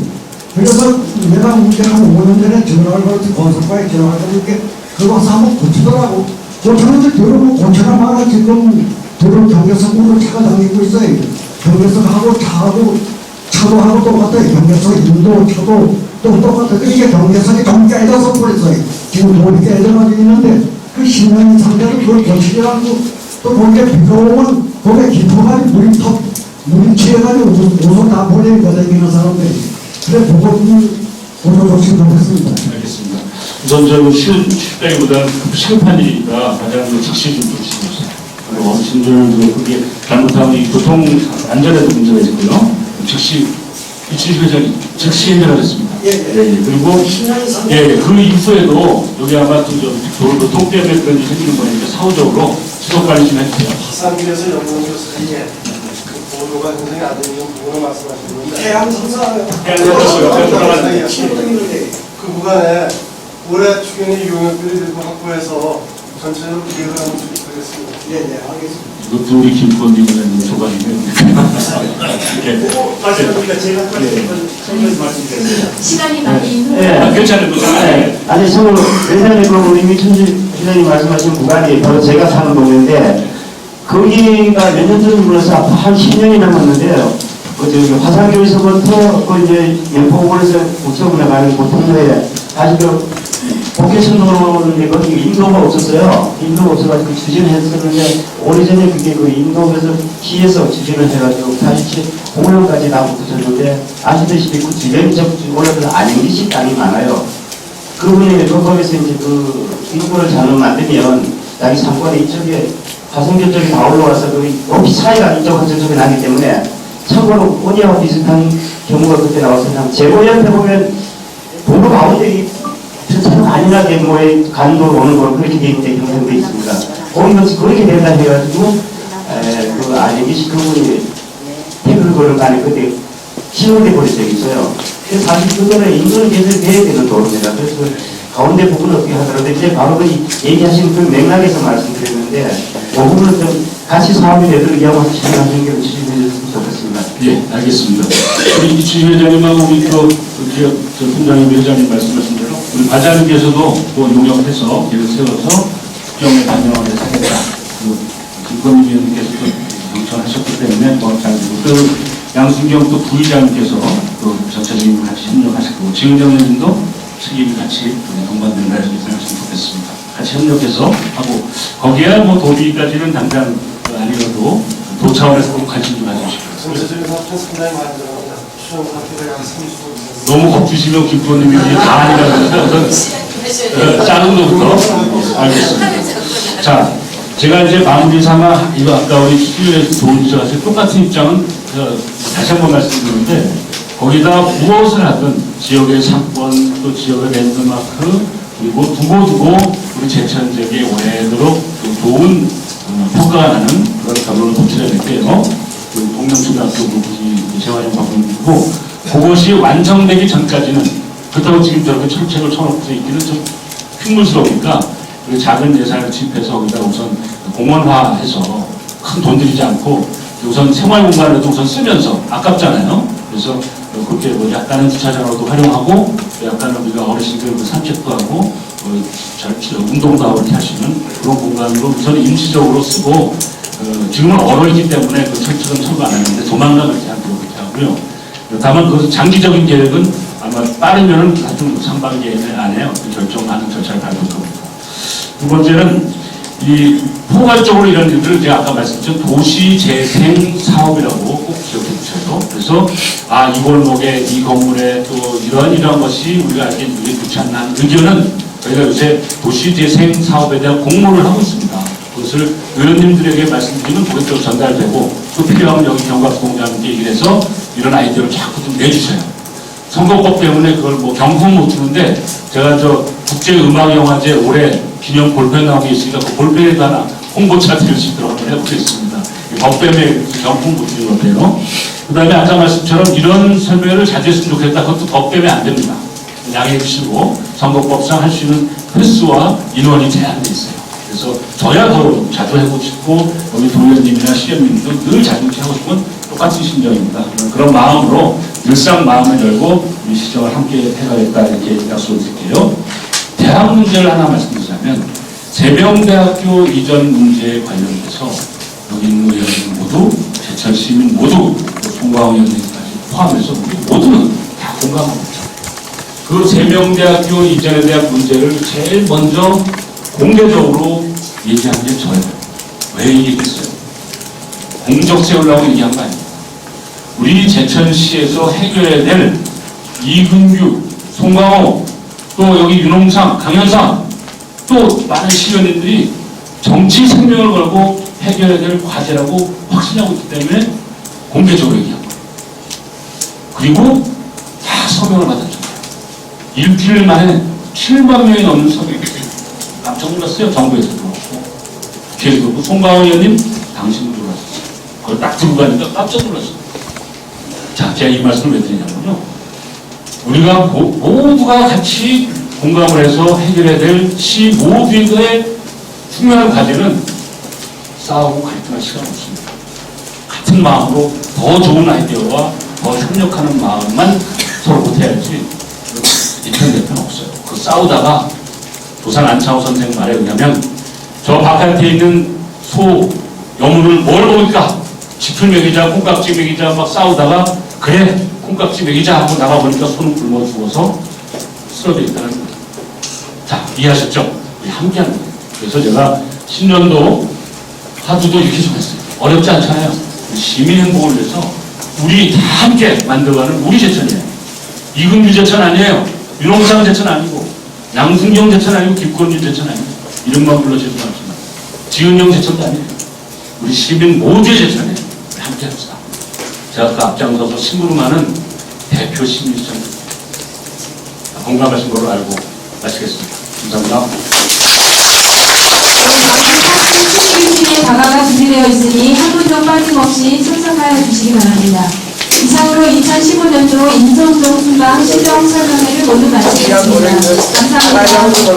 그래서 내가 문제 한 5년 전에 전화를 걸어서 건설과에 전화를 걸어 이렇게 그거 가서 한번 고치더라고. 고치는데 도로 고쳐나 말아 지금 도로 경계선으로 차가 다니고 있어요. 경계선하고 차도하고 똑같아요. 경계선 인도 차도 또 똑같아요. 이게 경계선이 좀 깨져서 버렸어요. 지금 돌이 깨져가지고 있는데 그 10년 이상 돼도 그걸 고치려고 또 거기에 비가 오면 거기에 깊어가지고 물이 취해가지고 우선 다 버리거든요. 이런 사람들이. 그래 보고 조치를 못했습니다. 알겠습니다. 우선 저 쉽다기보다 시급한 일이니까 가장 즉시 좀 조치해주세요. 그리고 어르신들도 그게 잘못하면 이 교통 안전에도 문제가 있고요. 즉시 이춘식 회장이 즉시 해결하겠습니다. 그리고 그 이후에도 여기 아마 교통 때문에 그런 일이 생기는 거니까 사후적으로 지속 관리 좀 해주세요. 화산길에서 영동교 사이에 그 도로가 굉장히 안 되는 부분을 말씀하시는데 태양성사 그 구간에 올해 추경의 용역비를 일부 확보해서 전체적으로 기획을 하면 좋겠습니다. 네, 알겠습니다. 이것도 우리 김건희 의원님 조각이면 말씀드리니까 제가 말씀드렸습니다. 시간이 많이 괜찮아요. 아니, 저는 회장님, 우리 미춘지 회장님 말씀하신 구간이 바로 제가 사는 동네인데, 거기가 몇 년 전에 물어서 한 10년이 남았는데요. 저기 화산교에서부터 이제 연포공원에서 우체국에 가는 그 통로에 아직 복개천도로인데 거기 인도가 없었어요. 인도가 없어가지고 추진을 했었는데 오래전에 그게 그 인도에서 시에서 추진을 해가지고 87공원까지 다 붙어졌는데 아시다시피 그 주변이 올라서 안영기식 땅이 많아요. 그분이 거기서 이제 그 인구를 잘못 만들면 자기 상권에 이쪽에 화성교 쪽에 다 올라와서 그 높이 차이가 이쪽과 저쪽에 나기 때문에 참고로 어디와 비슷한 경우가 그때 나와서 그냥 제보 옆에 보면 도로 가운데 주차는 아니라게 뭐에 가는 도로 오는 도로 그렇게 돼 있는데 형성돼 있습니다. 거기서 그렇게 된다 해가지고 그 안영기식 그분이 태그를 걸은 거 안에 그때 신호돼 버린 적이 있어요. 그래서 사실 그거는 인도는 계속 돼야 되는 도로입니다. 그래서 가운데 부분을 어떻게 하더라도 이제 바로 그 얘기하신 그 맥락에서 말씀드렸는데 그 부분은 좀 같이 사업이 되도록 이하고 진행하시는 게 추진해 주셨으면 좋겠습니다. 예, 알겠습니다. 우리 이춘식 회장님하고 우리 기업 팀장님 회장님 말씀하신 대로 우리 과장님께서도 그 용역해서 계획 세워서 국정에 반영을 해서 하겠다. 김건희 위원님께서도 경청하셨기 때문에 잘 되고 또 양순경 또 부의장님께서 또 전체적인 같이 협력하실 거고 지은정 의원님도 책임이 같이 동반된다 이렇게 생각하시면 좋겠습니다. 같이 협력해서 하고 거기에 뭐 도비까지는 당장 아니어도 도 차원에서 꼭 관심 좀 가져주시고 전체적인 사업은 상당히 많이 들어갑니다. 추정 사업비가 약 30조 너무 겁주시면 김부모님이 다 아니라고 해서 작은 거부터 알겠습니다. 자, 제가 이제 마무리 삼아 이거 아까 우리 스튜디오에서 도와주셔서 똑같은 입장은 다시 한번 말씀드리는데 거기다 무엇을 하든 지역의 상권 또 지역의 랜드마크 그리고 두고 우리 제천지역에 오래도록 좋은 평가가 나는 그런 결론을 도출해야 될게요. 동명초등학교 부분이 재활용방법이고 그것이 완성되기 전까지는 그렇다고 지금 저렇게 철책을 쳐놓고 있기는 좀 흉물스러우니까 작은 예산을 집해서 거기다 우선 공원화해서 큰 돈 들이지 않고 우선 생활 공간에도 우선 쓰면서 아깝잖아요. 그래서 그렇게 뭐 약간은 주차장으로도 활용하고 약간은 우리가 어르신들 산책도 하고 운동도 하고 이렇게 하시는 그런 공간으로 우선 임시적으로 쓰고 지금은 얼어있기 때문에 그 철책은 철거 안 하는데 조만간 그렇게 하고요. 다만 그 장기적인 계획은 아마 빠르면은 하여튼 상반기 안에 결정하는 절차를 밟을 겁니다. 두 번째는 이 포괄적으로 이런 일들을 제가 아까 말씀드린 도시재생 사업이라고 꼭 기억해 주셔요. 그래서 이 골목에 이 건물에 또 이러한 것이 우리가 알기엔 이게 좋지 않나 하는 의견은 저희가 요새 도시재생 사업에 대한 공모를 하고 있습니다. 그것을 의원님들에게 말씀드리면 그게 또 전달되고 또 필요하면 여기 경각공장님께 얘기를 해서 이런 아이디어를 자꾸 좀 내주셔요. 선거법 때문에 그걸 뭐 경품 못 주는데 제가 저 국제음악영화제 올해 기념 볼펜 나오게 있으니까 그 볼펜에도 하나 홍보차 드릴 수 있도록 한번 해보겠습니다. 법뱀에 경품 못 주는 건데요. 그 다음에 아까 말씀처럼 이런 설명을 자주 했으면 좋겠다. 그것도 법뱀에 안 됩니다. 양해해 주시고 선거법상 할 수 있는 횟수와 인원이 제한되어 있어요. 그래서 저야 더 자주 해보고 싶고 우리 도의원님이나 시장님도 늘 자주 하고 싶은 똑같은 심정입니다. 그런 마음으로 늘상 마음을 열고 이 시정을 함께 해가겠다 이렇게 약속을 드릴게요. 대학 문제를 하나 말씀드리자면 세명대학교 이전 문제에 관련돼서 여기 있는 의원님 모두 제천 시민 모두 송광호 의원님까지 포함해서 우리 모두는 다 공감하고 있죠. 그 세명대학교 이전에 대한 문제를 제일 먼저 공개적으로 얘기한 게 저예요. 왜 얘기했어요? 공적 세우려고 얘기한 거 아닙니다. 우리 제천시에서 해결해야 될 이근규, 송광호, 또 여기 윤홍상, 강현상, 또 많은 시의원님들이 정치 생명을 걸고 해결해야 될 과제라고 확신하고 있기 때문에 공개적으로 얘기한 거예요. 그리고 다 서명을 받았잖아요. 일주일 만에 7만 명이 넘는 서명이 깜짝 놀랐어요. 정부에서 들어왔고 국회에서 그렇고 송광호 의원님 당신도 들어왔어요. 그걸 딱 들고 가니까 깜짝 놀랐어요. 자, 제가 이 말씀을 왜 드리냐면요. 우리가 모두가 같이 공감을 해서 해결해야 될 시 모두의 중요한 과제는 싸우고 갈등할 시간 없습니다. 같은 마음으로 더 좋은 아이디어와 더 협력하는 마음만 서로 보태야지 이편대편 없어요. 그 싸우다가 도산 안창호 선생 말에 의하면 저 바깥에 있는 소, 여물을 뭘 먹을까? 짚을 먹이자, 콩깍지 먹이자 막 싸우다가 그래 콩깍지 먹이자 하고 나가보니까 소는 굶어 죽어서 쓰러져 있다는 거예요. 자, 이해하셨죠? 우리 함께하는 거예요. 그래서 제가 신년도 화두도 이렇게 정했어요. 어렵지 않잖아요. 시민 행복을 위해서 우리 다 함께 만들어가는 우리 제천이에요. 이근규 제천 아니에요. 윤홍상 제천 아니고 양승경 제천 아니고 김건희 제천 아니고 이름만 불러 죄송하지만 지은영 제천도 아니에요. 우리 시민 모두의 제천이에요. 함께 합시다. 제가 아까 앞장서서 심부름하는 대표 시민시장 공감하신 걸로 알고 마치겠습니다. 감사합니다. 시민팀의 다가가 준비되어 있으니 한 분도 빠짐없이 참석하여 주시기 바랍니다. 이상으로 2015년도 인성동 순방 시정 설명회를 모두 마치겠습니다. 감사합니다.